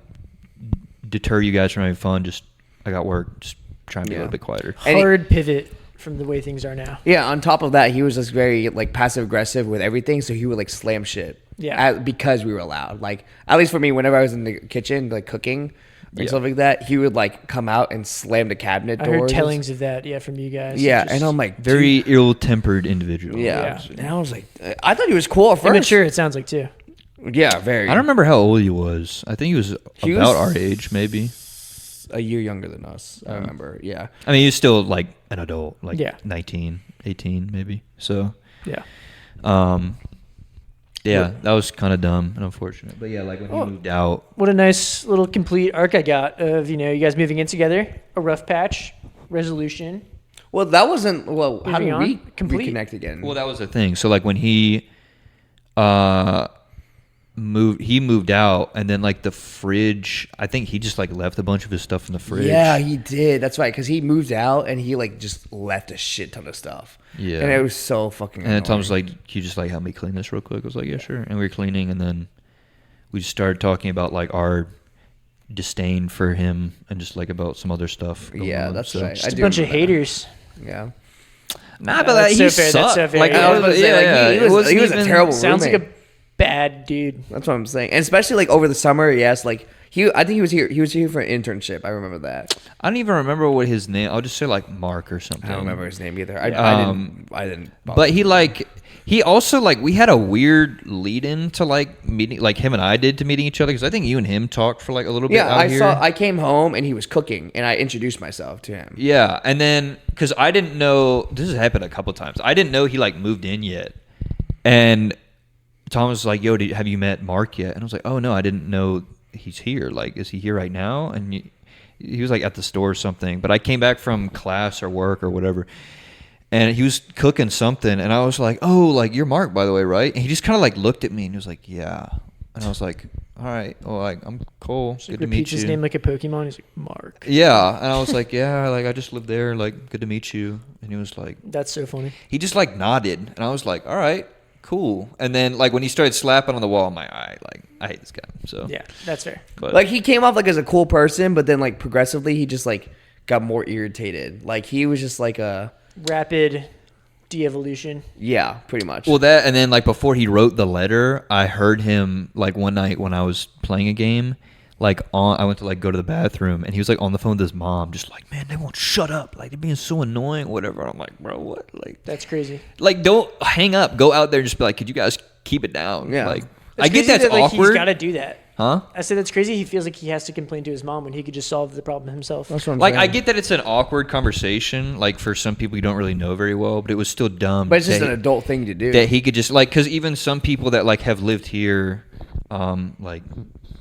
Speaker 2: deter you guys from having fun. Just I got work. Just try and be a little bit quieter.
Speaker 1: And he-
Speaker 3: Hard pivot from the way things are now.
Speaker 1: yeah. On top of that, he was just very like passive aggressive with everything. So he would like slam shit.
Speaker 3: Yeah.
Speaker 1: Because we were loud. Like at least for me, whenever I was in the kitchen like cooking and stuff like that, he would like come out and slam the cabinet
Speaker 3: I
Speaker 1: doors.
Speaker 3: heard tellings of that. Yeah, from you guys.
Speaker 1: Yeah,
Speaker 3: Just
Speaker 1: and I'm like,
Speaker 2: Very ill-tempered individual.
Speaker 1: yeah.
Speaker 3: Yeah.
Speaker 1: And I was like, I thought he was cool at first.
Speaker 3: immature. It sounds like too.
Speaker 1: Yeah, very.
Speaker 2: I don't remember how old he was. I think he was
Speaker 1: He
Speaker 2: about
Speaker 1: was-
Speaker 2: our age, maybe.
Speaker 1: A year younger than us. I remember. Yeah.
Speaker 2: I mean, he's still like an adult, like
Speaker 3: Yeah.
Speaker 2: 19, 18 maybe. So,
Speaker 3: Yeah.
Speaker 2: Yeah, that was kind of dumb and unfortunate. But yeah, like when he moved out.
Speaker 3: What a nice little complete arc I got of, you guys moving in together, a rough patch, resolution.
Speaker 1: Well, that wasn't. Well, how
Speaker 3: Moving
Speaker 1: did we
Speaker 3: on. Complete.
Speaker 1: reconnect again?
Speaker 2: Well, that was the thing. So like when he moved out, and then like the fridge, I think he just like left a bunch of his stuff in the fridge.
Speaker 1: Yeah, he did. That's right. Because he moved out and he like just left a shit ton of stuff.
Speaker 2: Yeah.
Speaker 1: And it was so fucking.
Speaker 2: And then Tom was
Speaker 1: annoying.
Speaker 2: like, "Can you just like help me clean this real quick?" I was like, "Yeah, sure." And we were cleaning, and then we just started talking about like our disdain for him and just like about some other stuff. going
Speaker 1: Yeah,
Speaker 2: on.
Speaker 1: that's
Speaker 2: So-
Speaker 1: right.
Speaker 3: Just a
Speaker 1: do
Speaker 3: bunch of
Speaker 1: remember that.
Speaker 3: haters.
Speaker 1: Yeah.
Speaker 2: Nah, but
Speaker 3: That's
Speaker 2: he
Speaker 3: so fair, that's
Speaker 2: sucked.
Speaker 3: so fair.
Speaker 2: Like,
Speaker 3: Yeah,
Speaker 1: I was about to say, like, he
Speaker 2: it
Speaker 1: was
Speaker 2: wasn't
Speaker 1: a
Speaker 2: even-
Speaker 1: terrible
Speaker 3: Sounds
Speaker 1: roommate.
Speaker 3: like a bad dude.
Speaker 1: That's what I'm saying. And especially like over the summer, yes, like I think he was here. He was here for an internship. I remember that.
Speaker 2: I don't even remember what his name. I'll just say like Mark or something.
Speaker 1: I don't remember his name either. I didn't.
Speaker 2: But he also like we had a weird lead in to like meeting, like him and I did to meeting each other, because I think you and him talked for like a little bit.
Speaker 1: Yeah,
Speaker 2: out here.
Speaker 1: I came home and he was cooking, and I introduced myself to him.
Speaker 2: Yeah, and then because I didn't know, this has happened a couple times. I didn't know he like moved in yet, and Tom was like, "Yo, have you met Mark yet?" And I was like, "Oh no, I didn't know he's here. Like, is he here right now?" And he was like at the store or something. But I came back from class or work or whatever, and he was cooking something, and I was like, "Oh, like you're Mark, by the way, right?" And he just kind of like looked at me and he was like, "Yeah," and I was like, "All right, well, like I'm cool.
Speaker 3: Just
Speaker 2: Good
Speaker 3: like
Speaker 2: to meet
Speaker 3: repeats his
Speaker 2: you."
Speaker 3: name like a Pokemon. He's like, Mark.
Speaker 2: Yeah, and I was like, "Yeah, like I just lived there. Like, good to meet you." And he was like,
Speaker 3: That's so funny.
Speaker 2: he just like nodded, and I was like, "All right, cool." And then like when he started slapping on the wall, I'm like, "All right, like I hate this guy." So
Speaker 3: Yeah, that's fair.
Speaker 2: but
Speaker 1: Like he came off like as a cool person, but then like progressively he just like got more irritated. Like he was just like a
Speaker 3: Rapid de-evolution.
Speaker 1: yeah, pretty much.
Speaker 2: well that, and then like before he wrote the letter, I heard him like one night when I was playing a game. Like I went to like go to the bathroom, and he was like on the phone with his mom, just like, "Man, they won't shut up. Like they're being so annoying, whatever." And I'm like, "Bro, what?
Speaker 3: That's crazy.
Speaker 2: Like don't hang up. Go out there and just be like, could you guys keep it down?"
Speaker 1: Yeah.
Speaker 2: Like
Speaker 3: It's
Speaker 2: I get
Speaker 3: crazy
Speaker 2: that's
Speaker 3: that, like,
Speaker 2: awkward,
Speaker 3: He's got to do that.
Speaker 2: huh?
Speaker 3: I said that's crazy. He feels like he has to complain to his mom when he could just solve the problem himself.
Speaker 1: That's what I'm
Speaker 2: Like
Speaker 1: saying.
Speaker 2: I get that it's an awkward conversation, like for some people you don't really know very well, but it was still dumb.
Speaker 1: but it's just
Speaker 2: that
Speaker 1: an
Speaker 2: he-
Speaker 1: adult thing to do.
Speaker 2: that he could just like, because even some people that like have lived here, like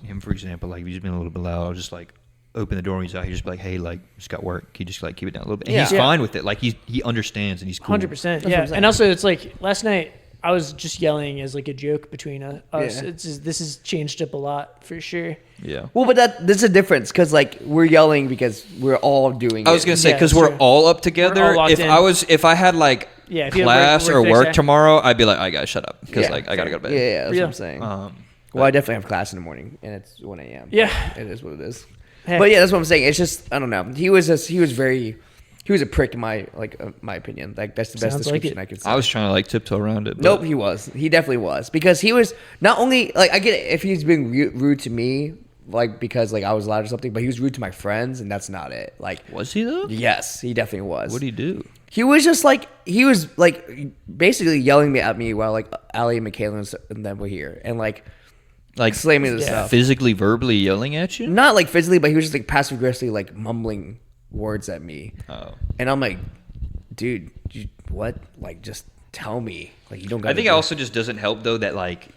Speaker 2: him for example, like if he's been a little bit loud, I'll just like open the door when he's out. He just be like, "Hey, like just got work. Can you just like keep it down a little bit?" And
Speaker 1: Yeah.
Speaker 2: he's
Speaker 3: Yeah.
Speaker 2: fine with it. Like he understands and he's cool.
Speaker 3: 100%.
Speaker 1: That's what
Speaker 3: Yeah.
Speaker 1: I'm saying.
Speaker 3: And also, it's like last night I was just yelling as like a joke between us.
Speaker 1: Yeah.
Speaker 3: It's just, this has changed up a lot for sure.
Speaker 2: Yeah.
Speaker 1: Well, but there's a difference because like we're yelling because we're all doing.
Speaker 2: I was
Speaker 1: it.
Speaker 2: gonna say
Speaker 3: Yeah,
Speaker 2: because
Speaker 3: that's
Speaker 2: we're
Speaker 3: true.
Speaker 2: all up together.
Speaker 3: We're all locked in.
Speaker 2: If I had like
Speaker 3: Yeah, if you have
Speaker 2: class
Speaker 3: work
Speaker 2: or
Speaker 3: the
Speaker 2: work
Speaker 3: next day.
Speaker 2: tomorrow, I'd be like, "I gotta shut up," because
Speaker 1: Yeah,
Speaker 2: like I gotta go to bed.
Speaker 1: Yeah, that's
Speaker 3: Yeah.
Speaker 1: what I'm saying.
Speaker 2: Um,
Speaker 1: Well, I definitely have class in the morning, and it's 1 a.m.
Speaker 3: Yeah.
Speaker 1: It is what it is.
Speaker 3: Heck.
Speaker 1: But yeah, that's what I'm saying. It's just I don't know. He was a prick in my my opinion. Like that's the best
Speaker 3: Sounds like
Speaker 1: description
Speaker 3: it.
Speaker 1: I could say.
Speaker 2: I was trying to like tiptoe around it. But
Speaker 1: Nope, he was. He definitely was because he was not only like I get it if he's being rude to me, like because like I was loud or something, but he was rude to my friends, and that's not it. Like
Speaker 2: Was he though?
Speaker 1: yes, he definitely was.
Speaker 2: What did he do?
Speaker 1: He was just like basically yelling at me while like Ali and Michaela and them were here, and like
Speaker 2: Like
Speaker 1: slamming the
Speaker 3: Yeah.
Speaker 1: stuff.
Speaker 2: physically, verbally yelling at you?
Speaker 1: Not like physically, but he was just like passive aggressively like mumbling words at me,
Speaker 2: Oh.
Speaker 1: and I'm like, dude, what? Like just tell me. Like you don't.
Speaker 2: I
Speaker 1: Gotta
Speaker 2: think
Speaker 1: do
Speaker 2: it also just doesn't help though that like,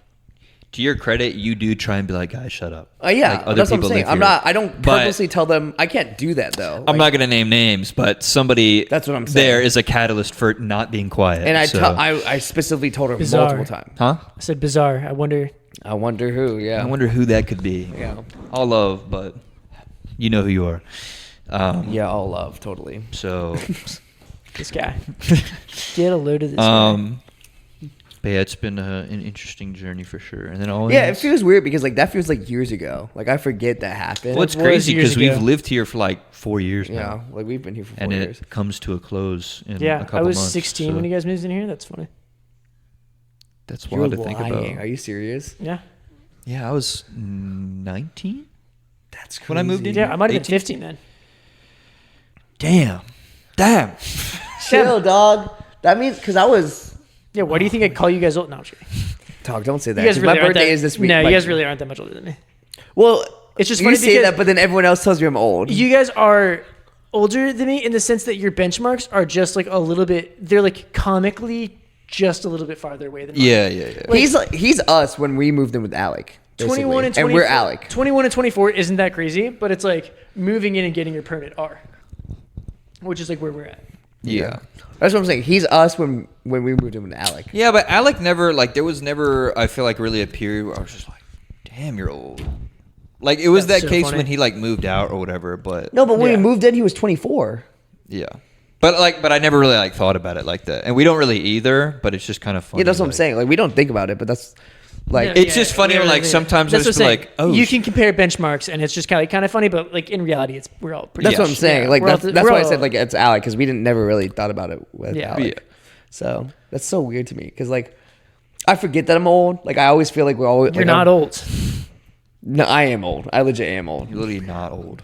Speaker 2: to your credit, you do try and be like, "Guys, shut up."
Speaker 1: Yeah,
Speaker 2: Like, other
Speaker 1: that's what I'm
Speaker 2: people
Speaker 1: saying.
Speaker 2: live
Speaker 1: I'm
Speaker 2: here.
Speaker 1: not. I don't
Speaker 2: But-
Speaker 1: purposely tell them. I can't do that though.
Speaker 2: I'm not gonna name names, but somebody
Speaker 1: That's what I'm saying.
Speaker 2: there is a catalyst for not being quiet.
Speaker 1: And
Speaker 2: so.
Speaker 1: I specifically told her
Speaker 3: Bizarre.
Speaker 1: multiple times.
Speaker 2: Huh?
Speaker 3: I said bizarre. I wonder.
Speaker 1: I wonder who. Yeah.
Speaker 2: I wonder who that could be.
Speaker 1: Yeah.
Speaker 2: All love, but you know who you are.
Speaker 1: Yeah, all love, totally.
Speaker 2: So,
Speaker 3: This guy. Get a load of this guy.
Speaker 2: but yeah, it's been an interesting journey for sure. And then all
Speaker 1: Yeah, it feels weird because like that feels like years ago. Like I forget that happened.
Speaker 2: well, it's
Speaker 3: It was
Speaker 2: crazy
Speaker 3: years
Speaker 2: because we've
Speaker 3: ago.
Speaker 2: lived here for like 4 years
Speaker 1: yeah,
Speaker 2: now,
Speaker 1: like we've been here for 4
Speaker 2: and
Speaker 1: years.
Speaker 2: it comes to a close in a
Speaker 3: Yeah,
Speaker 2: couple
Speaker 3: I was
Speaker 2: months.
Speaker 3: 16
Speaker 2: so
Speaker 3: when you guys moved in here. That's funny.
Speaker 2: That's
Speaker 1: You're
Speaker 2: wild to think
Speaker 1: lying.
Speaker 2: about.
Speaker 1: Are you serious?
Speaker 3: Yeah.
Speaker 2: Yeah, I was 19
Speaker 1: That's crazy.
Speaker 2: when I moved in.
Speaker 3: Yeah, I might have
Speaker 2: 18?
Speaker 3: been 15 then.
Speaker 2: Damn.
Speaker 1: Chill, dog. That means because I was.
Speaker 3: Yeah, why do you think I call you guys old? No, I'm just kidding.
Speaker 1: Dog, don't say that.
Speaker 3: You guys
Speaker 1: 'cause
Speaker 3: really
Speaker 1: my
Speaker 3: aren't
Speaker 1: birthday
Speaker 3: that,
Speaker 1: is this week.
Speaker 3: No,
Speaker 1: like-
Speaker 3: you guys really aren't that much older than me.
Speaker 1: Well,
Speaker 3: It's just
Speaker 1: you
Speaker 3: funny
Speaker 1: say
Speaker 3: because
Speaker 1: that, but then everyone else tells you I'm old.
Speaker 3: you guys are older than me in the sense that your benchmarks are just like a little bit. They're like comically just a little bit farther away than mine.
Speaker 2: Yeah.
Speaker 1: He's us when we moved in with Alec.
Speaker 3: 21 and 24,
Speaker 1: and we're Alec.
Speaker 3: 21 and 24 isn't that crazy, but it's like moving in and getting your permit are, which is like where we're at.
Speaker 2: Yeah.
Speaker 1: That's what I'm saying. He's us when we moved in with Alec.
Speaker 2: Yeah, but Alec never, like, there was never, I feel like, really a period where I was just like, damn, you're old. Like, it was
Speaker 3: That's
Speaker 2: that
Speaker 3: so
Speaker 2: case
Speaker 3: funny.
Speaker 2: when he, like, moved out or whatever, but
Speaker 1: No, but when
Speaker 3: Yeah.
Speaker 1: we moved in, he was 24.
Speaker 2: yeah. But I never really, like, thought about it like that. And we don't really either, but it's just kind of funny.
Speaker 1: Yeah, that's what I'm
Speaker 2: like-
Speaker 1: saying. Like we don't think about it, but that's like
Speaker 3: Yeah,
Speaker 2: It's just funny when, like, sometimes I
Speaker 3: that's
Speaker 2: just
Speaker 3: what I'm
Speaker 2: be
Speaker 3: saying.
Speaker 2: like, oh,
Speaker 3: you can compare benchmarks, and it's just kind of funny, but like in reality, it's we're all pretty.
Speaker 1: that's
Speaker 2: Yeah.
Speaker 1: what I'm saying.
Speaker 3: Yeah,
Speaker 1: like
Speaker 3: we're all-
Speaker 1: that's
Speaker 3: we're
Speaker 1: why I
Speaker 3: all-
Speaker 1: said like it's Alec because we didn't never really thought about it with
Speaker 3: Yeah.
Speaker 1: Alec.
Speaker 2: Yeah.
Speaker 1: So that's so weird to me because like I forget that I'm old. Like I always feel like we're always.
Speaker 3: You're
Speaker 1: like,
Speaker 3: not old.
Speaker 1: No, I am old. I legit am old.
Speaker 2: You're literally not old.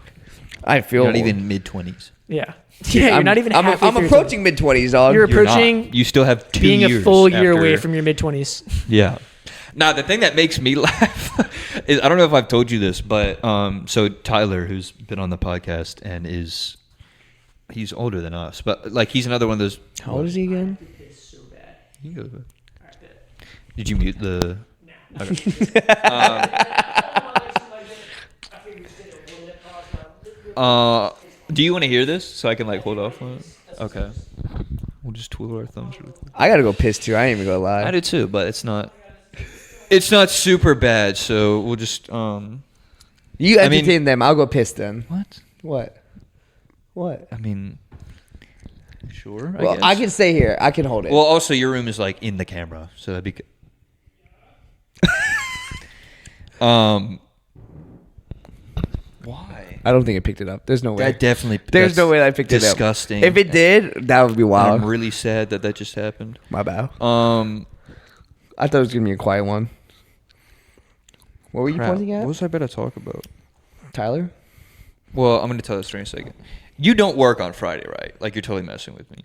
Speaker 1: I feel
Speaker 2: You're not
Speaker 1: old.
Speaker 2: even mid-20s.
Speaker 3: Yeah. Yeah, you're not even.
Speaker 1: I'm
Speaker 3: halfway through
Speaker 1: approaching mid 20s, dog.
Speaker 3: You're
Speaker 2: You're not.
Speaker 3: approaching
Speaker 2: You still have 2
Speaker 3: being
Speaker 2: years
Speaker 3: a full year
Speaker 2: after-
Speaker 3: away from your mid 20s.
Speaker 2: Yeah. Now, the thing that makes me laugh is, I don't know if I've told you this, but so Tyler, who's been on the podcast and he's older than us, but like he's another one of those.
Speaker 1: How old is he again?
Speaker 2: You can go. Did you mute the? Do you want to hear this so I can like hold off on it? Okay. We'll just twiddle our thumbs really quick.
Speaker 1: I gotta go piss too. I ain't even gonna lie.
Speaker 2: I do too, but it's not super bad, so we'll just
Speaker 1: You
Speaker 2: I mean-
Speaker 1: entertain them. I'll go piss then.
Speaker 2: what?
Speaker 1: What? What?
Speaker 2: I mean, sure.
Speaker 1: Well,
Speaker 2: guess.
Speaker 1: I can stay here. I can hold it.
Speaker 2: Well, also your room is like in the camera, so that'd be good. Why?
Speaker 1: I don't think it picked it up. There's no way.
Speaker 2: That definitely.
Speaker 1: There's
Speaker 2: that's
Speaker 1: no way I picked it up.
Speaker 2: disgusting.
Speaker 1: If it did, that would be
Speaker 2: And
Speaker 1: wild.
Speaker 2: I'm really sad that just happened.
Speaker 1: My bad.
Speaker 2: I
Speaker 1: I thought it was gonna be a quiet one. What were you
Speaker 2: crap.
Speaker 1: pointing at?
Speaker 2: What was I about to talk about?
Speaker 1: Tyler?
Speaker 2: Well, I'm gonna tell the story in a second. You don't work on Friday, right? Like you're totally messing with me.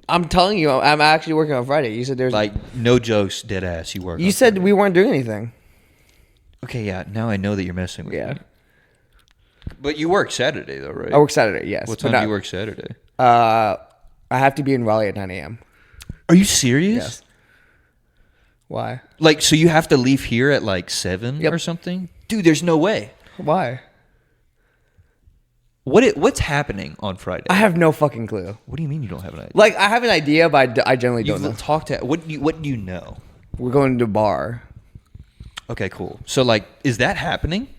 Speaker 1: I'm telling you, I'm actually working on Friday. You said there's
Speaker 2: Like no jokes, dead ass. You work.
Speaker 1: You
Speaker 2: on
Speaker 1: said
Speaker 2: Friday.
Speaker 1: we weren't doing anything.
Speaker 2: Okay, yeah. Now I know that you're messing with
Speaker 1: Yeah.
Speaker 2: me. But you work Saturday though, right?
Speaker 1: I work Saturday, yes.
Speaker 2: What
Speaker 1: but
Speaker 2: time do
Speaker 1: not-
Speaker 2: you work Saturday?
Speaker 1: I have to be in Raleigh at 9 a.m.
Speaker 2: Are you serious?
Speaker 1: Yes. Why?
Speaker 2: Like, so you have to leave here at like 7
Speaker 1: Yep.
Speaker 2: or something? Dude, there's no way.
Speaker 1: Why?
Speaker 2: What's happening on Friday?
Speaker 1: I have no fucking clue.
Speaker 2: What do you mean you don't have an idea?
Speaker 1: Like, I have an idea, but I generally don't know.
Speaker 2: You've talked to what do you know?
Speaker 1: We're going to a bar.
Speaker 2: Okay, cool. So like, is that happening?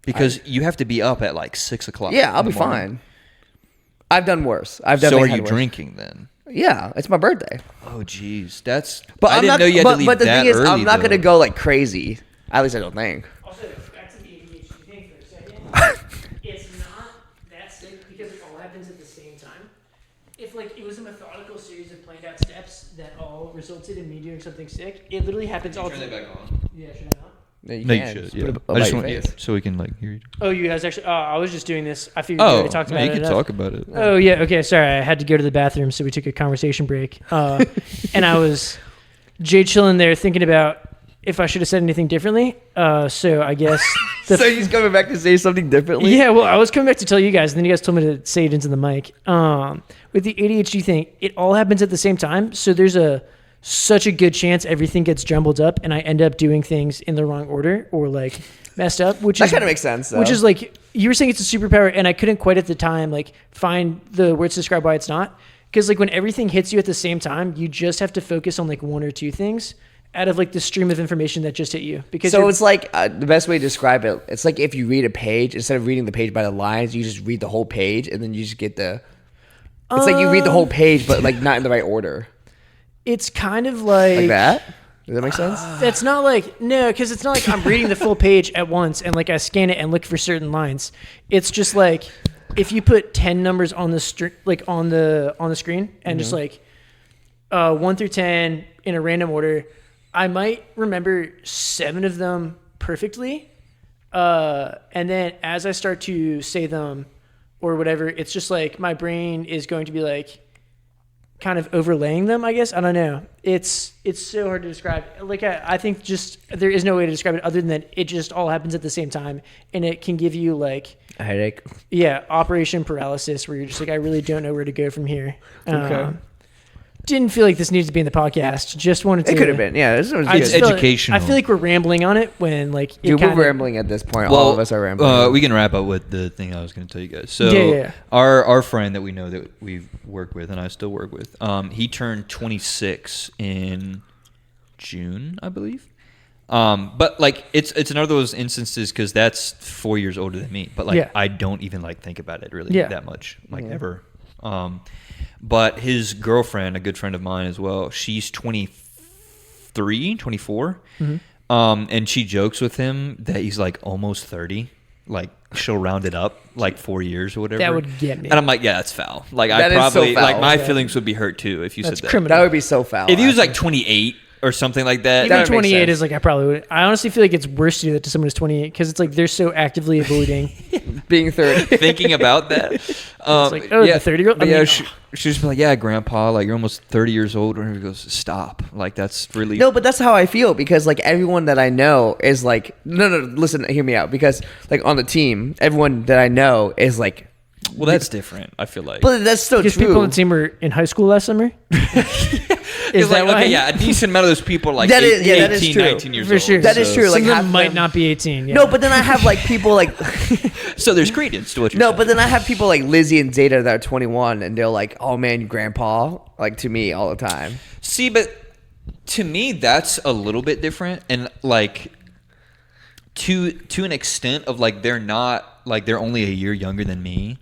Speaker 2: Because you have to be up at like 6 o'clock.
Speaker 1: Yeah, I'll
Speaker 2: in
Speaker 1: be
Speaker 2: the morning.
Speaker 1: fine. I've done worse. I've
Speaker 2: So
Speaker 1: definitely
Speaker 2: are
Speaker 1: had
Speaker 2: you
Speaker 1: worse.
Speaker 2: drinking then?
Speaker 1: Yeah, it's my birthday.
Speaker 2: Oh, jeez, that's.
Speaker 1: But
Speaker 2: I
Speaker 1: I'm
Speaker 2: didn't
Speaker 1: not,
Speaker 2: know you had
Speaker 1: but,
Speaker 2: to leave
Speaker 1: but the
Speaker 2: that
Speaker 1: thing is,
Speaker 2: early,
Speaker 1: I'm not
Speaker 2: though.
Speaker 1: gonna go like crazy. At least I don't think.
Speaker 3: Also, back to the ADHD thing for a second. It's not that sick because it all happens at the same time. If like it was a methodical series of planned out steps that all resulted in me doing something sick, it literally happens all.
Speaker 2: back on.
Speaker 3: Yeah, should I not?
Speaker 1: No, you
Speaker 2: No, you
Speaker 1: can.
Speaker 2: should.
Speaker 1: Just
Speaker 2: Yeah.
Speaker 1: put it
Speaker 2: I
Speaker 1: by
Speaker 2: just
Speaker 1: your
Speaker 2: want
Speaker 1: face.
Speaker 2: so we can like hear you.
Speaker 3: Oh, you guys actually? I was just doing this. I figured we
Speaker 2: Oh,
Speaker 3: already talked about
Speaker 2: you
Speaker 3: it.
Speaker 2: can
Speaker 3: enough.
Speaker 2: talk about it.
Speaker 3: Oh yeah, okay. Sorry, I had to go to the bathroom, so we took a conversation break. And I was Jay chilling there, thinking about if I should have said anything differently. So I guess.
Speaker 1: So he's coming back to say something differently.
Speaker 3: Yeah, well, I was coming back to tell you guys, and then you guys told me to say it into the mic. With the ADHD thing, it all happens at the same time, so there's such a good chance everything gets jumbled up, and I end up doing things in the wrong order or like messed up, which
Speaker 1: That
Speaker 3: is
Speaker 1: kind of makes sense. Though.
Speaker 3: which is like you were saying it's a superpower, and I couldn't quite at the time like find the words to describe why it's not. Because like when everything hits you at the same time, you just have to focus on like one or two things out of like the stream of information that just hit you. Because
Speaker 1: so
Speaker 3: you're-
Speaker 1: it's like the best way to describe it. It's like if you read a page instead of reading the page by the lines, you just read the whole page, and then you just get the. It's like you read the whole page, but like not in the right order.
Speaker 3: it's kind of like
Speaker 1: Like that. Does that make sense?
Speaker 3: It's not like no, because it's not like I'm reading the full page at once and like I scan it and look for certain lines. It's just like if you put 10 numbers on the like on the screen and just like 1 through 10 in a random order, I might remember 7 of them perfectly, and then as I start to say them or whatever, it's just like my brain is going to be like kind of overlaying them, I guess. I don't know. It's so hard to describe. Like I think just there is no way to describe it other than that it just all happens at the same time, and it can give you like
Speaker 1: A headache.
Speaker 3: operation paralysis where you're just like I really don't know where to go from here.
Speaker 1: Okay.
Speaker 3: didn't feel like this needed to be in the podcast. Just wanted to.
Speaker 1: It could have been. Yeah, this was
Speaker 3: I
Speaker 1: good.
Speaker 3: just feel like-
Speaker 2: educational.
Speaker 3: I feel like we're rambling on it when like it
Speaker 1: Dude, we're
Speaker 3: kinda-
Speaker 1: rambling at this point. All of us are rambling.
Speaker 2: We can wrap up with the thing I was going to tell you guys. So,
Speaker 3: Yeah.
Speaker 2: our friend that we know that we've worked with, and I still work with, he turned 26 in June, I believe. But like it's another of those instances because that's 4 years older than me. But like
Speaker 3: Yeah.
Speaker 2: I don't even like think about it really
Speaker 3: Yeah.
Speaker 2: that much, like ever. But his girlfriend, a good friend of mine as well, she's 23, 24. And she jokes with him that he's like almost 30. Like she'll round it up like 4 years or whatever.
Speaker 3: That would get me.
Speaker 2: And I'm like, yeah, that's foul. Like
Speaker 1: That
Speaker 2: I
Speaker 1: is so
Speaker 2: probably
Speaker 1: foul.
Speaker 2: like my
Speaker 3: Yeah.
Speaker 2: feelings would be hurt too if you
Speaker 3: That's
Speaker 2: said that.
Speaker 3: criminal.
Speaker 1: That would be so foul.
Speaker 2: If he was like 28 or something like that,
Speaker 3: Even
Speaker 1: would make
Speaker 3: 28
Speaker 1: sense.
Speaker 3: is like I probably would. I honestly feel like it's worse to do that to someone who's 28 because it's like they're so actively avoiding.
Speaker 1: being 30.
Speaker 2: thinking about that.
Speaker 3: It's like, oh, the 30-year-old.
Speaker 2: But yeah, she just be like, yeah, grandpa, like you're almost 30 years old. And he goes, stop. Like that's really
Speaker 1: No, but that's how I feel because like everyone that I know is like no, listen, hear me out because like on the team, everyone that I know is like,
Speaker 2: well, that's different. I feel like.
Speaker 1: but that's still
Speaker 3: because
Speaker 1: true.
Speaker 3: people on the team were in high school last summer. Is
Speaker 2: It's like,
Speaker 3: that why?
Speaker 2: okay, yeah, a decent amount of those people are like
Speaker 1: That is- yeah,
Speaker 2: 18,
Speaker 1: that is true.
Speaker 2: 19 years
Speaker 3: For
Speaker 2: old.
Speaker 3: sure.
Speaker 1: That is true,
Speaker 3: Some
Speaker 1: like,
Speaker 3: of them
Speaker 1: half of
Speaker 3: might
Speaker 1: them-
Speaker 3: not be 18. Yeah.
Speaker 1: No, but then I have like people like
Speaker 2: So there's credence to what you're
Speaker 1: no,
Speaker 2: saying.
Speaker 1: but then I have people like Lizzie and Zeta that are 21 and they're like, oh man, grandpa, like to me all the time.
Speaker 2: See, but to me, that's a little bit different, and like to an extent of like they're not like they're only a year younger than me,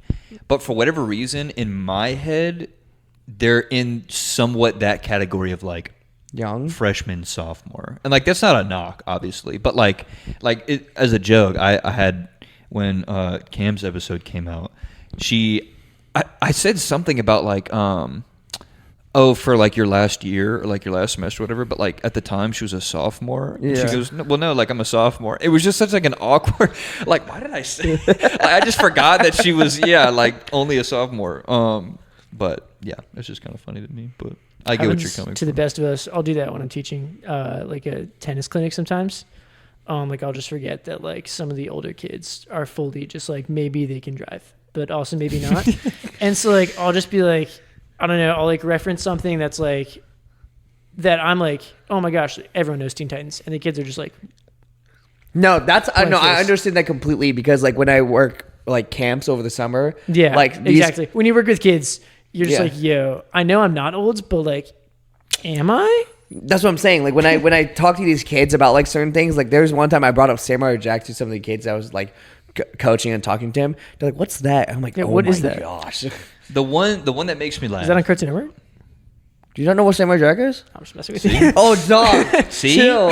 Speaker 2: but for whatever reason, in my head, they're in somewhat that category of like
Speaker 1: Young.
Speaker 2: freshman, sophomore, and like that's not a knock, obviously, but like it, as a joke, I had when Cam's episode came out, I said something about like oh, for like your last year or like your last semester or whatever, but like at the time she was a sophomore. And
Speaker 1: Yeah.
Speaker 2: she goes, no, like I'm a sophomore. It was just such like an awkward, like, why did I say, like, I just forgot that she was, like only a sophomore. But yeah, it's just kind of funny to me, but I get what you're
Speaker 3: Happens
Speaker 2: coming
Speaker 3: to
Speaker 2: from.
Speaker 3: the best of us. I'll do that when I'm teaching like a tennis clinic sometimes. Like I'll just forget that like some of the older kids are fully just like maybe they can drive, but also maybe not. And so like I'll just be like, I don't know, I'll like reference something that's like that I'm like, oh my gosh, everyone knows Teen Titans, and the kids are just like,
Speaker 1: No, that's I
Speaker 3: Like
Speaker 1: no, I
Speaker 3: this.
Speaker 1: understand that completely because like when I work like camps over the summer,
Speaker 3: yeah,
Speaker 1: like these,
Speaker 3: exactly. When you work with kids, you're just
Speaker 1: Yeah.
Speaker 3: like, yo, I know I'm not old, but like, am I?
Speaker 1: That's what I'm saying. Like when I talk to these kids about like certain things, like there was one time I brought up Samurai Jack to some of the kids I was like coaching and talking to him. They're like, "What's that?" I'm like,
Speaker 3: Yeah,
Speaker 1: "Oh
Speaker 3: what
Speaker 1: my
Speaker 3: is that?"
Speaker 1: gosh,
Speaker 2: The one that makes me laugh.
Speaker 3: Is that on Cartoon Network?
Speaker 1: do you not know what Samurai Jack is?
Speaker 3: I'm just messing with you.
Speaker 1: Oh, dog,
Speaker 2: See?
Speaker 1: chill.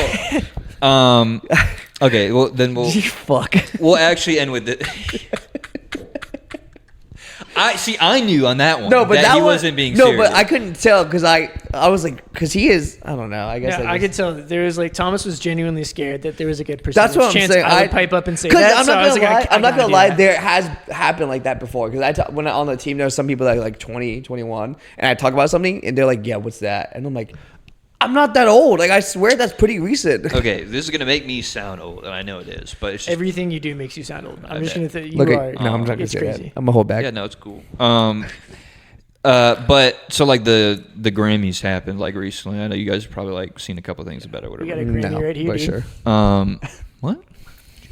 Speaker 2: Okay, well then we'll
Speaker 1: You fuck.
Speaker 2: we'll actually end with it. I knew on that one.
Speaker 1: No, but that
Speaker 2: he
Speaker 1: one,
Speaker 2: wasn't being
Speaker 1: no,
Speaker 2: serious.
Speaker 1: but I couldn't tell because I was like, because he is. I don't know. I guess
Speaker 3: Yeah, I could tell that there was like Thomas was genuinely scared that there was a good percentage
Speaker 1: That's what I'm
Speaker 3: chance
Speaker 1: saying.
Speaker 3: I would pipe up and say
Speaker 1: Because
Speaker 3: that.
Speaker 1: I'm
Speaker 3: so
Speaker 1: not
Speaker 3: I was
Speaker 1: gonna
Speaker 3: like,
Speaker 1: lie.
Speaker 3: I
Speaker 1: I'm not
Speaker 3: gotta
Speaker 1: gonna
Speaker 3: do
Speaker 1: lie.
Speaker 3: that.
Speaker 1: There has happened like that before. Because when on the team, there's some people that are like 20, 21, and I talk about something, and they're like, "Yeah, what's that?" And I'm like, "I'm not that old. Like I swear that's pretty recent."
Speaker 2: Okay, this is gonna make me sound old, and I know it is, but it's just
Speaker 3: Everything you do makes you sound old. I'm just
Speaker 2: bet.
Speaker 3: gonna say you
Speaker 1: Look
Speaker 3: are.
Speaker 1: at no, I'm not gonna
Speaker 3: it's
Speaker 1: say
Speaker 3: crazy.
Speaker 1: that. I'm gonna hold back.
Speaker 2: yeah, no, it's cool. But so like the Grammys happened like recently. I know you guys have probably like seen a couple things about it, or
Speaker 3: We got
Speaker 2: whatever.
Speaker 3: a Grammy
Speaker 1: No,
Speaker 3: right here,
Speaker 1: but
Speaker 3: dude.
Speaker 1: sure.
Speaker 2: What?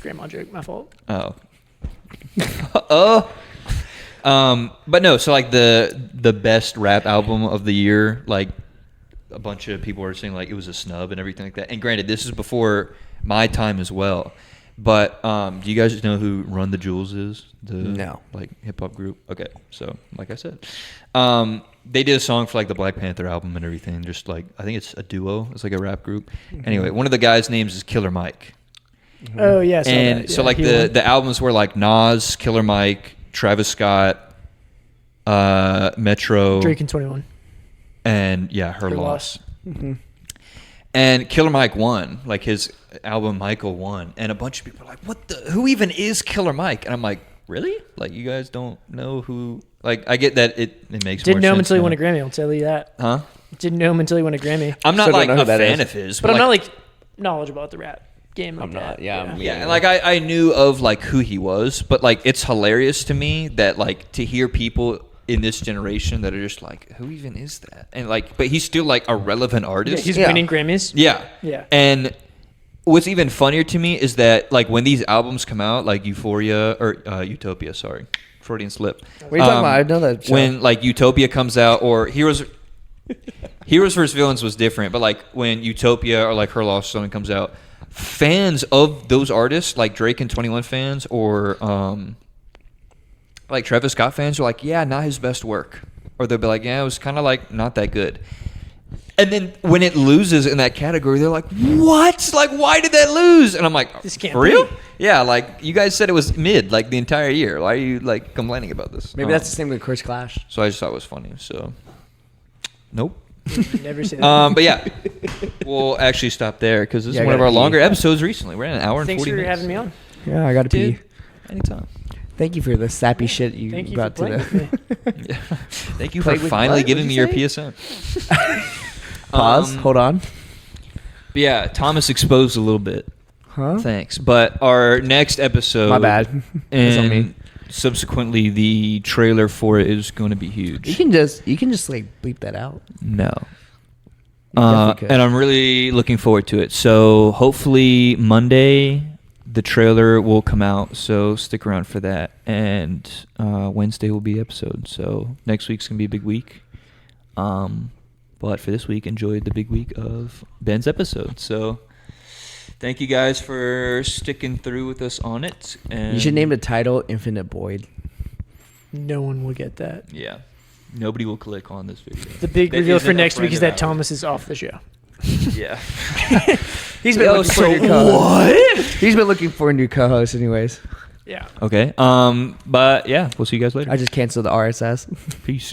Speaker 3: Grandma joke, my fault.
Speaker 2: Oh. But no, so like the best rap album of the year, like a bunch of people were saying like it was a snub and everything like that. And granted, this is before my time as well. But do you guys know who Run the Jewels is? The
Speaker 1: No.
Speaker 2: like hip hop group. Okay, so like I said, they did a song for like the Black Panther album and everything. Just like I think it's a duo. It's like a rap group. Anyway, one of the guys' names is Killer Mike.
Speaker 3: Oh yeah, I saw
Speaker 2: And
Speaker 3: that.
Speaker 2: so
Speaker 3: Yeah,
Speaker 2: like
Speaker 3: he
Speaker 2: the
Speaker 3: won.
Speaker 2: the albums were like Nas, Killer Mike, Travis Scott, Metro,
Speaker 3: Drake and 21.
Speaker 2: and yeah, Her
Speaker 3: Her
Speaker 2: Loss.
Speaker 3: Loss.
Speaker 2: And Killer Mike won, like his album Michael won, and a bunch of people are like, "What the? Who even is Killer Mike?" And I'm like, "Really? Like you guys don't know who?" Like I get that it makes
Speaker 3: Didn't
Speaker 2: more
Speaker 3: know him
Speaker 2: sense
Speaker 3: until he
Speaker 2: now.
Speaker 3: won a Grammy. I'll tell you that.
Speaker 2: Huh?
Speaker 3: Didn't know him until he won a Grammy.
Speaker 2: I'm not
Speaker 1: Still don't
Speaker 2: like
Speaker 1: know who
Speaker 2: a
Speaker 1: that
Speaker 2: fan
Speaker 1: is.
Speaker 2: of his,
Speaker 3: But I'm not like knowledgeable about the rap game. Like
Speaker 1: I'm not,
Speaker 3: that.
Speaker 1: yeah.
Speaker 2: Yeah, and like I knew of like who he was, but like it's hilarious to me that like to hear people in this generation that are just like, who even is that? And like, but he's still like a relevant
Speaker 3: Yeah,
Speaker 2: artist.
Speaker 3: he's
Speaker 1: Yeah.
Speaker 3: winning Grammys.
Speaker 2: Yeah.
Speaker 3: Yeah.
Speaker 2: And what's even funnier to me is that like when these albums come out, like Euphoria or Utopia, sorry, Freudian slip.
Speaker 1: What are you talking about? I know that show.
Speaker 2: When like Utopia comes out or Heroes vs. Villains was different, but like when Utopia or like Her Lost Song comes out, fans of those artists, like Drake and 21 fans or like Travis Scott fans are like, yeah, not his best work. Or they'll be like, yeah, it was kind of like not that good. And then when it loses in that category, they're like, what? Like, why did that lose? And I'm like,
Speaker 3: This can't
Speaker 2: for real?
Speaker 3: be.
Speaker 2: Yeah, like you guys said it was mid like the entire year. Why are you like complaining about this?
Speaker 1: Maybe that's the same with Chris Clash.
Speaker 2: So I just thought it was funny. So, nope.
Speaker 3: Never say that.
Speaker 2: But yeah, we'll actually stop there because this
Speaker 1: Yeah,
Speaker 2: is
Speaker 1: I
Speaker 2: one of
Speaker 1: gotta
Speaker 2: our
Speaker 1: pee.
Speaker 2: longer episodes recently. We're at an hour and
Speaker 3: Thanks
Speaker 2: 40
Speaker 3: for
Speaker 2: minutes.
Speaker 3: having me on.
Speaker 1: Yeah, I gotta
Speaker 2: Dude,
Speaker 1: pee.
Speaker 2: anytime.
Speaker 1: Thank you for the sappy shit you
Speaker 3: Thank you
Speaker 1: brought
Speaker 3: for
Speaker 1: to
Speaker 3: playing
Speaker 1: the
Speaker 3: with me.
Speaker 2: Yeah. Thank you for
Speaker 1: Played with
Speaker 2: finally
Speaker 1: what?
Speaker 2: giving me your
Speaker 1: What'd you
Speaker 2: PSN.
Speaker 1: pause. Hold on.
Speaker 2: But yeah, Thomas exposed a little bit.
Speaker 1: Huh?
Speaker 2: Thanks. But our next episode,
Speaker 1: My bad. That's on me.
Speaker 2: and subsequently the trailer for it is going to be huge.
Speaker 1: You can just like bleep that out.
Speaker 2: No.
Speaker 1: You definitely could.
Speaker 2: And I'm really looking forward to it. So hopefully Monday the trailer will come out. So stick around for that. And Wednesday will be the episode. So next week's gonna be a big week. But for this week, enjoy the big week of Ben's episode. So thank you guys for sticking through with us on it. And
Speaker 1: You should name the title Infinite Boyd.
Speaker 3: No one will get that.
Speaker 2: Yeah. Nobody will click on this video.
Speaker 3: The big
Speaker 2: That
Speaker 3: reveal
Speaker 2: isn't
Speaker 3: for
Speaker 2: a
Speaker 3: next week
Speaker 2: friend
Speaker 3: is
Speaker 2: of
Speaker 3: that
Speaker 2: ours.
Speaker 3: Thomas is off the show.
Speaker 2: Yeah.
Speaker 1: He's been
Speaker 2: Yo,
Speaker 1: looking for
Speaker 2: so
Speaker 1: a new co-host.
Speaker 2: what?
Speaker 1: He's been looking for a new co-host, anyways.
Speaker 3: Yeah.
Speaker 2: Okay. But yeah, we'll see you guys later.
Speaker 1: I just canceled the RSS.
Speaker 2: Peace.